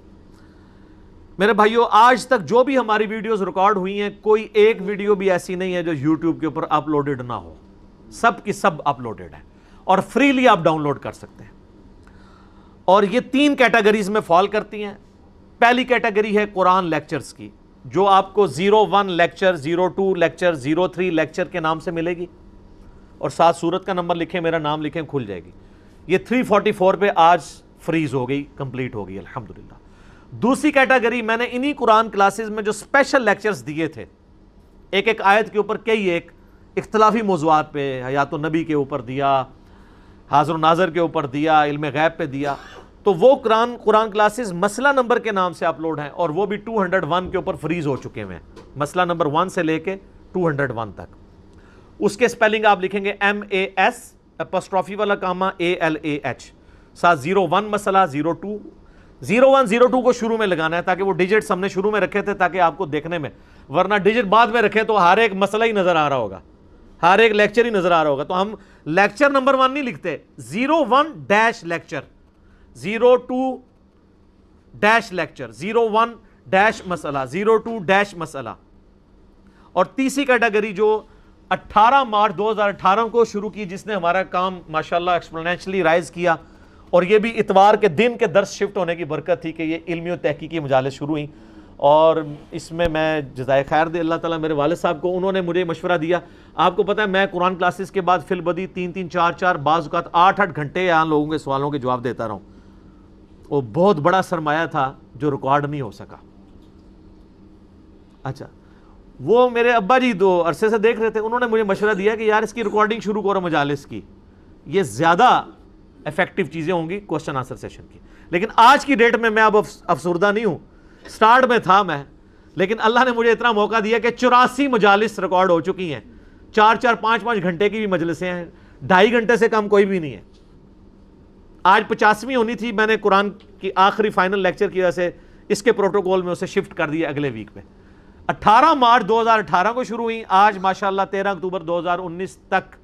میرے بھائیو, آج تک جو بھی ہماری ویڈیوز ریکارڈ ہوئی ہیں, کوئی ایک ویڈیو بھی ایسی نہیں ہے جو یوٹیوب کے اوپر اپلوڈڈ نہ ہو. سب کی سب اپلوڈڈ ہے اور فریلی آپ ڈاؤن لوڈ کر سکتے ہیں. اور یہ 3 کیٹیگریز میں فال کرتی ہیں. پہلی کیٹیگری ہے قرآن لیکچرز کی, جو آپ کو 01 لیکچر, 02 لیکچر, 03 لیکچر کے نام سے ملے گی, اور ساتھ سورت کا نمبر لکھیں, میرا نام لکھیں, کھل جائے گی. یہ 344 پہ آج فریز ہو گئی, کمپلیٹ ہو گئی الحمدللہ. دوسری کیٹیگری میں نے انہی قرآن کلاسز میں جو اسپیشل لیکچرز دیے تھے, ایک ایک آیت کے اوپر کئی ایک اختلافی موضوعات پہ, حیات النبی کے اوپر دیا, حاضر و ناظر کے اوپر دیا, علم غیب پہ دیا, تو وہ قرآن کلاسز مسئلہ نمبر کے نام سے اپلوڈ ہیں, اور وہ بھی 201 کے اوپر فریز ہو چکے ہیں, مسئلہ نمبر 1 سے لے کے 201 تک. اس کے سپیلنگ آپ لکھیں گے MAS اپسٹرافی والا کاما ALAH, ساتھ 01 مسئلہ, 01 02 کو شروع میں لگانا ہے, تاکہ وہ ڈیجٹس ہم نے شروع میں رکھے تھے تاکہ آپ کو دیکھنے میں, ورنہ ڈیجٹ بعد میں رکھے تو ہر ایک مسئلہ ہی نظر آ رہا ہوگا, ہر ایک لیکچر ہی نظر آ رہا ہوگا. تو ہم لیکچر نمبر 1 نہیں لکھتے, 01 dash lecture, 02 dash lecture, 01 dash مسئلہ, 02 ڈیش مسئلہ. اور تیسری کیٹیگری جو 18 مارچ 2018 کو شروع کی, جس نے ہمارا کام ماشاءاللہ ایکسپونینشلی رائز کیا, اور یہ بھی اتوار کے دن کے درس شفٹ ہونے کی برکت تھی کہ یہ علمی و تحقیقی مجالس شروع ہوئیں. اور اس میں میں جزائے خیر دے اللہ تعالیٰ میرے والد صاحب کو, انہوں نے مجھے مشورہ دیا. آپ کو پتہ ہے میں قرآن کلاسز کے بعد فی البدی 3 4 بعض اوقات 8 گھنٹے یہاں لوگوں کے سوالوں کے جواب دیتا رہا ہوں. وہ بہت بڑا سرمایہ تھا جو ریکارڈ نہیں ہو سکا. اچھا, وہ میرے ابا جی 2 عرصے سے دیکھ رہے تھے, انہوں نے مجھے مشورہ دیا کہ یار اس کی ریکارڈنگ شروع کرو مجالس کی, یہ زیادہ افیکٹو چیزیں ہوں گی کوسچن آنسر سیشن کی. لیکن آج کی ڈیٹ میں اب افسردہ نہیں ہوں, سٹارٹ میں تھا میں, لیکن اللہ نے مجھے اتنا موقع دیا کہ 84 مجالس ریکارڈ ہو چکی ہیں, 4-4 5-5 گھنٹے کی بھی مجلسیں ہیں, 2.5 گھنٹے سے کم کوئی بھی نہیں ہے. آج 50ویں ہونی تھی, میں نے قرآن کی آخری فائنل لیکچر کی وجہ سے اس کے پروٹوکول میں اسے شفٹ کر دیا اگلے ویک پہ. 18 مارچ 2018 کو شروع ہوئی, آج ماشاءاللہ 13 اکتوبر 2019 تک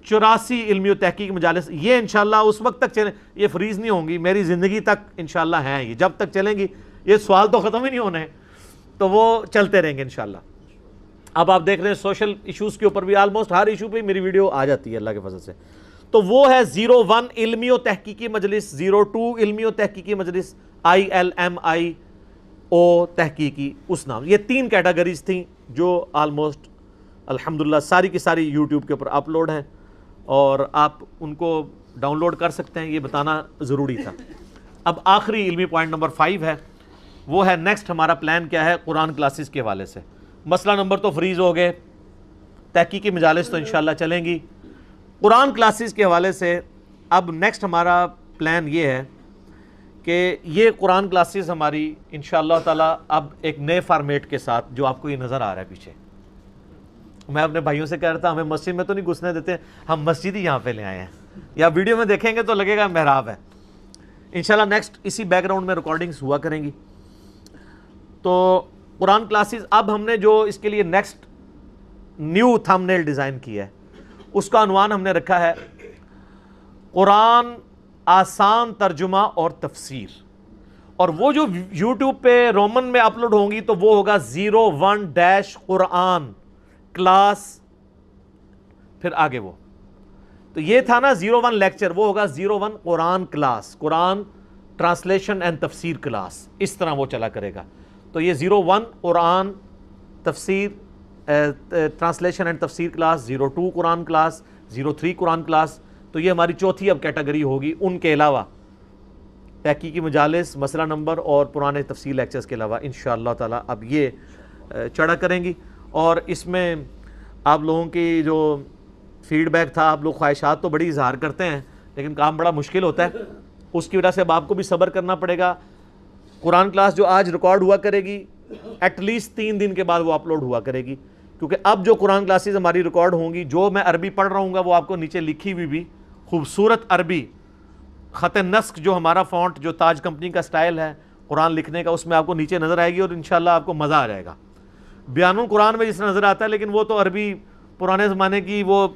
84 علمی و تحقیق مجالس. یہ انشاءاللہ اس وقت تک چلیں, یہ فریز نہیں ہوں گی, میری زندگی تک انشاءاللہ ہیں, یہ جب تک چلیں گی, یہ سوال تو ختم ہی نہیں ہونے ہیں, تو وہ چلتے رہیں گے انشاءاللہ. اب آپ دیکھ رہے ہیں سوشل ایشوز کے اوپر بھی آلموسٹ ہر ایشو پہ میری ویڈیو آ جاتی ہے اللہ کے فضل سے. تو وہ ہے 01 علمی و تحقیقی مجلس, 02 علمی و تحقیقی مجلس, ILMIO تحقیقی, اس نام. یہ 3 کیٹیگریز تھیں جو آلموسٹ الحمدللہ ساری کی ساری یوٹیوب کے اوپر اپلوڈ ہیں, اور آپ ان کو ڈاؤن لوڈ کر سکتے ہیں, یہ بتانا ضروری تھا. اب آخری علمی پوائنٹ نمبر 5 ہے, وہ ہے نیکسٹ ہمارا پلان کیا ہے قرآن کلاسز کے حوالے سے. مسئلہ نمبر تو فریز ہو گئے, تحقیقی مجالس تو انشاءاللہ چلیں گی. قرآن کلاسز کے حوالے سے اب نیکسٹ ہمارا پلان یہ ہے کہ یہ قرآن کلاسز ہماری انشاءاللہ تعالی اب ایک نئے فارمیٹ کے ساتھ, جو آپ کو یہ نظر آ رہا ہے پیچھے. میں اپنے بھائیوں سے کہہ رہا تھا ہمیں مسجد میں تو نہیں گھسنے دیتے, ہم مسجد ہی یہاں پہ لے آئے ہیں, یا ویڈیو میں دیکھیں گے تو لگے گا محراب ہے. انشاءاللہ نیکسٹ اسی بیک گراؤنڈ میں ریکارڈنگز ہوا کریں گی. تو قرآن کلاسز اب ہم نے جو اس کے لیے نیکسٹ نیو تھم نیل ڈیزائن کیا ہے, اس کا عنوان ہم نے رکھا ہے قرآن آسان ترجمہ اور تفسیر. اور وہ جو یوٹیوب پہ رومن میں اپلوڈ ہوں گی تو وہ ہوگا 01 قرآن کلاس, پھر آگے وہ. تو یہ تھا نا 01 لیکچر, وہ ہوگا 01 قرآن کلاس, قرآن ٹرانسلیشن اینڈ تفسیر کلاس, اس طرح وہ چلا کرے گا. تو یہ 01 قرآن تفسیر ٹرانسلیشن اینڈ تفسیر کلاس, 02 قرآن کلاس, 03 قرآن کلاس. تو یہ ہماری چوتھی اب کیٹیگری ہوگی, ان کے علاوہ تحقیقی مجالس, مسئلہ نمبر اور پرانے تفسیر لیکچرز کے علاوہ انشاءاللہ تعالی اب یہ چڑھا کریں گی. اور اس میں آپ لوگوں کی جو فیڈ بیک تھا, آپ لوگ خواہشات تو بڑی اظہار کرتے ہیں, لیکن کام بڑا مشکل ہوتا ہے, اس کی وجہ سے اب آپ کو بھی صبر کرنا پڑے گا. قرآن کلاس جو آج ریکارڈ ہوا کرے گی, ایٹ لیسٹ 3 دن کے بعد وہ اپلوڈ ہوا کرے گی, کیونکہ اب جو قرآن کلاسز ہماری ریکارڈ ہوں گی, جو میں عربی پڑھ رہا ہوں گا وہ آپ کو نیچے لکھی ہوئی بھی خوبصورت عربی خط نسق, جو ہمارا فونٹ جو تاج کمپنی کا سٹائل ہے قرآن لکھنے کا, اس میں آپ کو نیچے نظر آئے گی, اور انشاءاللہ آپ کو مزہ آ جائے گا. بیان القرآن میں جس نظر آتا ہے, لیکن وہ تو عربی پرانے زمانے کی وہ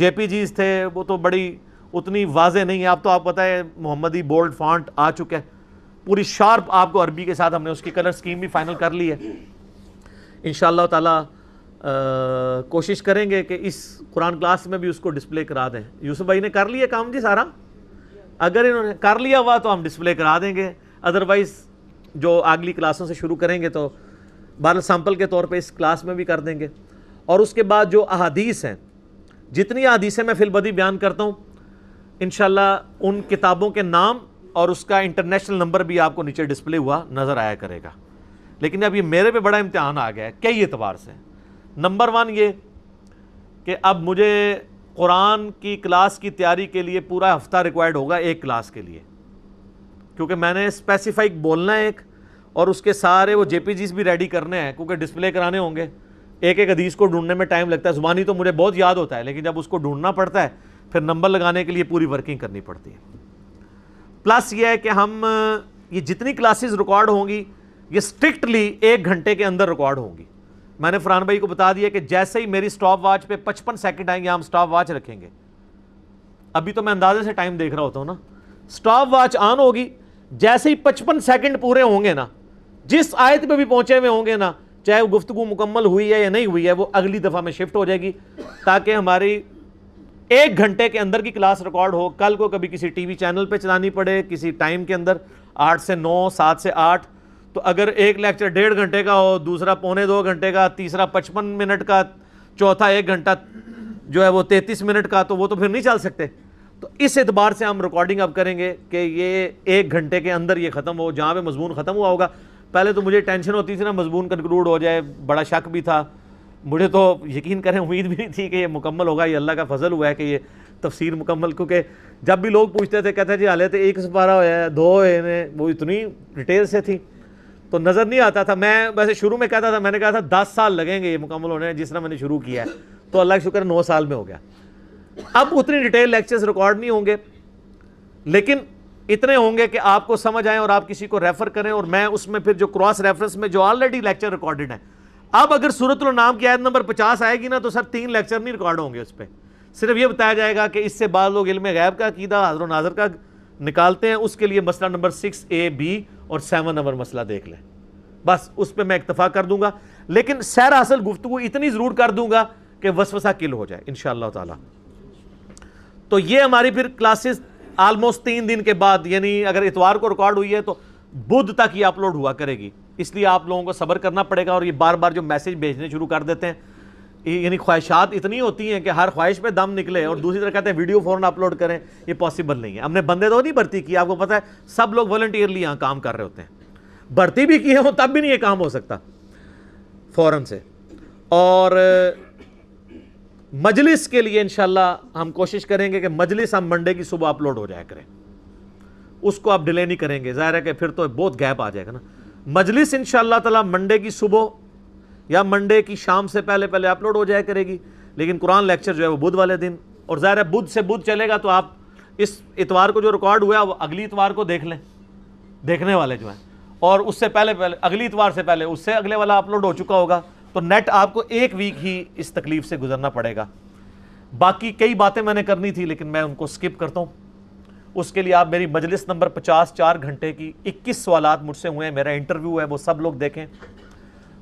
JPGs تھے, وہ تو بڑی اتنی واضح نہیں ہے. اب تو آپ پتہ ہے محمدی بولڈ فونٹ آ چکا ہے, پوری شارپ آپ کو عربی کے ساتھ ہم نے اس کی کلر سکیم بھی فائنل کر لی ہے. انشاءاللہ تعالی کوشش کریں گے کہ اس قرآن کلاس میں بھی اس کو ڈسپلے کرا دیں. یوسف بھائی نے کر لیا کام جی سارا, اگر انہوں نے کر لیا ہوا تو ہم ڈسپلے کرا دیں گے, ادروائز جو اگلی کلاسوں سے شروع کریں گے تو بہرحال سیمپل کے طور پہ اس کلاس میں بھی کر دیں گے. اور اس کے بعد جو احادیث ہیں, جتنی احادیثیں میں فی البدی بیان کرتا ہوں, انشاءاللہ ان کتابوں کے نام اور اس کا انٹرنیشنل نمبر بھی آپ کو نیچے ڈسپلے ہوا نظر آیا کرے گا. لیکن اب یہ میرے پہ بڑا امتحان آ گیا ہے کئی اعتبار سے. نمبر 1 یہ کہ اب مجھے قرآن کی کلاس کی تیاری کے لیے پورا ہفتہ ریکوائرڈ ہوگا ایک کلاس کے لیے, کیونکہ میں نے اسپیسیفائک بولنا ہے ایک, اور اس کے سارے وہ JPGs بھی ریڈی کرنے ہیں, کیونکہ ڈسپلے کرانے ہوں گے. ایک ایک حدیث کو ڈھونڈنے میں ٹائم لگتا ہے, زبانی تو مجھے بہت یاد ہوتا ہے, لیکن جب اس کو ڈھونڈنا پڑتا ہے پھر نمبر لگانے کے لیے پوری ورکنگ کرنی پڑتی ہے. پلس یہ ہے کہ ہم یہ جتنی کلاسز ریکارڈ ہوں گی یہ اسٹرکٹلی 1 گھنٹے کے اندر ریکارڈ ہوں گی. میں نے فرحان بھائی کو بتا دیا کہ جیسے ہی میری سٹاپ واچ پہ 55 سیکنڈ آئیں گے ہم سٹاپ واچ رکھیں گے. ابھی تو میں اندازے سے ٹائم دیکھ رہا ہوتا ہوں نا, سٹاپ واچ آن ہوگی, جیسے ہی 55 سیکنڈ پورے ہوں گے نا, جس آیت پہ بھی پہنچے ہوئے ہوں گے نا, چاہے وہ گفتگو مکمل ہوئی ہے یا نہیں ہوئی ہے, وہ اگلی دفعہ میں شفٹ ہو جائے گی, تاکہ ہماری 1 گھنٹے کے اندر کی کلاس ریکارڈ ہو. کل کو کبھی کسی ٹی وی چینل پہ چلانی پڑے کسی ٹائم کے اندر, 8 سے 9, 7 سے 8, تو اگر ایک لیکچر 1.5 گھنٹے کا ہو, دوسرا 1.25 گھنٹے کا, تیسرا 55 منٹ کا, چوتھا 1 گھنٹہ جو ہے وہ 33 منٹ کا, تو وہ تو پھر نہیں چل سکتے. تو اس اعتبار سے ہم ریکارڈنگ اب کریں گے کہ یہ 1 گھنٹے کے اندر یہ ختم ہو, جہاں پہ مضمون ختم ہوا ہوگا پہلے تو مجھے ٹینشن ہوتی تھی نا مضمون کنکلوڈ ہو جائے, بڑا شک بھی تھا مجھے, تو یقین کریں امید بھی نہیں تھی کہ یہ مکمل ہوگا. یہ اللہ کا فضل ہوا ہے کہ یہ تفسیر مکمل, کیونکہ جب بھی لوگ پوچھتے تھے کہتے جی حالت ایک سپارہ ہوا ہے, 2 ہوئے, وہ اتنی ڈیٹیل سے تھی تو نظر نہیں آتا تھا. میں ویسے شروع میں کہتا تھا, میں نے کہا تھا 10 سال لگیں گے یہ مکمل ہونے, جس طرح میں نے شروع کیا ہے, تو اللہ کا شکر 9 سال میں ہو گیا. اب اتنی ڈیٹیل لیکچرز ریکارڈ نہیں ہوں گے, لیکن اتنے ہوں گے کہ آپ کو سمجھ آئیں اور آپ کسی کو ریفر کریں, اور میں اس میں پھر جو کراس ریفرنس میں جو آلریڈی لیکچر ریکارڈڈ ہیں. اب اگر سورۃ الانعام کی آیت نمبر 50 آئے گی نا تو سر 3 لیکچر نہیں ریکارڈ ہوں گے اس پہ, صرف یہ بتایا جائے گا کہ اس سے بعض لوگ علم غیب کا عقیدہ حاضر و ناظر کا نکالتے ہیں, اس کے لیے مسئلہ نمبر 6A, B اور 7 نمبر مسئلہ دیکھ لیں, بس اس پہ میں اکتفا کر دوں گا. لیکن سیر حاصل گفتگو اتنی ضرور کر دوں گا کہ وسوسہ کل ہو جائے انشاءاللہ تعالی. تو یہ ہماری پھر کلاسز آلموسٹ 3 دن کے بعد, یعنی اگر اتوار کو ریکارڈ ہوئی ہے تو بدھ تک یہ اپلوڈ ہوا کرے گی. اس لیے آپ لوگوں کو صبر کرنا پڑے گا, اور یہ بار بار جو میسج بھیجنے شروع کر دیتے ہیں, یعنی خواہشات اتنی ہوتی ہیں کہ ہر خواہش پہ دم نکلے, اور دوسری طرف کہتے ہیں ویڈیو فوراً اپلوڈ کریں, یہ پاسبل نہیں ہے. ہم نے بندے تو نہیں بھرتی کی, آپ کو پتہ ہے سب لوگ والنٹیئرلی یہاں کام کر رہے ہوتے ہیں, بھرتی بھی کی ہوں تب بھی نہیں یہ کام ہو سکتا فوراً سے. اور مجلس کے لیے انشاءاللہ ہم کوشش کریں گے کہ مجلس ہم منڈے کی صبح اپلوڈ ہو جایا کریں, اس کو آپ ڈیلے نہیں کریں گے, ظاہر ہے کہ پھر تو بہت گیپ آ جائے گا نا. مجلس انشاءاللہ تعالی منڈے کی صبح یا منڈے کی شام سے پہلے پہلے اپلوڈ ہو جایا کرے گی, لیکن قرآن لیکچر جو ہے وہ بدھ والے دن, اور ظاہر ہے بدھ سے بدھ چلے گا تو آپ اس اتوار کو جو ریکارڈ ہوا ہے وہ اگلی اتوار کو دیکھ لیں, دیکھنے والے جو ہیں, اور اس سے پہلے اگلی اتوار سے پہلے اس سے اگلے والا اپلوڈ ہو چکا ہوگا, تو نیٹ آپ کو 1 ویک ہی اس تکلیف سے گزرنا پڑے گا. باقی کئی باتیں میں نے کرنی تھی لیکن میں ان کو سکپ کرتا ہوں. اس کے لیے آپ میری مجلس نمبر 50 4 گھنٹے کی 21 سوالات مجھ سے ہوئے ہیں, میرا انٹرویو ہے وہ سب لوگ دیکھیں.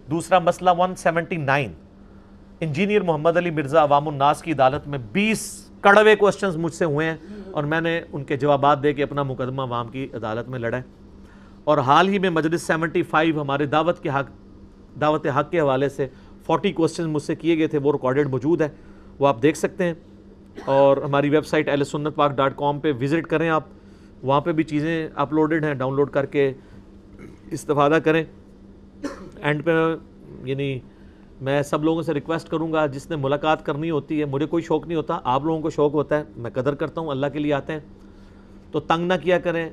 دوسرا مسئلہ 179 انجینئر محمد علی مرزا عوام الناس کی عدالت میں 20 کڑوے کوسچنز مجھ سے ہوئے ہیں, اور میں نے ان کے جوابات دے کے اپنا مقدمہ عوام کی عدالت میں لڑا ہے. اور حال ہی میں مجلس 75 ہمارے دعوت حق کے حوالے سے 40 کوسچنز مجھ سے کیے گئے تھے, وہ ریکارڈڈ موجود ہے, وہ آپ دیکھ سکتے ہیں. اور ہماری ویب سائٹ ahlsunnatpak.com پہ وزٹ کریں, آپ وہاں پہ بھی چیزیں اپلوڈڈ ہیں, ڈاؤن لوڈ کر کے استفادہ کریں. اینڈ پہ یعنی میں سب لوگوں سے ریکویسٹ کروں گا, جس نے ملاقات کرنی ہوتی ہے, مجھے کوئی شوق نہیں ہوتا, آپ لوگوں کو شوق ہوتا ہے, میں قدر کرتا ہوں, اللہ کے لیے آتے ہیں, تو تنگ نہ کیا کریں,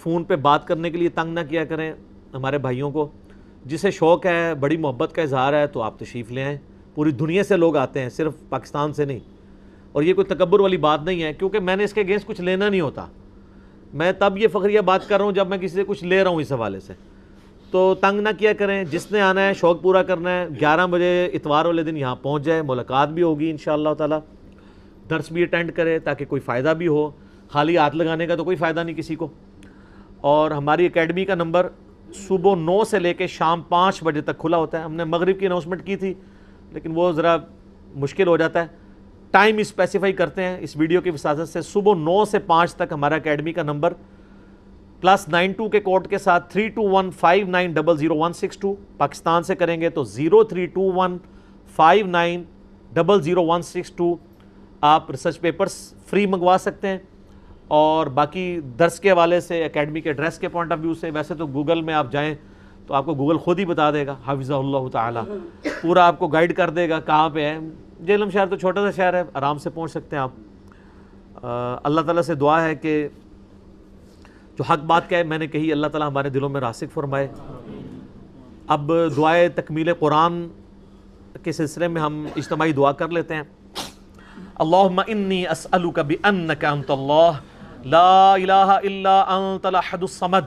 فون پہ بات کرنے کے لیے تنگ نہ کیا کریں ہمارے بھائیوں کو. جسے شوق ہے, بڑی محبت کا اظہار ہے, تو آپ تشریف لے آئیں. پوری دنیا سے لوگ آتے ہیں, صرف پاکستان سے نہیں, اور یہ کوئی تکبر والی بات نہیں ہے, کیونکہ میں نے اس کے اگینسٹ کچھ لینا نہیں ہوتا. میں تب یہ فخریہ بات کر رہا ہوں جب میں کسی سے کچھ لے رہا ہوں اس حوالے سے. تو تنگ نہ کیا کریں, جس نے آنا ہے شوق پورا کرنا ہے, 11 بجے اتوار والے دن یہاں پہنچ جائے, ملاقات بھی ہوگی انشاءاللہ تعالی, درس بھی اٹینڈ کرے تاکہ کوئی فائدہ بھی ہو. خالی ہاتھ لگانے کا تو کوئی فائدہ نہیں کسی کو. اور ہماری اکیڈمی کا نمبر صبح 9 سے لے کے شام 5 بجے تک کھلا ہوتا ہے. ہم نے مغرب کی اناؤنسمنٹ کی تھی لیکن وہ ذرا مشکل ہو جاتا ہے, ٹائم اسپیسیفائی کرتے ہیں اس ویڈیو کی وساطت سے. صبح 9 سے 5 تک ہمارا اکیڈمی کا نمبر +92 کے کوڈ کے ساتھ 3215900162, پاکستان سے کریں گے تو 032159000162. آپ ریسرچ پیپرز فری منگوا سکتے ہیں. اور باقی درس کے حوالے سے, اکیڈمی کے ایڈریس کے پوائنٹ آف ویو سے, ویسے تو گوگل میں آپ جائیں تو آپ کو گوگل خود ہی بتا دے گا, حافظہ اللہ تعالی, پورا آپ کو گائیڈ کر دے گا کہاں پہ ہے. جہلم شہر تو چھوٹا سا شہر ہے, آرام سے پہنچ سکتے ہیں آپ. اللہ تعالیٰ سے دعا ہے کہ جو حق بات کہ میں نے کہی, اللہ تعالیٰ ہمارے دلوں میں راسخ فرمائے. اب دعائے تکمیل قرآن کے سلسلے میں ہم اجتماعی دعا کر لیتے ہیں. اللہم انی اسألک بأنک انت اللہ لا الہ الا انت الاحد الصمد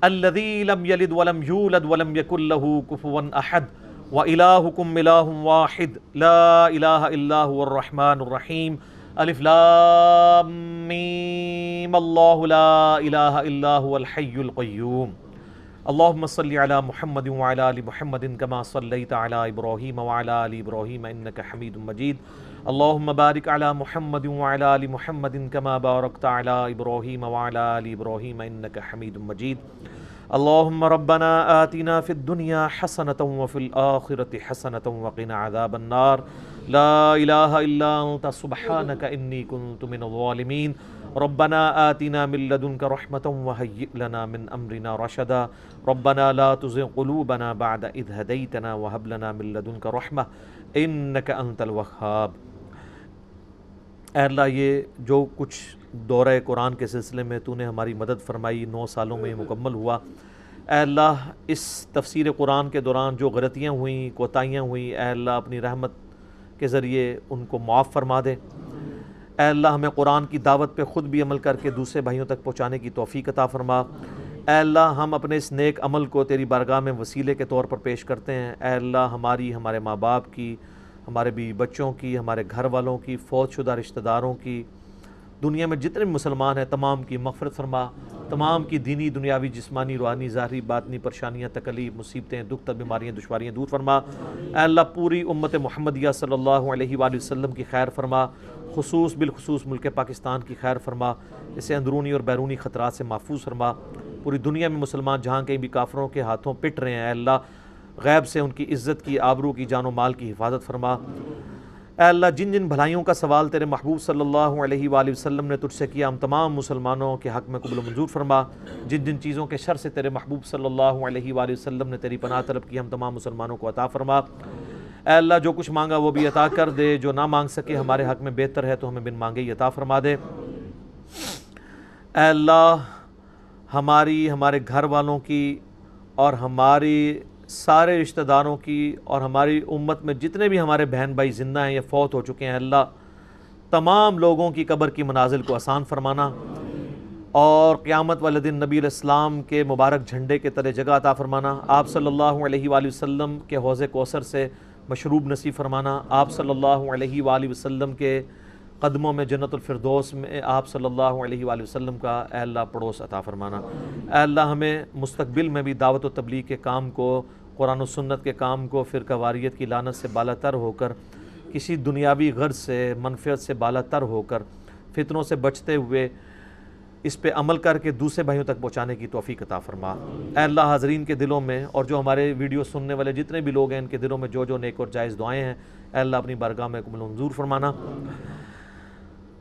الذی لم یلد ولم یولد ولم یکن له کفوا احد وإلہکم الہ واحد لا الہ الا هو الرحمن الرحیم الف لام میم اللہ لا الہ الا هو الحی القیوم. اللہم صلی علی محمد وعلی آل محمد کما صلیت علی ابراہیم وعلی آل ابراہیم انک حمید مجید. اللہم بارک علی محمد وعلی آل محمد کما بارکت علی ابراہیم وعلی آل ابراہیم انک حمید مجید. اللہم ربنا آتنا فی الدنیا حسنة وفی الآخرة حسنة وقنا عذاب النار. لا الہ الا انت سبحانک انی کنت من الظالمین ربنا آتنا من لدنک رحمتا وہیئ لنا من امرنا رشدا ربنا لا تزغ قلوبنا بعد اذ ہدیتنا وہب لنا من لدنک رحمہ انک انت الوہاب۔ اے اللہ یہ جو کچھ دورہ قرآن کے سلسلے میں تو نے ہماری مدد فرمائی، 9 سالوں میں مکمل ہوا، اے اللہ اس تفسیر قرآن کے دوران جو غلطیاں ہوئیں، کوتاہیاں ہوئیں، اے اللہ اپنی رحمت کے ذریعے ان کو معاف فرما دے۔ اے اللہ ہمیں قرآن کی دعوت پہ خود بھی عمل کر کے دوسرے بھائیوں تک پہنچانے کی توفیق عطا فرما۔ اے اللہ ہم اپنے اس نیک عمل کو تیری بارگاہ میں وسیلے کے طور پر پیش کرتے ہیں۔ اے اللہ ہماری، ہمارے ماں باپ کی، ہمارے بیوی بچوں کی، ہمارے گھر والوں کی، فوت شدہ رشتہ داروں کی، دنیا میں جتنے بھی مسلمان ہیں تمام کی مغفرت فرما، تمام کی دینی، دنیاوی، جسمانی، روحانی، ظاہری، باطنی پریشانیاں، تکلیف، مصیبتیں، دکھ، بیماریاں، دشواریاں دور فرما۔ اے اللہ پوری امت محمدیہ صلی اللہ علیہ وآلہ وسلم کی خیر فرما، بالخصوص ملک پاکستان کی خیر فرما، اسے اندرونی اور بیرونی خطرات سے محفوظ فرما۔ پوری دنیا میں مسلمان جہاں کہیں بھی کافروں کے ہاتھوں پٹ رہے ہیں، اے اللہ غیب سے ان کی عزت کی، آبرو کی، جان و مال کی حفاظت فرما۔ اے اللہ جن جن بھلائیوں کا سوال تیرے محبوب صلی اللہ علیہ وآلہ وسلم نے تجھ سے کیا، ہم تمام مسلمانوں کے حق میں قبول و منظور فرما۔ جن جن چیزوں کے شر سے تیرے محبوب صلی اللہ علیہ وآلہ وسلم نے تیری پناہ طلب کی، ہم تمام مسلمانوں کو عطا فرما۔ اے اللہ جو کچھ مانگا وہ بھی عطا کر دے، جو نہ مانگ سکے ہمارے حق میں بہتر ہے تو ہمیں بن مانگے ہی عطا فرما دے۔ اے اللہ ہماری، ہمارے گھر والوں کی اور ہماری سارے رشتہ داروں کی اور ہماری امت میں جتنے بھی ہمارے بہن بھائی زندہ ہیں یا فوت ہو چکے ہیں، اللہ تمام لوگوں کی قبر کی منازل کو آسان فرمانا اور قیامت والے دن نبی علیہ السلام کے مبارک جھنڈے کے تلے جگہ عطا فرمانا، آپ صلی اللہ علیہ وآلہ وسلم کے حوض کوثر سے مشروب نصیب فرمانا، آپ صلی اللہ علیہ وآلہ وسلم کے قدموں میں جنت الفردوس میں آپ صلی اللہ علیہ وآلہ وسلم کا اے اللہ پڑوس عطا فرمانا۔ اے اللہ ہمیں مستقبل میں بھی دعوت و تبلیغ کے کام کو، قرآن و سنت کے کام کو، فرقہ واریت کی لعنت سے بالا تر ہو کر، کسی دنیاوی غرض سے، منفعت سے بالا تر ہو کر، فتنوں سے بچتے ہوئے اس پہ عمل کر کے دوسرے بھائیوں تک پہنچانے کی توفیق عطا فرما۔ اے اللہ حاضرین کے دلوں میں اور جو ہمارے ویڈیو سننے والے جتنے بھی لوگ ہیں ان کے دلوں میں جو جو نیک اور جائز دعائیں ہیں، اے اللہ اپنی بارگاہ میں قبول و منظور فرمانا۔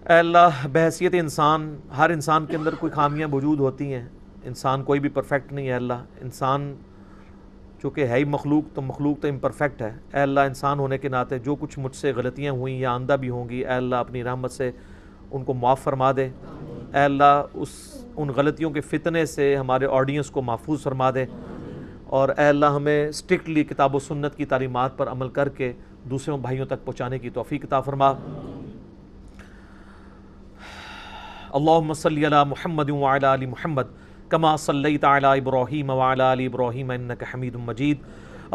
اے اللہ بحیثیت انسان، ہر انسان کے اندر کوئی خامیاں وجود ہوتی ہیں، انسان کوئی بھی پرفیکٹ نہیں ہے۔ اللہ انسان چونکہ ہے ہی مخلوق تو امپرفیکٹ ہے۔ اے اللہ انسان ہونے کے ناطے جو کچھ مجھ سے غلطیاں ہوئیں یا آئندہ بھی ہوں گی، اے اللہ اپنی رحمت سے ان کو معاف فرما دے۔ اے اللہ ان غلطیوں کے فتنے سے ہمارے آڈینس کو محفوظ فرما دے، اور اے اللہ ہمیں اسٹرکٹلی کتاب و سنت کی تعلیمات پر عمل کر کے دوسروں بھائیوں تک پہنچانے کی توفیق عطا فرما۔ اللہم صلی علی محمد وعلی آل محمد کما صلیت علی ابراہیم وعلی آل ابراہیم انک حمید مجید۔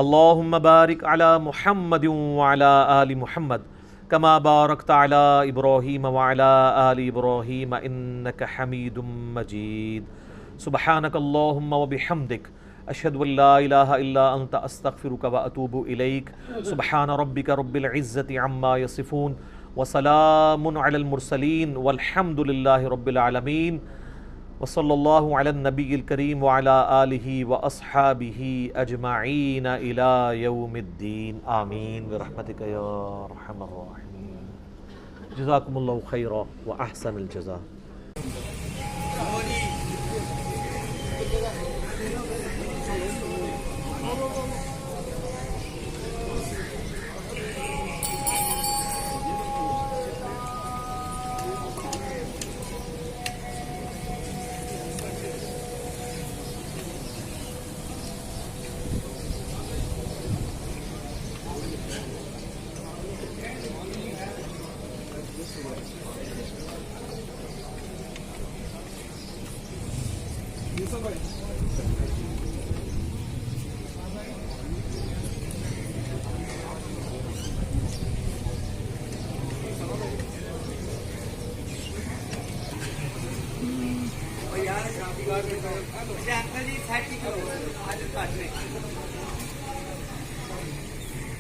اللہم بارک علی محمد وعلی آل محمد کما بارکت علی ابراہیم وعلی آل ابراہیم انک حمید مجید۔ سبحانک اللہم وبحمدک اشہد ان لا الہ الا انت استغفرک واتوب الیک۔ سبحان ربک رب العزت عما یصفون وسلام علی المرسلین والحمد للہ رب العالمین، وصلی اللہ علی النبی الکریم وعلی آلہ واصحابہ اجمعین الی یوم الدین، آمین برحمتک یا ارحم الراحمین۔ جزاکم اللہ خیرا واحسن الجزاء۔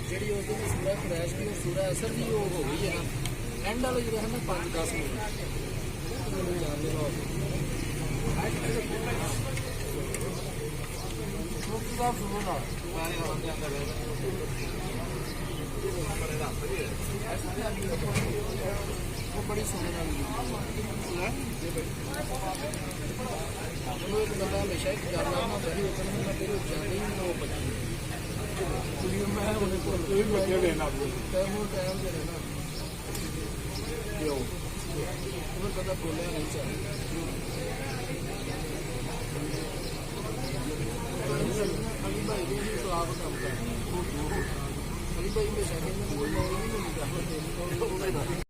جڑی اس دی سورہ قریش کی سورہ اثر دی وہ ہو گئی ہے نا، اینڈ والا جو ہے نا 5-10 منٹ وہ بڑی سونے والی ایک بندہ ہمیشہ ایک گل لانا بڑی ہوتا ہے میں تیرے جانے ہی نہیں وہ بچی میں ٹائم دے رہنا پتا بولیا نہیں چاہیے علی بھائی بھی آپ کام کریں علی بھائی میں